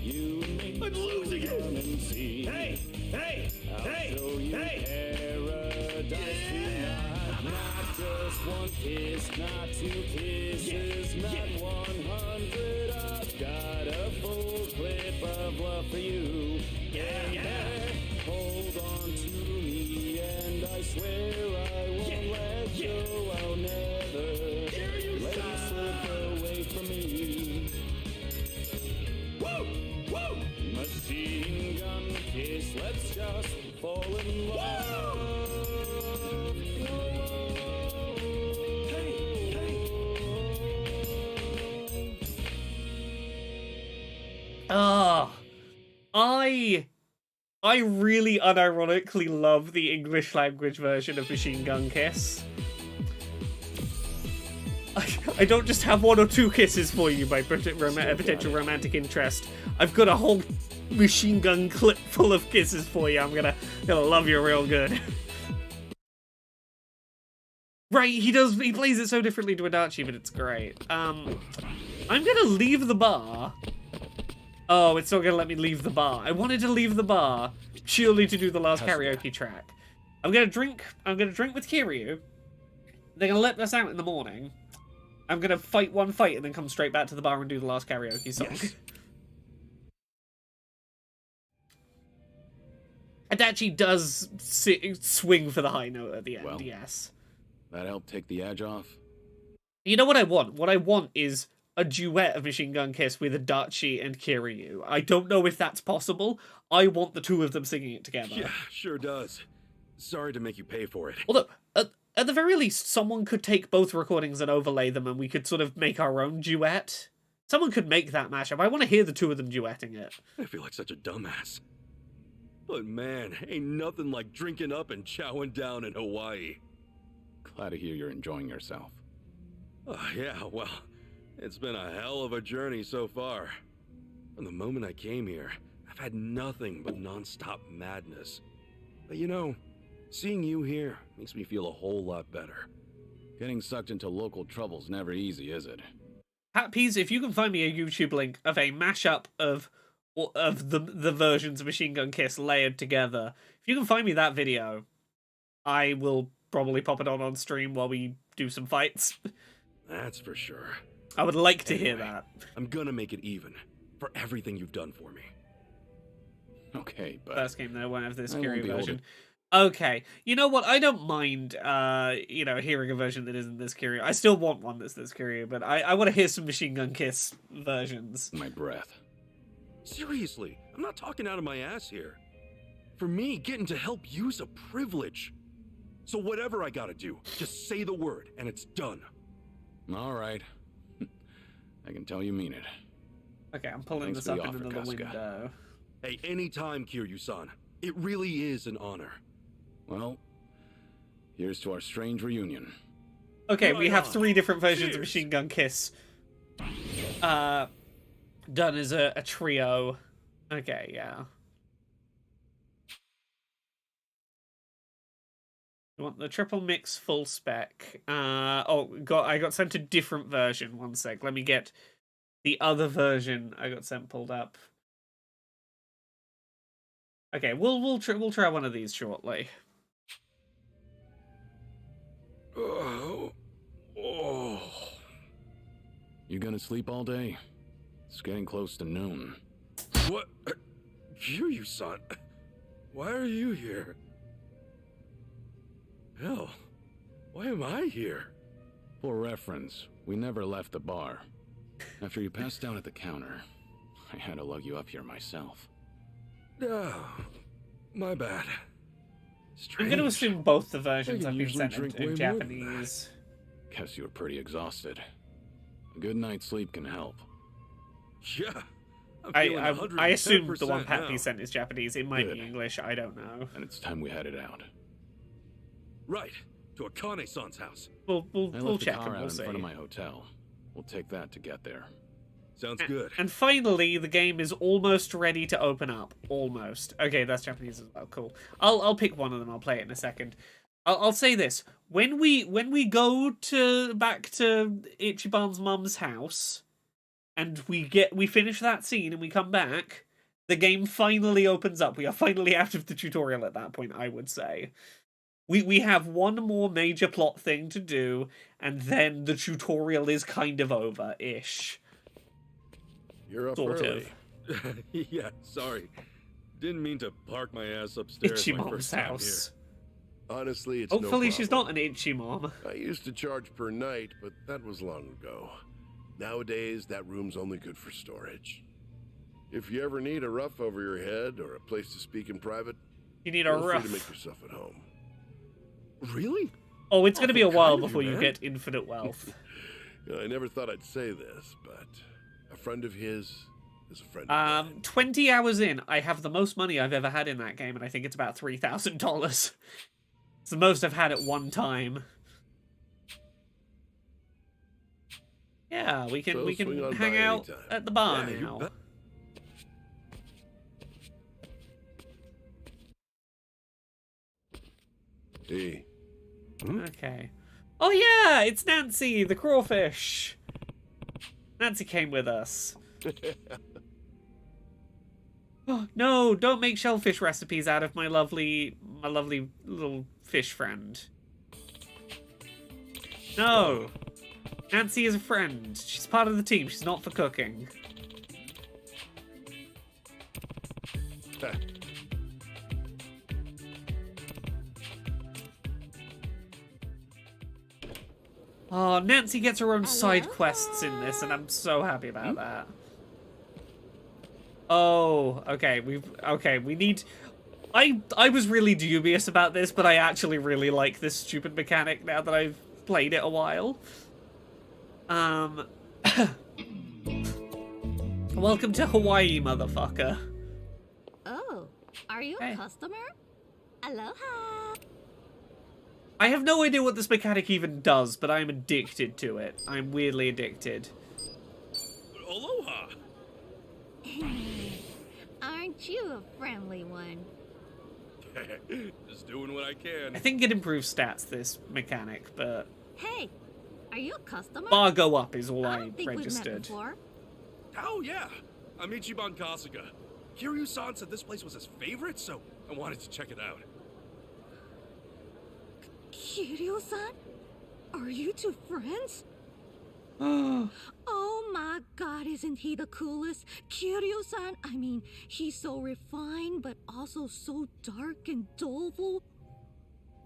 You and me. I'm losing it. Come and see. I'll show you paradise tonight. Not just 1 kiss, not 2 kisses, not 100. I've got a full clip of love for you. Hold on to me, and I swear I won't let go. I'll never let you slip away from me. Machine gun kiss, let's just fall in love. I really unironically love the English language version of Machine Gun Kiss. I don't just have 1 or 2 kisses for you, my potential romantic interest. I've got a whole machine gun clip full of kisses for you. I'm gonna love you real good. Right, he plays it so differently to Adachi, but it's great. I'm gonna leave the bar. Oh, it's not gonna let me leave the bar. I wanted to leave the bar purely to do the last karaoke track. I'm gonna drink with Kiryu. They're gonna let us out in the morning. I'm gonna fight 1 fight and then come straight back to the bar and do the last karaoke song. Yes. Adachi does swing for the high note at the end, yes. That helped take the edge off? You know what I want? What I want is a duet of Machine Gun Kiss with Adachi and Kiryu. I don't know if that's possible. I want the two of them singing it together. Yeah, sure does. Sorry to make you pay for it. Although, at the very least, someone could take both recordings and overlay them, and we could sort of make our own duet. Someone could make that mashup. I want to hear the two of them duetting it. I feel like such a dumbass. But man, ain't nothing like drinking up and chowing down in Hawaii. Glad to hear you're enjoying yourself. Yeah, well, it's been a hell of a journey so far. From the moment I came here, I've had nothing but non-stop madness. But you know, seeing you here makes me feel a whole lot better. Getting sucked into local trouble's never easy, is it? Peas, if you can find me a YouTube link of a mashup of the versions of Machine Gun Kiss layered together, if you can find me that video, I will probably pop it on stream while we do some fights. That's for sure. I would like to hear that. I'm gonna make it even for everything you've done for me. Okay, but First game though won't have this I won't Kiryu be version. holding- Okay, you know what? I don't mind, hearing a version that isn't this Kiryu. I still want one that's this Kiryu, but I want to hear some Machine Gun Kiss versions. My breath. Seriously, I'm not talking out of my ass here. For me, getting to help you's a privilege. So whatever I gotta do, just say the word and it's done. All right. I can tell you mean it. Okay, I'm pulling Thanks this for up the in offer, another Casca. window. Hey, anytime, Kiryu-san. It really is an honor. Well, here's to our strange reunion. Okay, we Right have on. 3 different versions of Cheers. Machine Gun Kiss. Done as a trio. Okay, yeah. You want the triple mix full spec. I got sent a different version. One sec. Let me get the other version I got sent pulled up. Okay, we'll try one of these shortly. Oh. You gonna sleep all day? It's getting close to noon. What? Kiryu-san? Why are you here? Hell, why am I here? For reference, we never left the bar. After you passed out at the counter, I had to lug you up here myself. Oh, my bad. I'm going to assume both the I versions can have been usually sent drink in way more than Japanese. Guess you were pretty exhausted. A good night's sleep can help. Yeah. I assumed the one 110% Pat now. sent is Japanese. It might Good. be English. I don't know. And it's time we headed out. Right, to Akane-san's house. We'll I we'll left the check car and out we'll in see. front of my hotel. We'll take that to get there. Sounds good. And finally, the game is almost ready to open up. Almost. Okay, that's Japanese as well. Cool. I'll pick one of them. I'll play it in a second. I'll say this: when we go back to Ichiban's mum's house, and we finish that scene and we come back, the game finally opens up. We are finally out of the tutorial at that point, I would say. We have one more major plot thing to do, and then the tutorial is kind of over-ish. You're up Sort early. of. Yeah, sorry. Didn't mean to park my ass upstairs my Ichimon's first time house. Honestly, it's Hopefully no she's problem. not an Ichimon. I used to charge per night, but that was long ago. Nowadays, that room's only good for storage. If you ever need a roof over your head or a place to speak in private, You need a feel free rough. to make yourself at home. Really? Oh, it's going to be a Awful while kind of before you, you man. get infinite wealth. I never thought I'd say this, but a friend of his is a friend of mine. 20 hours in, I have the most money I've ever had in that game, and I think it's about $3,000. It's the most I've had at one time. Yeah, we can So we swing can on hang by out anytime. at the bar Yeah, you now. bet. Hey, Okay. Oh yeah, it's Nancy, the crawfish. Nancy came with us. Oh, no, don't make shellfish recipes out of my lovely little fish friend. No. Nancy is a friend. She's part of the team. She's not for cooking. Oh, Nancy gets her own side quests in this, and I'm so happy about that. Oh, okay, we need... I was really dubious about this, but I actually really like this stupid mechanic now that I've played it a while. Welcome to Hawaii, motherfucker. Oh, are you a customer? Aloha. I have no idea what this mechanic even does, but I'm addicted to it. I'm weirdly addicted. Aloha! Aren't you a friendly one? Just doing what I can. I think it improves stats, this mechanic, but... Hey, are you a customer? Bar go up is all I don't think registered. We've met before. Oh, yeah. I'm Ichiban Kasuga. Kiryu-san said this place was his favorite, so I wanted to check it out. Kiryu-san? Are you two friends? Oh my god, isn't he the coolest? Kiryu-san, I mean, he's so refined, but also so dark and doleful.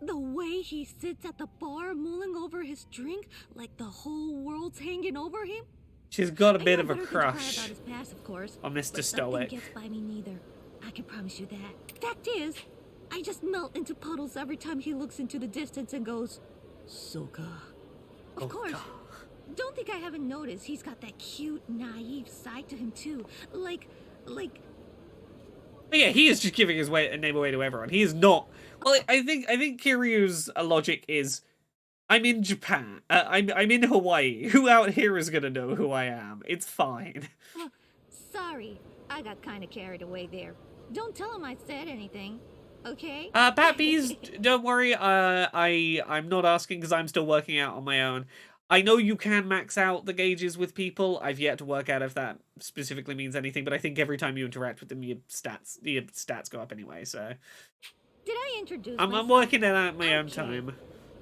The way he sits at the bar mulling over his drink like the whole world's hanging over him. She's got a bit I of a know better than to cry crush about his past, of course, on Mr. but Stoic. nothing gets by me neither. I can promise you that. Fact is, I just melt into puddles every time he looks into the distance and goes, Soka. Of course. Don't think I haven't noticed he's got that cute, naive side to him too. Like... But yeah, he is just giving his name away to everyone. He is not... Well, I think Kiryu's logic is, I'm in Japan. I'm in Hawaii. Who out here is gonna know who I am? It's fine. Sorry, I got kind of carried away there. Don't tell him I said anything, okay? Pappies, don't worry. I'm not asking because I'm still working out on my own. I know you can max out the gauges with people. I've yet to work out if that specifically means anything, but I think every time you interact with them, your stats go up anyway. So Did I introduce I'm myself? working it out at my own time.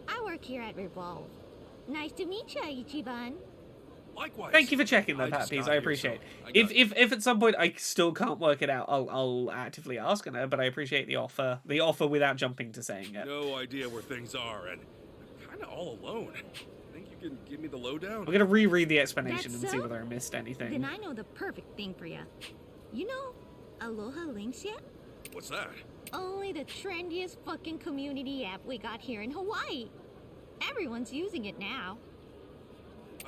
I work here at Revolve. Nice to meet you, Ichiban. Likewise. Thank you for checking that, I just Pappies. got I here, appreciate so it. If at some point I still can't work it out, I'll actively ask her. But I appreciate the offer. The offer without jumping to saying it. No idea where things are, and I'm kind of all alone. Think you can give me the lowdown? I'm gonna reread the explanation That's and see so? whether I missed anything. Then I know the perfect thing for you. You know Aloha Links yet? What's that? Only the trendiest fucking community app we got here in Hawaii. Everyone's using it now.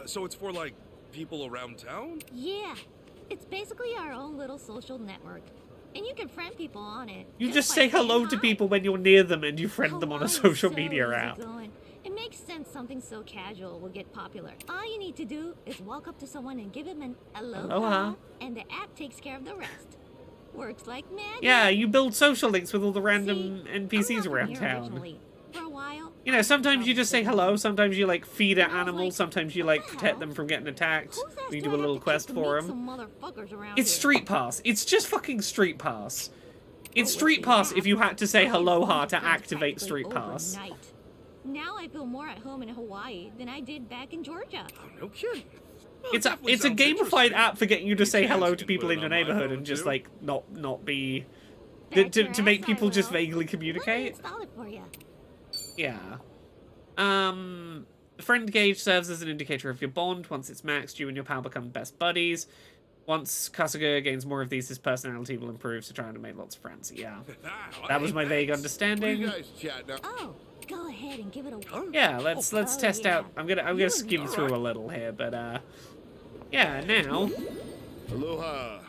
So it's for, like, people around town? Yeah, it's basically our own little social network. And you can friend people on it. You just by say hello saying to hi. people when you're near them and you friend them on a Hawaii's social so media app. easygoing. It makes sense something so casual will get popular. All you need to do is walk up to someone and give him an aloha, Aloha. and the app takes care of the rest. Works like magic. Yeah, you build social links with all the random NPCs around Here town. originally. For a while, You know, sometimes you just say hello, sometimes you, like, feed an animal, sometimes you, like, protect them from getting attacked. You do a little quest for them. some motherfuckers around It's here. Street Pass. It's just fucking Street Pass. It's Street Pass if you had to say aloha to activate Street Pass. Overnight. Now I feel more at home in Hawaii than I did back in Georgia. Oh, no kidding. It's a gamified app for getting you to say hello to people in your neighborhood and just, like, not be... To make people just vaguely communicate. Install it for you. Yeah. The friend gauge serves as an indicator of your bond. Once it's maxed, you and your pal become best buddies. Once Kasuga gains more of these, his personality will improve, so trying to make lots of friends. Yeah. That was my vague understanding. What are you guys chatting up? Oh, go ahead and give it a Yeah, let's test out. I'm gonna skim through a little here, but yeah, now. Aloha.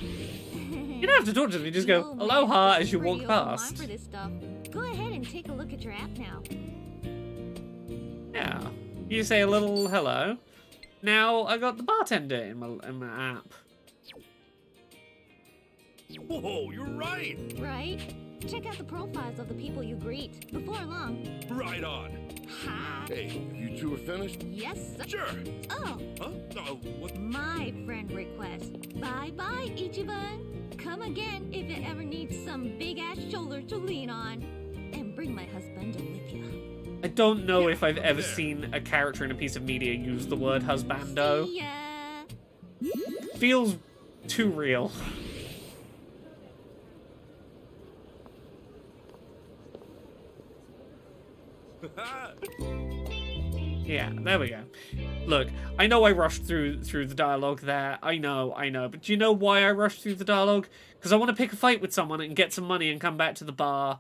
You don't have to talk to them, you just go aloha as you walk past. For this stuff. Go ahead and take a look at your app now. Yeah. You say a little hello. Now I got the bartender in my app. Whoa, you're right. Right? Check out the profiles of the people you greet. Before long. Right on. Ha! Hey, you two are finished? Yes, sir. Sure. Oh. Huh? What? My friend request. Bye-bye, Ichiban. Come again if you ever need some big-ass shoulder to lean on. And bring my husband with you. I don't know if I've ever seen a character in a piece of media use the word husbando. See ya. Feels too real. Yeah, there we go. Look, I know I rushed through the dialogue there. I know. But do you know why I rushed through the dialogue? Because I want to pick a fight with someone and get some money and come back to the bar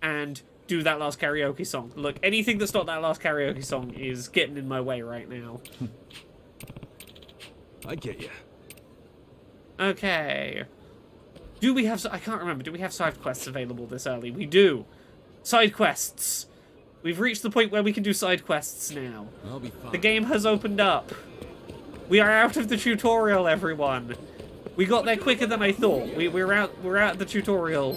and do that last karaoke song. Look, anything that's not that last karaoke song is getting in my way right now. I get you. Okay. Do we have... I can't remember. Do we have side quests available this early? We do. Side quests. We've reached the point where we can do side quests now. I'll be fine. The game has opened up. We are out of the tutorial, everyone. We got there quicker than I thought. We're out the tutorial.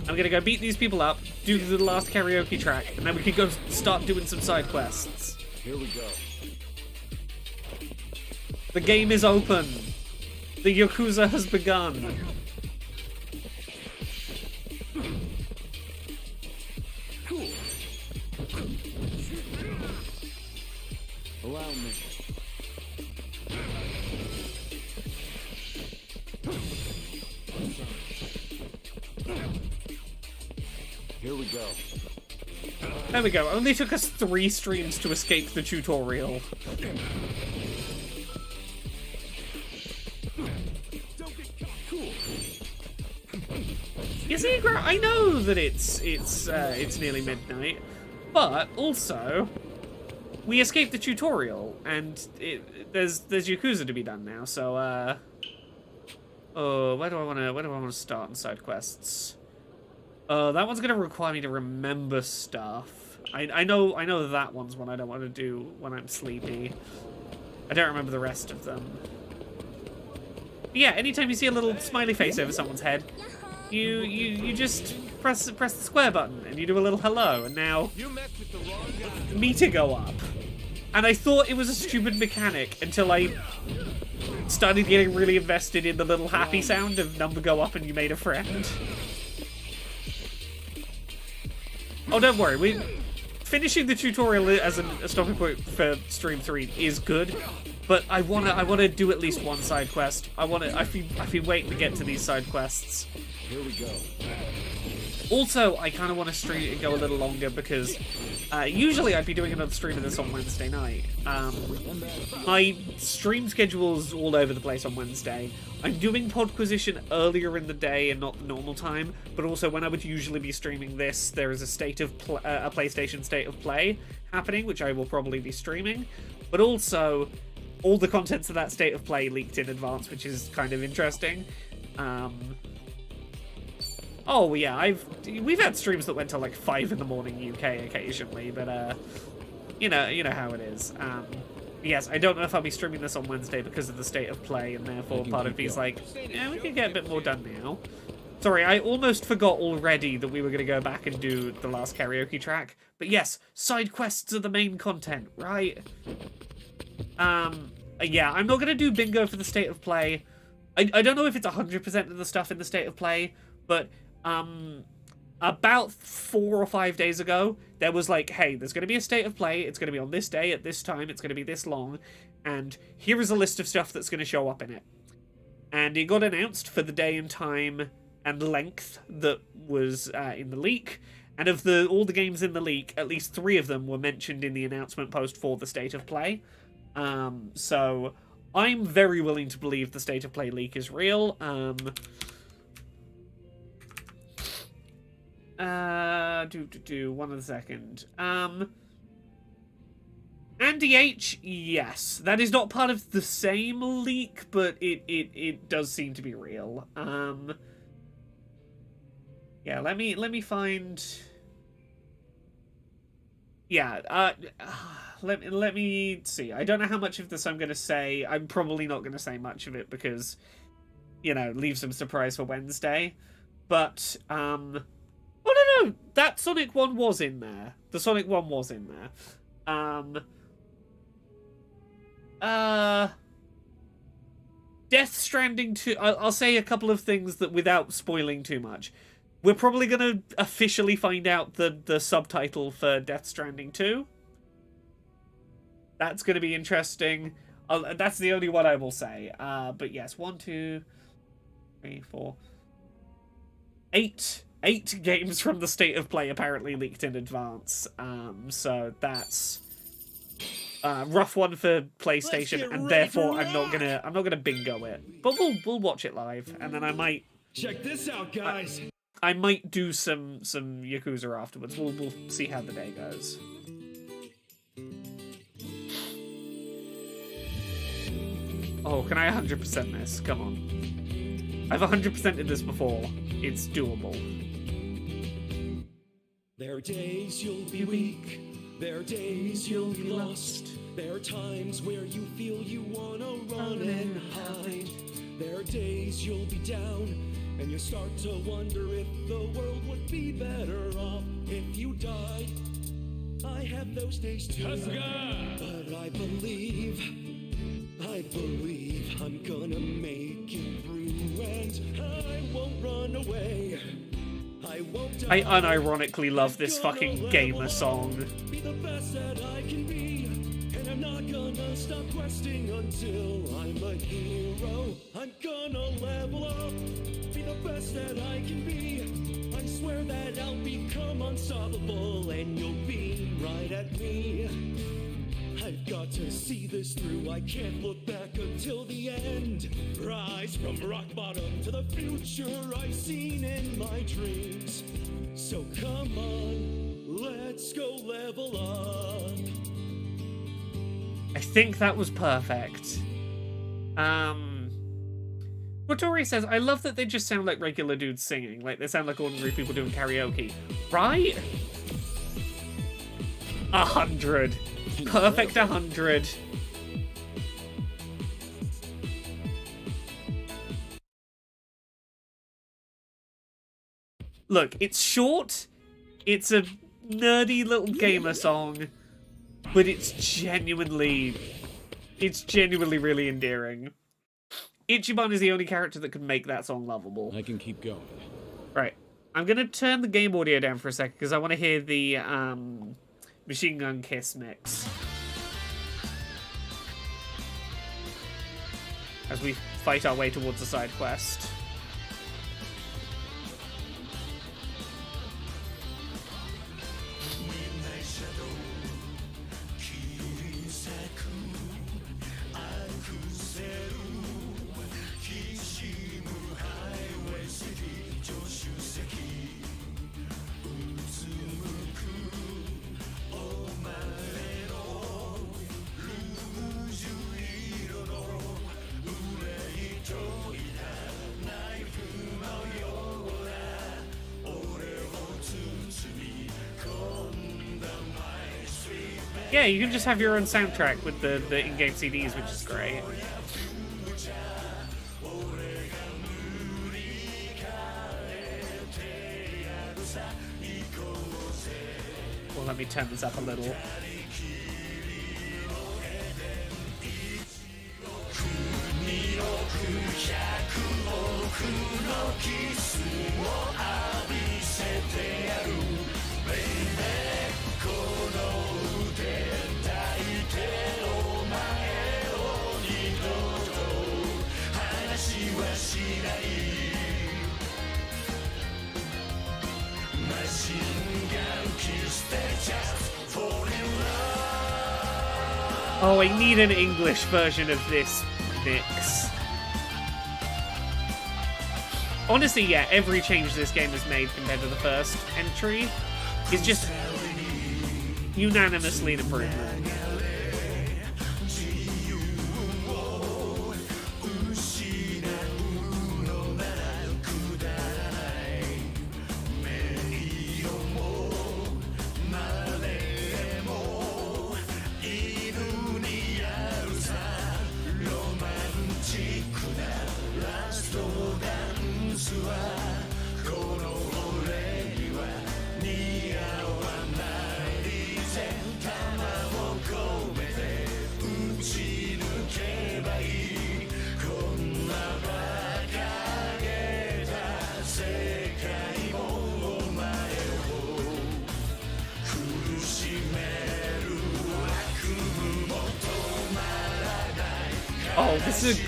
I'm gonna go beat these people up, do the last karaoke track, and then we can go start doing some side quests. Here we go. The game is open. The Yakuza has begun. Allow me. Here we go. There we go. Only took us 3 streams to escape the tutorial. You see, I know that it's nearly midnight, but also we escaped the tutorial, and there's Yakuza to be done now. So where do I want to start on side quests? That one's gonna require me to remember stuff. I know that one's one I don't want to do when I'm sleepy. I don't remember the rest of them. But yeah, anytime you see a little smiley face over someone's head, you just press the square button and you do a little hello, and now meter go up. And I thought it was a stupid mechanic until I started getting really invested in the little happy sound of number go up and you made a friend. Oh, don't worry. Finishing the tutorial as a stopping point for stream 3 is good, but I wanna do at least one side quest. I've been waiting to get to these side quests. Here we go. Also, I kind of want to stream and go a little longer because usually I'd be doing another stream of this on Wednesday night. My stream schedule's all over the place on Wednesday. I'm doing Podquisition earlier in the day and not the normal time, but also when I would usually be streaming this, there is a PlayStation State of Play happening, which I will probably be streaming. But also, all the contents of that State of Play leaked in advance, which is kind of interesting. Oh yeah, we've had streams that went till like 5 in the morning UK occasionally, but you know how it is. Yes, I don't know if I'll be streaming this on Wednesday because of the State of Play, and therefore part of me's like, yeah, we can get a bit more done now. Sorry, I almost forgot already that we were going to go back and do the last karaoke track. But yes, side quests are the main content, right? Yeah, I'm not going to do bingo for the State of Play. I don't know if it's 100% of the stuff in the State of Play, but about 4 or 5 days ago, there was like, hey, there's going to be a State of Play, it's going to be on this day, at this time, it's going to be this long, and here is a list of stuff that's going to show up in it. And it got announced for the day and time and length that was in the leak, and of all the games in the leak, at least 3 of them were mentioned in the announcement post for the State of Play. So I'm very willing to believe the State of Play leak is real. One second. Andy H, yes. That is not part of the same leak, but it does seem to be real. Yeah, let me find... Yeah, let me see. I don't know how much of this I'm going to say. I'm probably not going to say much of it because, you know, leave some surprise for Wednesday. But, oh, no, that Sonic 1 was in there. The Sonic 1 was in there. Death Stranding 2... I'll say a couple of things that without spoiling too much. We're probably going to officially find out the subtitle for Death Stranding 2. That's going to be interesting. That's the only one I will say. But yes, 1, 2, 3, 4... 8 8 games from the State of Play apparently leaked in advance. So that's a rough one for PlayStation, and therefore I'm not gonna bingo it. But we'll watch it live, and then I might check this out, guys. I might do some Yakuza afterwards. We'll see how the day goes. Oh, can I 100% this? Come on. I've 100%ed this before. It's doable. There are days you'll be weak. There are days you'll be lost. There are times where you feel you wanna run and hide. There are days you'll be down, and you start to wonder if the world would be better off if you died. I have those days too. But I believe I'm gonna make it through, and I won't run away. I won't die. I unironically love this fucking gamer song. Be the best that I can be, and I'm not gonna stop questing until I'm a hero. I'm gonna level up, be the best that I can be. I swear that I'll become unstoppable, and you'll be right at me. I've got to see this through, I can't look back until the end. Rise from rock bottom to the future I've seen in my dreams. So come on, let's go level up. I think that was perfect. Motori says, I love that they just sound like regular dudes singing. Like, they sound like ordinary people doing karaoke. Right? 100. Perfect 100. Look, it's short. It's a nerdy little gamer song, but it's genuinely really endearing. Ichiban is the only character that could make that song lovable. I can keep going. Right. I'm gonna turn the game audio down for a second because I want to hear the Machine Gun Kiss mix as we fight our way towards the side quest. Yeah, you can just have your own soundtrack with the in-game CDs, which is great. Well, let me turn this up a little. Oh, I need an English version of this mix. Honestly, yeah, every change this game has made compared to the first entry is just unanimously an improvement. Oh, this is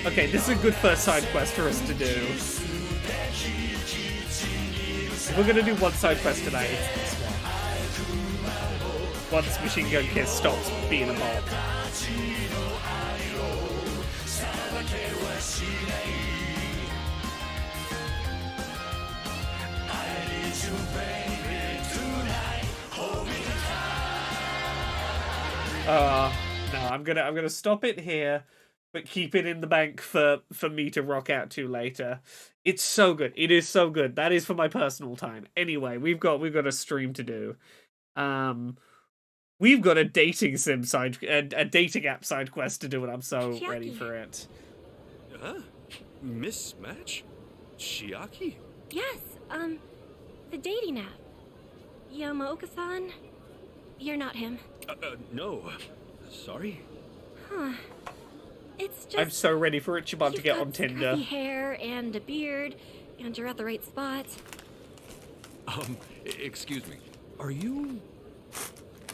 okay. This is a good first side quest for us to do. if we're gonna do one side quest tonight, it's this one. Once Machine Gun Kiss stops being a mob. No, I'm gonna stop it here, but keep it in the bank for me to rock out to later. It's so good. It is so good. That is for my personal time. Anyway, we've got a stream to do. We've got a dating sim side, a dating app side quest to do, and I'm so ready for it. Huh? Miss Match? Chiaki? Yes, the dating app. Yamaoka-san? You're not him. No. Sorry? Huh. It's just... I'm so ready for Ichiban to get on Tinder. Scruffy hair and a beard, and you're at the right spot. Excuse me. Are you...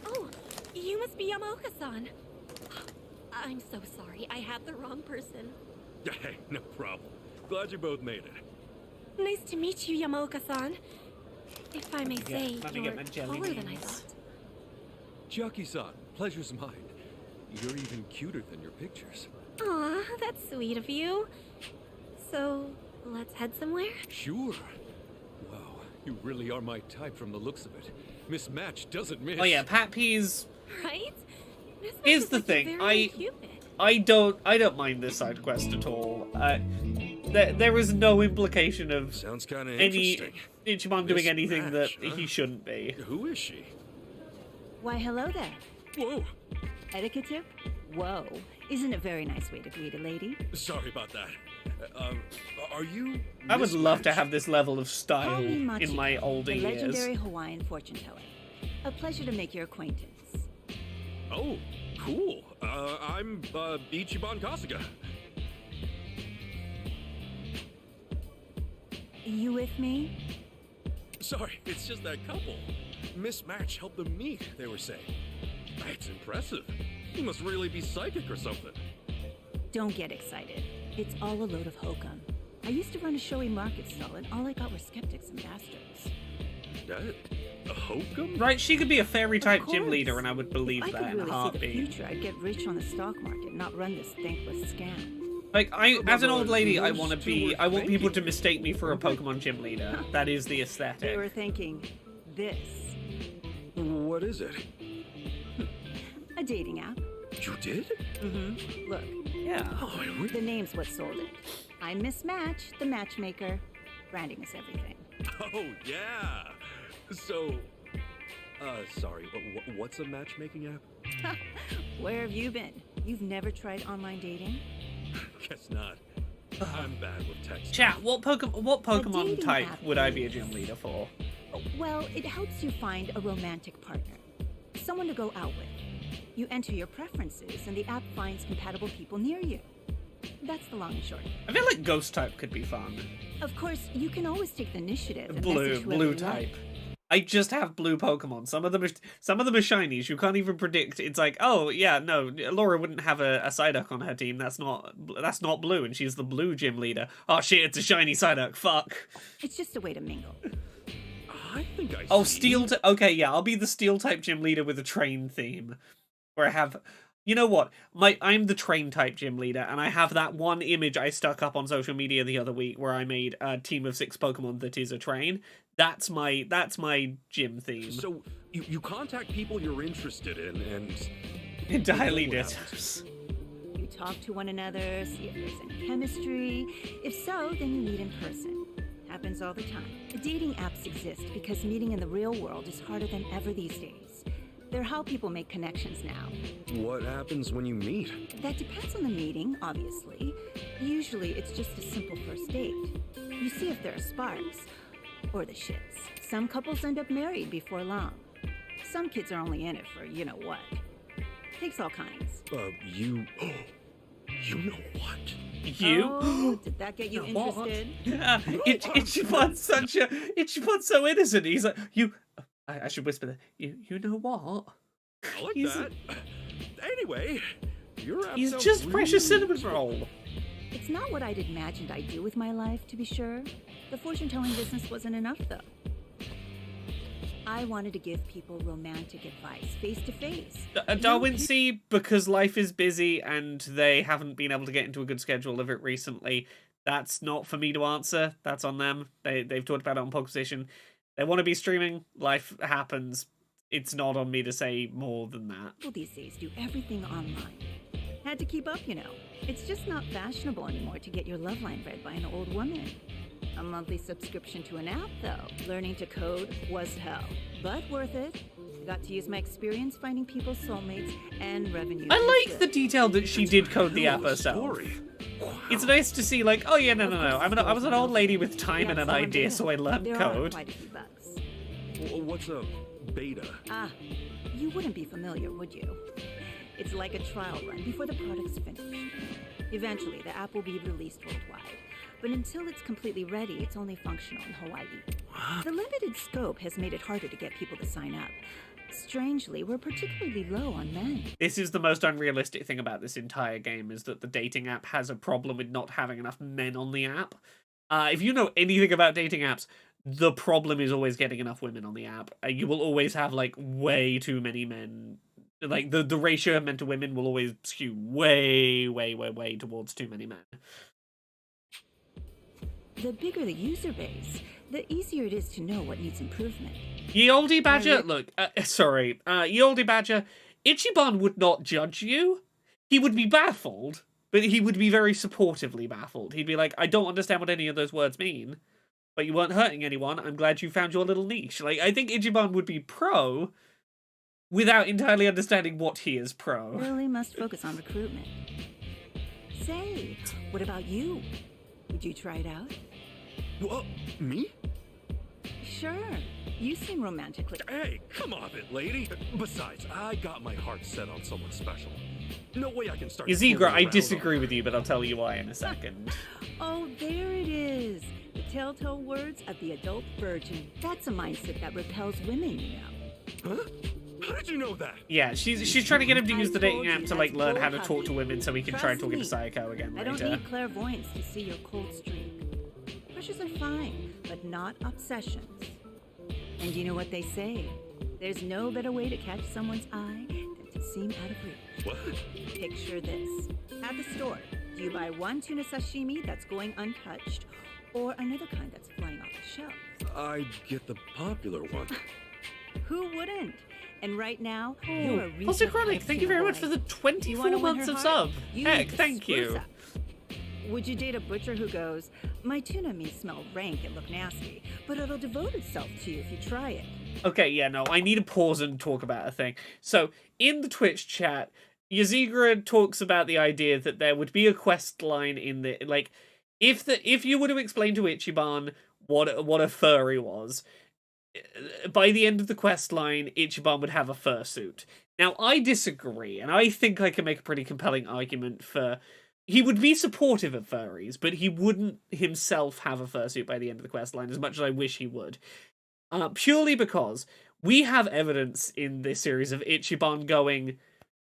Oh, you must be Yamaoka-san. I'm so sorry. I had the wrong person. Hey, no problem. Glad you both made it. Nice to meet you, Yamaoka-san. If I may say, let me you're get my jelly taller than I beans. thought. Chiaki-san, pleasure's mine. You're even cuter than your pictures. Aw, that's sweet of you. So, let's head somewhere? Sure. Wow, you really are my type from the looks of it. Miss Match doesn't miss. Oh yeah, Pat P's. Right? Miss Match Here's is the like a thing. very Cupid. I don't mind this side quest at all. There is no implication of Sounds kind of any interesting. Ichiban doing Miss anything Match, that huh? he shouldn't be. Who is she? Why, hello there. Whoa. Etiquette tip? Whoa. Isn't a very nice way to greet a lady? Sorry about that. Are you... I would Miss love to Match? have this level of style Call me Machiko, in my older the years. legendary Hawaiian fortune teller. A pleasure to make your acquaintance. Oh, cool. I'm Ichiban Kasuga. You with me? Sorry, it's just that couple. Miss Match helped them meet, they were saying. That's impressive. You must really be psychic or something. Don't get excited. It's all a load of hokum. I used to run a showy market stall, and all I got were skeptics and bastards. That... a hokum? Right, she could be a fairy type gym course. leader, and I would believe If I that could in a really see the heartbeat. future, I'd get rich on the stock market, not run this thankless scam. Like, as an old lady, I those want to two be. were I want people to thinking. mistake me for a Pokemon gym leader. That is the They aesthetic. were thinking, this. What is it? A dating app. You did? Mm-hmm. Look, Yeah. Oh, I really... the name's what sold it. I'm Miss Match, the matchmaker. Branding is everything. Oh, yeah. So... sorry, what's a matchmaking app? Where have you been? You've never tried online dating? Guess not. I'm bad with text. Chat. What Pokemon dating type app would I be a is- gym leader for? Well, it helps you find a romantic partner. Someone to go out with. You enter your preferences, and the app finds compatible people near you. That's the long and short. I feel like Ghost type could be fun. Of course, you can always take the initiative and Blue message whoever you type. like. I just have blue Pokemon. Some of them are shinies. You can't even predict. It's like, oh yeah, no, Laura wouldn't have a Psyduck on her team. That's not blue, and she's the blue gym leader. Oh shit, it's a shiny Psyduck. Fuck. It's just a way to mingle. I think I Oh, see. steel. Okay, yeah, I'll be the steel type gym leader with a train theme, where I have. You know what? I'm the train type gym leader, and I have that one image I stuck up on social media the other week where I made a team of 6 Pokemon that is a train. That's my gym theme. So, you contact people you're interested in, and... Entirely What different. You talk to one another, see if there's any chemistry. If so, then you meet in person. Happens all the time. The dating apps exist because meeting in the real world is harder than ever these days. They're how people make connections now. What happens when you meet? That depends on the meeting, obviously. Usually, it's just a simple first date. You see if there are sparks. Or the shits. Some couples end up married before long. Some kids are only in it for you know what. Takes all kinds. You know what? You? Oh, did that get you What? interested? Yeah, Ichiban's so innocent. He's like, I should whisper that. You know what? I like He's- that. Anyway, your app He's sounds just really precious cinnamon interesting. roll. It's not what I'd imagined I'd do with my life, to be sure. The fortune-telling business wasn't enough, though. I wanted to give people romantic advice face to face. Darwin C, because life is busy and they haven't been able to get into a good schedule of it recently, that's not for me to answer. That's on them. They've talked about it on Pogposition. They want to be streaming. Life happens. It's not on me to say more than that. People these days do everything online. Had to keep up, you know. It's just not fashionable anymore to get your love line read by an old woman. A monthly subscription to an app, though. Learning to code was hell, but worth it. Got to use my experience finding people's soulmates and revenue. I like the detail that she did code the app herself. It's nice to see, like, oh yeah, no. I was an old lady with time and an idea, so I learned code. Quite a few bugs. What's a beta? Ah, you wouldn't be familiar, would you? It's like a trial run before the product's finished. Eventually, the app will be released worldwide. But until it's completely ready, it's only functional in Hawaii. The limited scope has made it harder to get people to sign up. Strangely, we're particularly low on men. This is the most unrealistic thing about this entire game, is that the dating app has a problem with not having enough men on the app. If you know anything about dating apps, the problem is always getting enough women on the app. You will always have, like, way too many men. Like, the ratio of men to women will always skew way towards too many men. The bigger the user base, the easier it is to know what needs improvement. Ye olde badger, look, ye olde badger, Ichiban would not judge you. He would be baffled, but he would be very supportively baffled. He'd be like, I don't understand what any of those words mean, but you weren't hurting anyone. I'm glad you found your little niche. Like, I think Ichiban would be pro, without entirely understanding what he is pro. Really must focus on recruitment. Say, what about you? Would you try it out? What? Me? Sure. You seem romantically... Hey, come off it, lady. Besides, I got my heart set on someone special. No way I can start... Yazigra, I disagree with you, but I'll tell you why in a second. Oh, there it is. The telltale words of the adult virgin. That's a mindset that repels women, you know. Huh? How did you know that? Yeah, she's trying to get him to use the dating app to, like, learn how to talk to women so he can try talking to Sayako again later. I don't need clairvoyance to see your cold streak. Crushes are fine, but not obsessions. And you know what they say? There's no better way to catch someone's eye than to seem out of reach. What? Picture this. At the store, do you buy one tuna sashimi that's going untouched, or another kind that's flying off the shelf? I'd get the popular one. Who wouldn't? And right now, you're a real Posichronic, thank you very much for the 24 months of sub. Heck, thank you. Would you date a butcher who goes, my tuna may smell rank and look nasty, but it'll devote itself to you if you try it? Okay, yeah, no, I need to pause and talk about a thing. So, in the Twitch chat, Yazigra talks about the idea that there would be a quest line in the, like, if you were to explain to Ichiban what a furry was, by the end of the quest line, Ichiban would have a fursuit. Now, I disagree, and I think I can make a pretty compelling argument for... He would be supportive of furries, but he wouldn't himself have a fursuit by the end of the quest line, as much as I wish he would. Purely because we have evidence in this series of Ichiban going,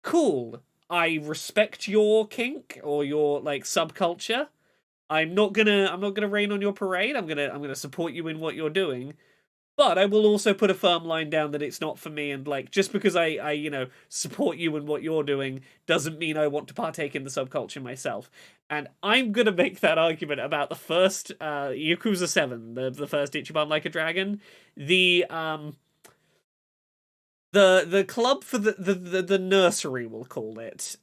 cool, I respect your kink, or your, like, subculture. I'm not gonna rain on your parade. I'm gonna support you in what you're doing. But I will also put a firm line down that it's not for me, and, like, just because I support you in what you're doing doesn't mean I want to partake in the subculture myself. And I'm gonna make that argument about the first Yakuza 7, the first Ichiban Like a Dragon. The club for the nursery, we'll call it,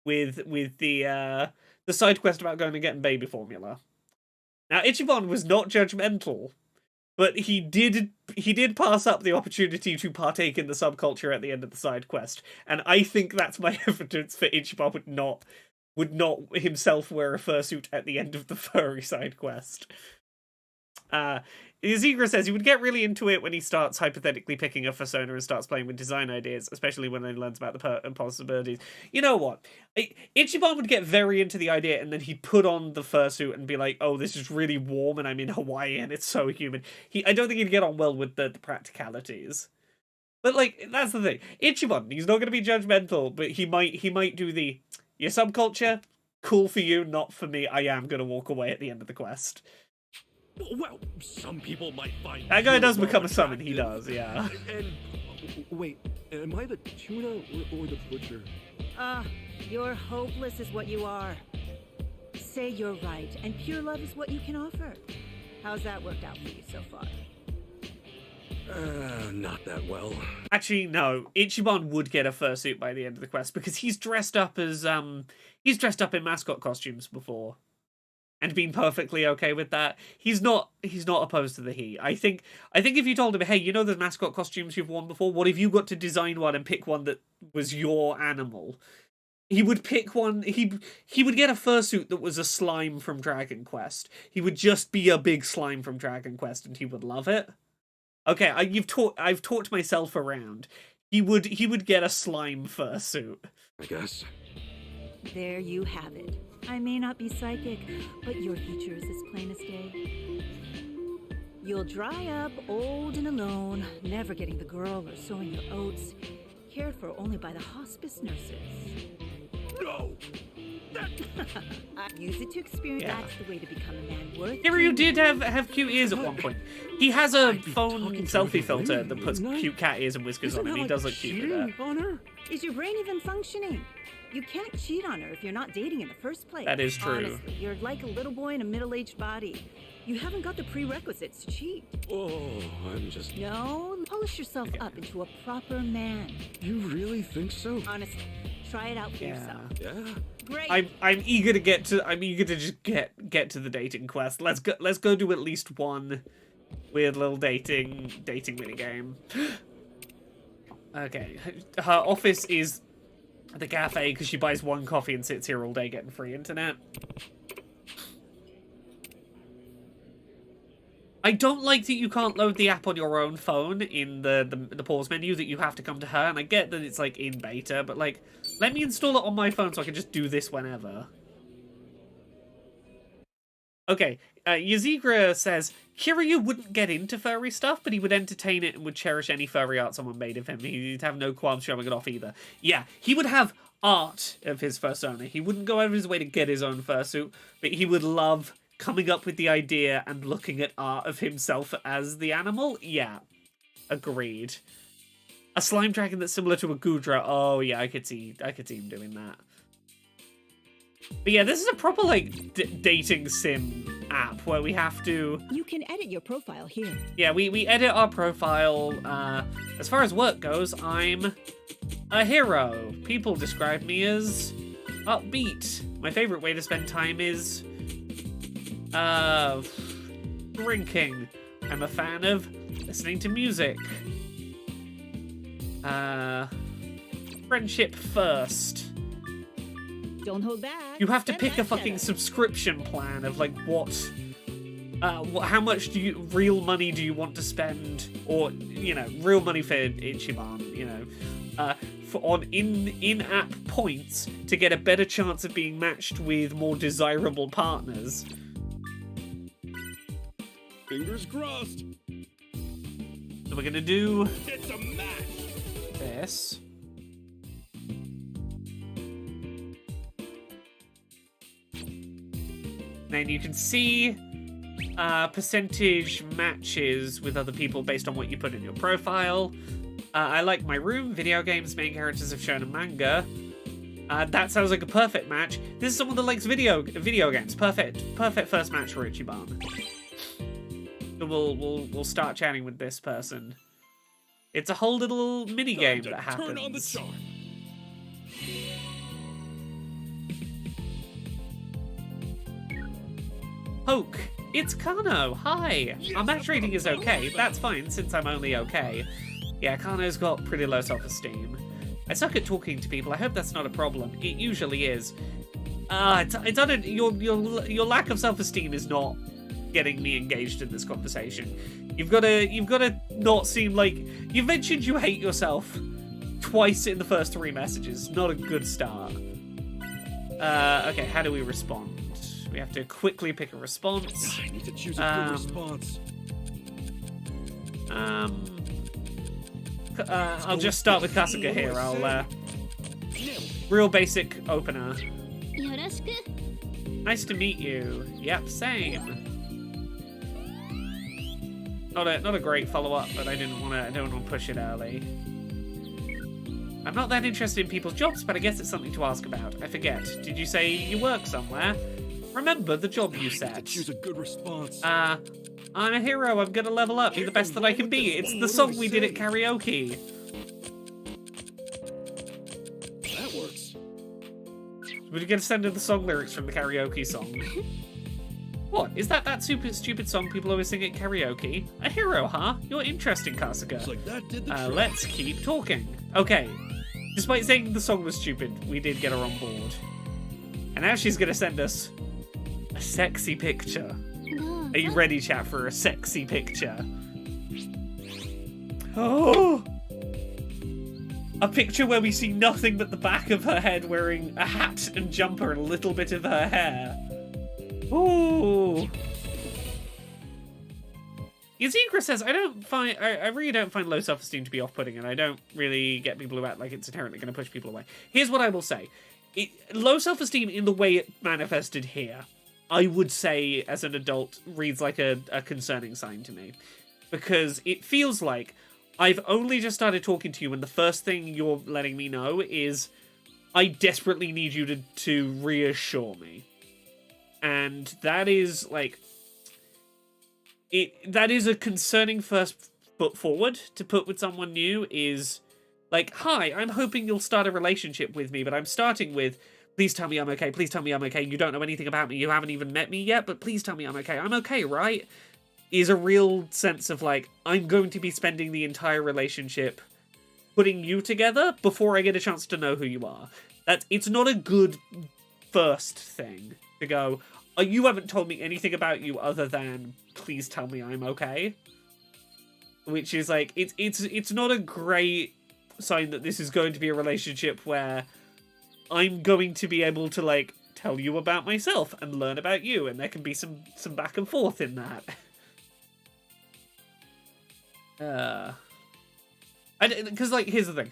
with the side quest about going and getting baby formula. Now, Ichiban was not judgmental, but he did pass up the opportunity to partake in the subculture at the end of the side quest, and I think that's my evidence for Ichiban would not himself wear a fursuit at the end of the furry side quest. Yazigra says he would get really into it when he starts hypothetically picking a persona and starts playing with design ideas, especially when he learns about the possibilities. You know what? Ichiban would get very into the idea, and then he'd put on the fursuit and be like, oh, this is really warm and I'm in Hawaii and it's so humid. I don't think he'd get on well with the practicalities. But, like, that's the thing. Ichiban, he's not going to be judgmental, but he might do the, your subculture, cool for you, not for me, I am going to walk away at the end of the quest. Well, some people might find That guy does tuna become a raw summon, he attractive. does, yeah. And wait, am I the tuna or the butcher? You're hopeless is what you are. Say you're right, and pure love is what you can offer. How's that worked out for you so far? Not that well. Actually, no. Ichiban would get a fursuit by the end of the quest because he's dressed up as he's dressed up in mascot costumes before, and been perfectly okay with that. He's not opposed to the heat. I think if you told him, hey, you know the mascot costumes you've worn before, what if you got to design one and pick one that was your animal? He would pick one. He would get a fursuit that was a slime from Dragon Quest. He would just be a big slime from Dragon Quest, and he would love it. Okay, I've talked myself around. He would get a slime fursuit. I guess. There you have it. I may not be psychic, but your future is as plain as day. You'll dry up, old and alone, never getting the girl or sowing your oats, cared for only by the hospice nurses. No! I use it to experience. Yeah. That's the way to become a man worth. Kiryu did have cute ears at one point. He has a phone selfie filter that puts cute cat ears and whiskers on, and he does look cute with that. on her? Is your brain even functioning? You can't cheat on her if you're not dating in the first place. That is true. Honestly, you're like a little boy in a middle-aged body. You haven't got the prerequisites to cheat. Oh, I'm just... No, polish yourself up into a proper man. You really think so? Honestly, try it out for yourself. Yeah. Great. I'm eager to just get to the dating quest. Let's go do at least one weird little dating minigame. Okay, her office is the cafe because she buys one coffee and sits here all day getting free internet. I don't like that you can't load the app on your own phone in the pause menu, that you have to come to her, and I get that it's like in beta, but like, let me install it on my phone so I can just do this whenever. Okay, Yazigra says, Kiryu wouldn't get into furry stuff, but he would entertain it and would cherish any furry art someone made of him. He'd have no qualms showing it off either. Yeah, he would have art of his persona. He wouldn't go out of his way to get his own fursuit, but he would love coming up with the idea and looking at art of himself as the animal. Yeah, agreed. A slime dragon that's similar to a Gudra. Oh yeah, I could see him doing that. But yeah, this is a proper like dating sim app where we have to. You can edit your profile here. Yeah, we edit our profile. As far as work goes, I'm a hero. People describe me as upbeat. My favorite way to spend time is drinking. I'm a fan of listening to music. Friendship first. Don't hold back. You have to pick a fucking subscription plan of like how much real money do you want to spend, or real money for Ichiban, on in-app points to get a better chance of being matched with more desirable partners. Fingers crossed. So we're gonna do It's a match. this. Then you can see percentage matches with other people based on what you put in your profile. I like my room, video games, main characters of shonen manga. That sounds like a perfect match. This is someone that likes video games. Perfect first match for Ichiban. So we'll start chatting with this person. It's a whole little mini game that happens. Turn on the charm. Poke, it's Kano. Hi. Our match rating is okay. That's fine since I'm only okay. Yeah, Kano's got pretty low self-esteem. I suck at talking to people. I hope that's not a problem. It usually is. Your lack of self-esteem is not getting me engaged in this conversation. You've got to not seem like you've mentioned you hate yourself twice in the first 3 messages. Not a good start. Okay, how do we respond? We have to quickly pick a response. I need to choose a good response. I'll just start with Kasuga here. I'll real basic opener. Nice to meet you. Yep, same. not a great follow-up, but I don't want to push it early. I'm not that interested in people's jobs, but I guess it's something to ask about. I forget. Did you say you work somewhere? Remember the job you said. Choose a good response. I'm a hero. I'm gonna level up. Be the best that I can be. It's the song we did at karaoke. That works. We're gonna send her the song lyrics from the karaoke song. What? Is that super stupid song people always sing at karaoke? A hero, huh? You're interesting, Kasuga. Looks like that did the trick. Let's keep talking. Okay. Despite saying the song was stupid, we did get her on board. And now she's gonna send us a sexy picture. Are you ready, chat, for a sexy picture? Oh! A picture where we see nothing but the back of her head wearing a hat and jumper and a little bit of her hair. Ooh! Yazikra says, I really don't find low self-esteem to be off-putting, and I don't really get people who act like it's inherently going to push people away. Here's what I will say. Low self-esteem in the way it manifested here, I would say, as an adult, reads like a concerning sign to me. Because it feels like I've only just started talking to you, and the first thing you're letting me know is I desperately need you to reassure me. And that is, like... that is a concerning first foot forward to put with someone new, is like, hi, I'm hoping you'll start a relationship with me, but I'm starting with, please tell me I'm okay, please tell me I'm okay, you don't know anything about me, you haven't even met me yet, but please tell me I'm okay, right? Is a real sense of like, I'm going to be spending the entire relationship putting you together before I get a chance to know who you are. It's not a good first thing to go, oh, you haven't told me anything about you other than please tell me I'm okay. Which is like, it's not a great sign that this is going to be a relationship where I'm going to be able to like tell you about myself and learn about you, and there can be some back and forth in that. Because like, here's the thing.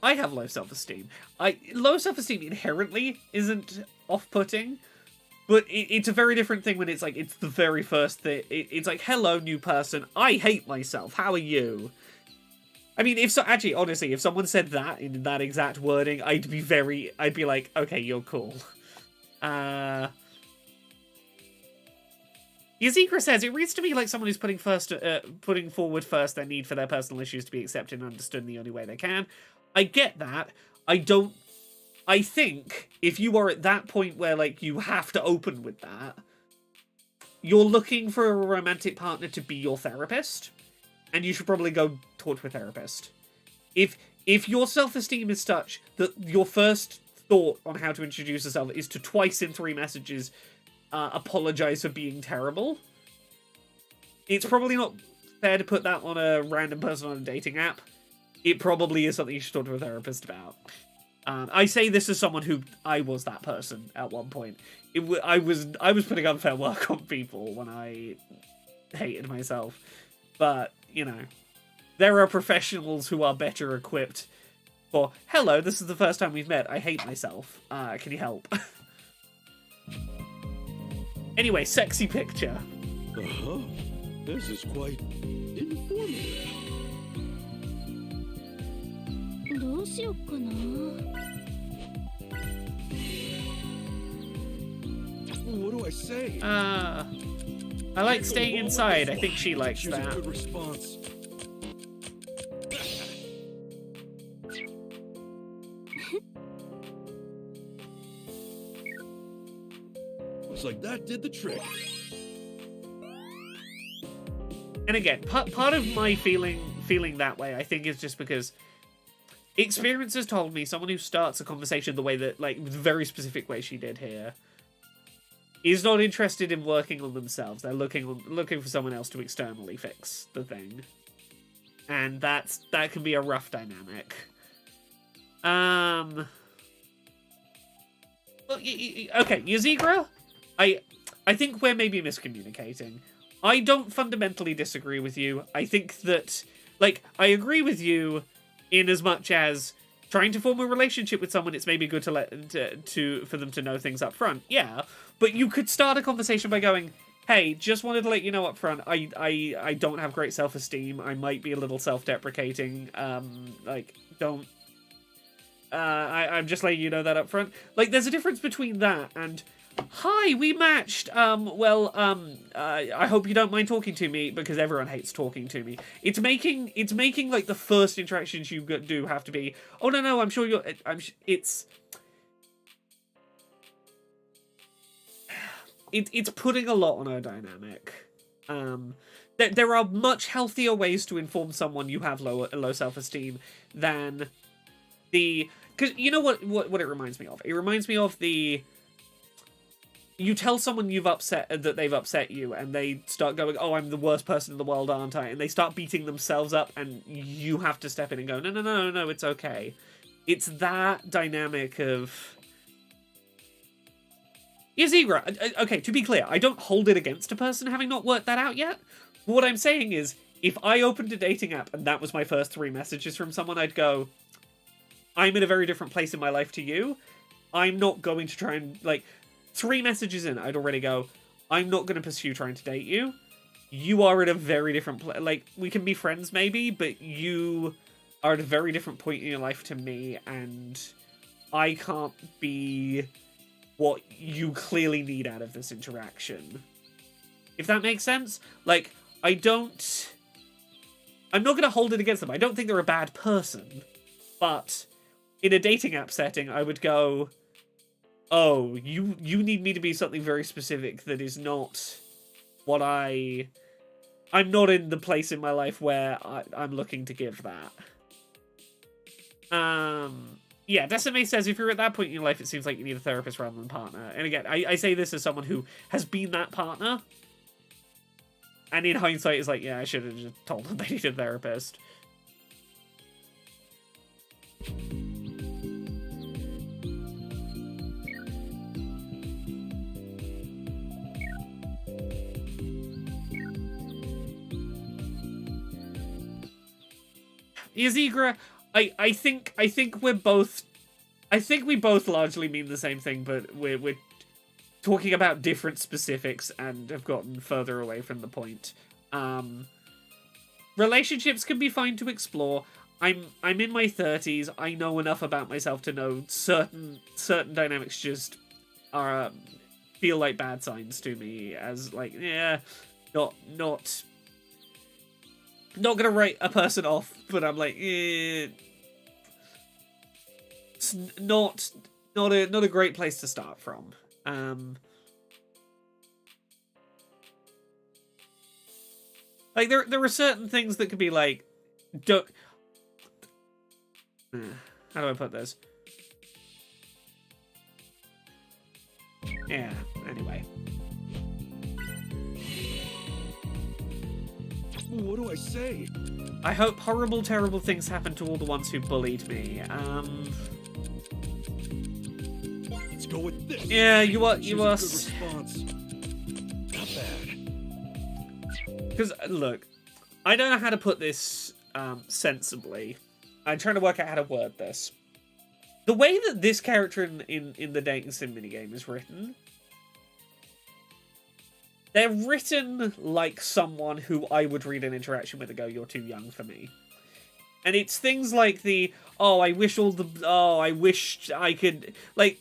I have low self-esteem. Low self-esteem inherently isn't off-putting. But it's a very different thing when it's like, it's the very first thing. It's like, hello, new person. I hate myself. How are you? I mean, honestly, if someone said that in that exact wording, I'd be like, okay, you're cool. Yazikra says, it reads to me like someone who's putting forward first their need for their personal issues to be accepted and understood in the only way they can. I get that. I think if you are at that point where, like, you have to open with that, you're looking for a romantic partner to be your therapist, and you should probably go talk to a therapist. If your self-esteem is such that your first thought on how to introduce yourself is to twice in 3 messages apologize for being terrible, it's probably not fair to put that on a random person on a dating app. It probably is something you should talk to a therapist about. I say this as someone who I was that person at one point. I was putting unfair work on people when I hated myself. But, you know, there are professionals who are better equipped for, hello, this is the first time we've met, I hate myself. Can you help? Anyway, sexy picture. Uh-huh. This is quite informative. どうしよっかな What do I say? I like staying inside. I think she likes Choose a that. good response. Looks like that did the trick. And again, part of my feeling that way, I think, is just because experience has told me someone who starts a conversation the way that, like, the very specific way she did here, is not interested in working on themselves. They're looking for someone else to externally fix the thing. And that can be a rough dynamic. Well, okay, Yazikra, I think we're maybe miscommunicating. I don't fundamentally disagree with you. I think that, like, I agree with you in as much as trying to form a relationship with someone, it's maybe good for them to know things up front. Yeah, but you could start a conversation by going, hey, just wanted to let you know up front, I don't have great self-esteem. I might be a little self-deprecating. Like, don't... I'm just letting you know that up front. Like, there's a difference between that and... Hi, we matched. I hope you don't mind talking to me because everyone hates talking to me. It's making like the first interactions you do have to be. Oh no, I'm sure you're. It's putting a lot on our dynamic. There are much healthier ways to inform someone you have low self-esteem than the. Because you know what it reminds me of. It reminds me of the. You tell someone that they've upset you, and they start going, "Oh, I'm the worst person in the world, aren't I?" And they start beating themselves up, and you have to step in and go, "No, it's okay." It's that dynamic of. Yazigra, okay, to be clear, I don't hold it against a person having not worked that out yet. What I'm saying is, if I opened a dating app and that was my first 3 messages from someone, I'd go, I'm in a very different place in my life to you. I'm not going to try and, like, 3 messages in, I'd already go, I'm not going to pursue trying to date you. You are at a very different place. Like, we can be friends maybe, but you are at a very different point in your life to me, and I can't be what you clearly need out of this interaction. If that makes sense? Like, I'm not going to hold it against them. I don't think they're a bad person. But in a dating app setting, I would go, oh, you need me to be something very specific that is not what I'm not in the place in my life where I'm looking to give that. Yeah, Decime says, if you're at that point in your life, it seems like you need a therapist rather than a partner. And again, I say this as someone who has been that partner. And in hindsight, it's like, yeah, I should have just told them they needed a therapist. Yazigra, I think we both largely mean the same thing, but we're talking about different specifics and have gotten further away from the point. Relationships can be fine to explore. I'm in my 30s. I know enough about myself to know certain dynamics just are feel like bad signs to me, as like, yeah, not gonna write a person off, but I'm like, it's not a great place to start from. Like there are certain things that could be like, don't. How do I put this? Yeah. Anyway. What do I say? I hope horrible, terrible things happen to all the ones who bullied me. Let's go with this. Yeah, you are. Good response. Not bad. Because look, I don't know how to put this sensibly. I'm trying to work out how to word this. The way that this character in the dating sim minigame is written. They're written like someone who I would read an interaction with and go, you're too young for me. And it's things like I wish I could, like,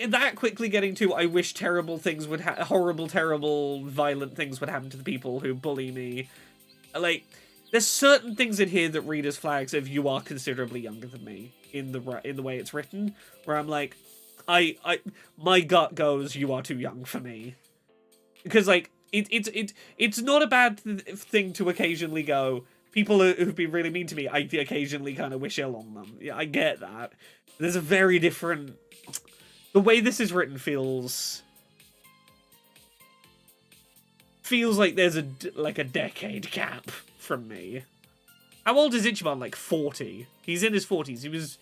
that quickly getting to, I wish terrible things would horrible, terrible, violent things would happen to the people who bully me. Like, there's certain things in here that read as flags of you are considerably younger than me in the way it's written, where I'm like, my gut goes, you are too young for me. Because, like, it's not a bad thing to occasionally go, people who've been really mean to me, I occasionally kind of wish ill on them. Yeah, I get that. There's a very different... The way this is written feels like there's a decade gap from me. How old is Ichiban? Like 40. He's in his 40s.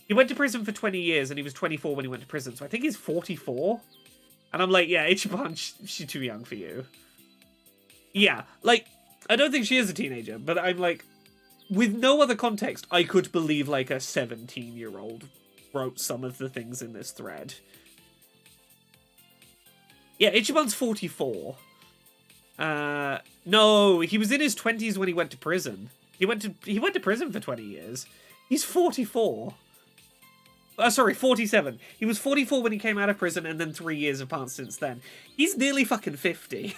He went to prison for 20 years and he was 24 when he went to prison, so I think he's 44. And I'm like, yeah, Ichiban, she's too young for you. Yeah, like, I don't think she is a teenager, but I'm like, with no other context, I could believe, like, a 17-year-old wrote some of the things in this thread. Yeah, Ichiban's 44. No, he was in his 20s when he went to prison. He went to prison for 20 years. He's 44. Sorry, 47. He was 44 when he came out of prison, and then 3 years have passed since then. He's nearly fucking 50.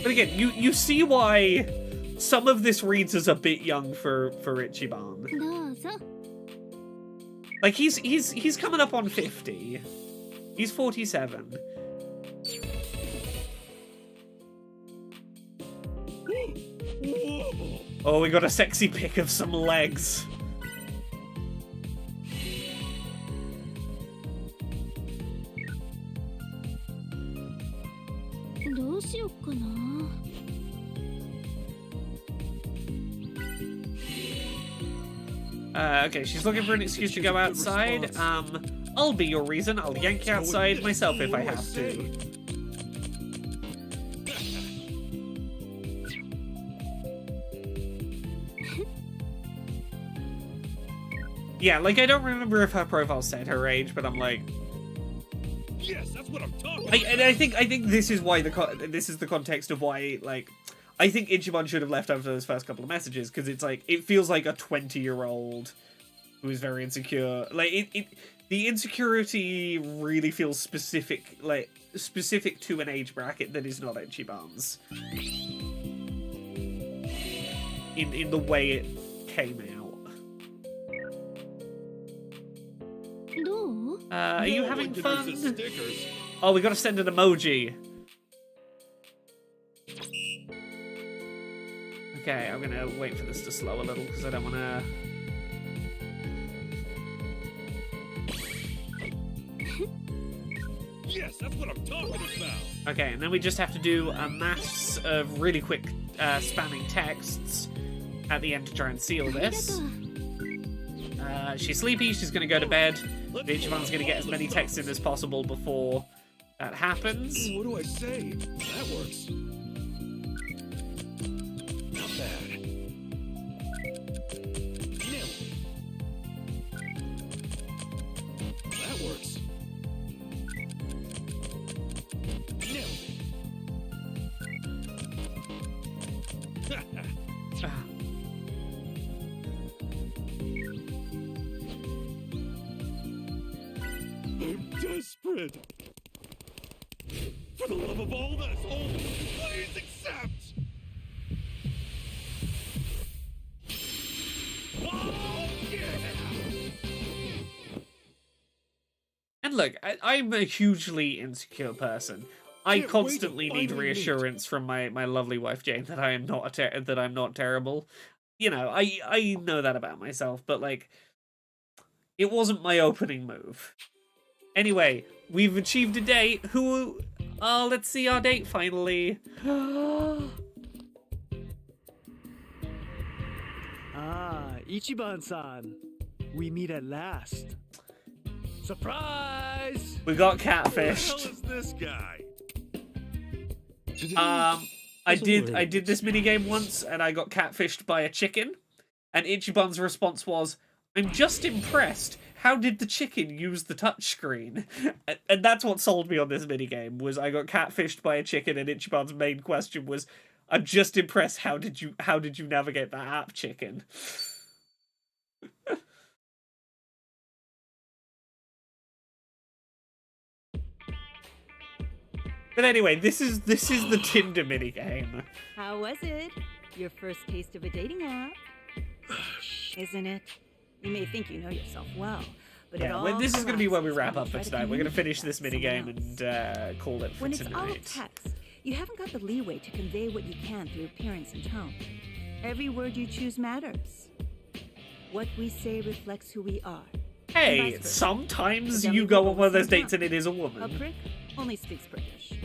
But again, you see why some of this reads as a bit young for Ichiban. Like he's coming up on 50. He's 47. Oh, we got a sexy pic of some legs. Okay, she's looking for an excuse to go outside. I'll be your reason. I'll yank you outside myself if I have to. Yeah, like, I don't remember if her profile said her age, but I'm like... Yes, that's what I'm talking about. I think this is why this is the context of why, like... I think Ichiban should have left after those first couple of messages, because it's like, it feels like a 20-year-old who is very insecure. Like, the insecurity really feels specific, like, specific to an age bracket that is not Ichiban's. In the way it came out. Are you having fun? Oh, we gotta send an emoji. Okay, I'm gonna wait for this to slow a little because I don't wanna... Yes, that's what I'm talking about. Okay, and then we just have to do a mass of really quick spamming texts at the end to try and seal this. She's sleepy, she's gonna go to bed. Ichiban's gonna get as many texts in as possible before that happens. What do I say? That works. Not bad. That works. I'm desperate. For the love of all that's old, please accept. Oh, yeah. And look, I'm a hugely insecure person. I constantly need reassurance from my lovely wife Jane that I am not that I'm not terrible. You know, I know that about myself, but like, it wasn't my opening move. Anyway, we've achieved a date. Let's see our date finally. Ichiban-san. We meet at last. Surprise! We got Who the hell catfished. is this guy? I did this minigame once and I got catfished by a chicken, and Ichiban's response was, "I'm just impressed. How did the chicken use the touchscreen?" And that's what sold me on this minigame, was I got catfished by a chicken, and Ichiban's main question was, "I'm just impressed. How did you navigate that app, chicken?" But anyway, this is the Tinder minigame. How was it? Your first taste of a dating app? Isn't it? You may think you know yourself well, but it all this is going to be where we wrap up collapses for when you tonight. try We're to going to finish this communicate with minigame someone else. and call it for When it's all tonight. text, you haven't got the leeway to convey what you can through appearance and tone. Every word you choose matters. What we say reflects who we are. Hey, And vice versa. sometimes A dummy you go will on one of those always say dates and it is a A woman. prick only speaks prickish.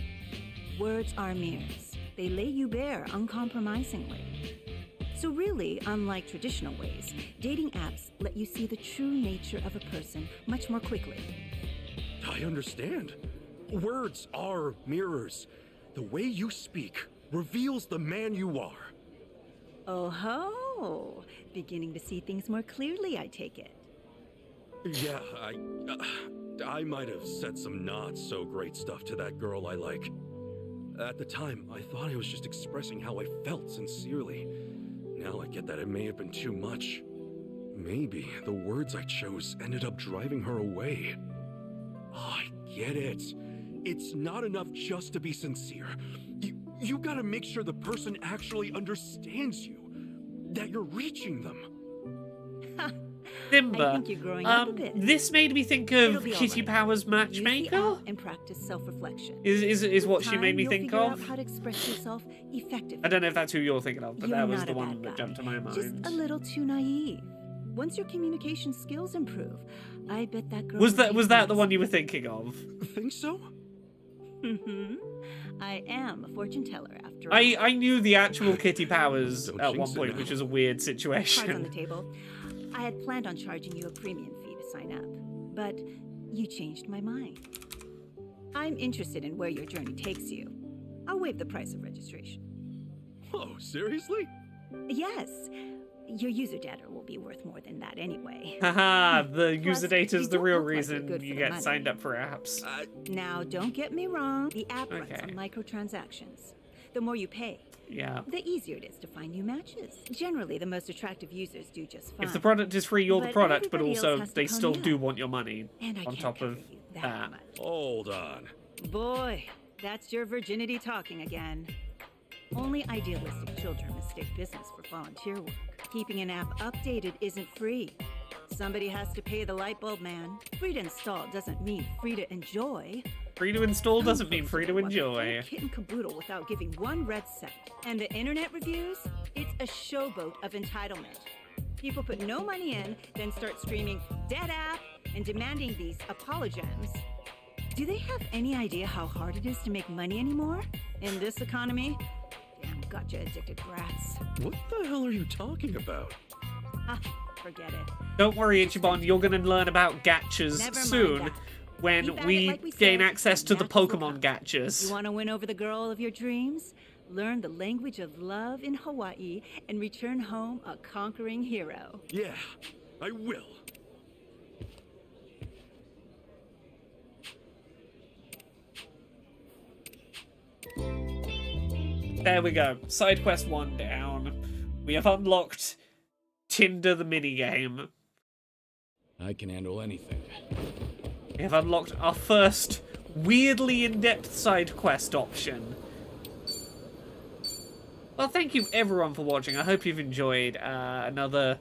Words are mirrors. They lay you bare uncompromisingly. So really, unlike traditional ways, dating apps let you see the true nature of a person much more quickly. I understand. Words are mirrors. The way you speak reveals the man you are. Oh ho! Oh, beginning to see things more clearly, I take it. Yeah, I might have said some not so great stuff to that girl I like. At the time, I thought I was just expressing how I felt sincerely. Now I get that it may have been too much. Maybe the words I chose ended up driving her away. Oh, I get it. It's not enough just to be sincere. You gotta make sure the person actually understands you. That you're reaching them. Simba, I think you're growing up a bit. this made me think of It'll be all Kitty right. Powers Use the Matchmaker. app and practice self-reflection. Is what With she made me time, think you'll of. figure out how to express yourself effectively. I don't know if that's who you're thinking of, but You're that was not the a one bad that guy. jumped to my mind. Just a little too naive. Once your communication skills improve, I bet that girl. Was will that take was that the notice. one you were thinking of? Think so? I am a fortune teller after all. I knew the actual Kitty Powers Don't at one jinx it point, now. which was a weird Cards on the situation. table. I had planned on charging you a premium fee to sign up, but you changed my mind. I'm interested in where your journey takes you. I'll waive the price of registration. Oh, seriously? Yes, your user data will be worth more than that anyway. Haha, the Plus, user data is you the don't real look like you're reason good for you the get money. signed up for apps. Now, don't get me wrong. The app runs Okay. on microtransactions. The more you pay, Yeah. the easier it is to find new matches. Generally, the most attractive users do just fine. If the product is free, you're the But product, but everybody else also has to they pony still up. do want your money And I on can't top of cover you that that. much. Hold on. Boy, that's your virginity talking again. Only idealistic children mistake business for volunteer work. Keeping an app updated isn't free. Somebody has to pay the light bulb man. Free to install doesn't mean free to enjoy. Free to install doesn't mean free to enjoy. Kit and caboodle without giving one red cent. And the internet reviews? It's a showboat of entitlement. People put no money in, then start screaming, "Dead app!" and demanding these apologems. Do they have any idea how hard it is to make money anymore? In this economy? Damn gotcha addicted brats. What the hell are you talking about? Ah, forget it. Don't worry, Ichiban, you're going to learn about gachas Never mind soon that. when Keep at it we like we gain said, access to the matches will Pokemon You gachas. want to win over the girl of your dreams? Learn the language of love in Hawaii and return home a conquering hero. Yeah, I will. There we go. Side quest 1 down. We have unlocked Tinder the minigame. I can handle anything. We have unlocked our first weirdly in-depth side quest option. Well, thank you everyone for watching. I hope you've enjoyed another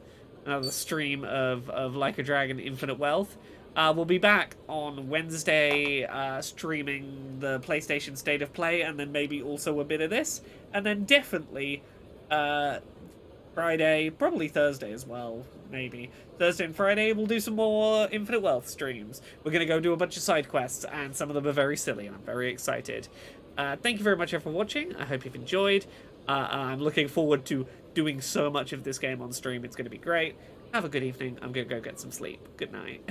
stream of Like a Dragon Infinite Wealth. We'll be back on Wednesday streaming the PlayStation State of Play, and then maybe also a bit of this. And then definitely Friday, probably Thursday as well, maybe. Thursday and Friday we'll do some more Infinite Wealth streams. We're going to go do a bunch of side quests, and some of them are very silly, and I'm very excited. Thank you very much for watching. I hope you've enjoyed. I'm looking forward to doing so much of this game on stream. It's going to be great. Have a good evening. I'm going to go get some sleep. Good night.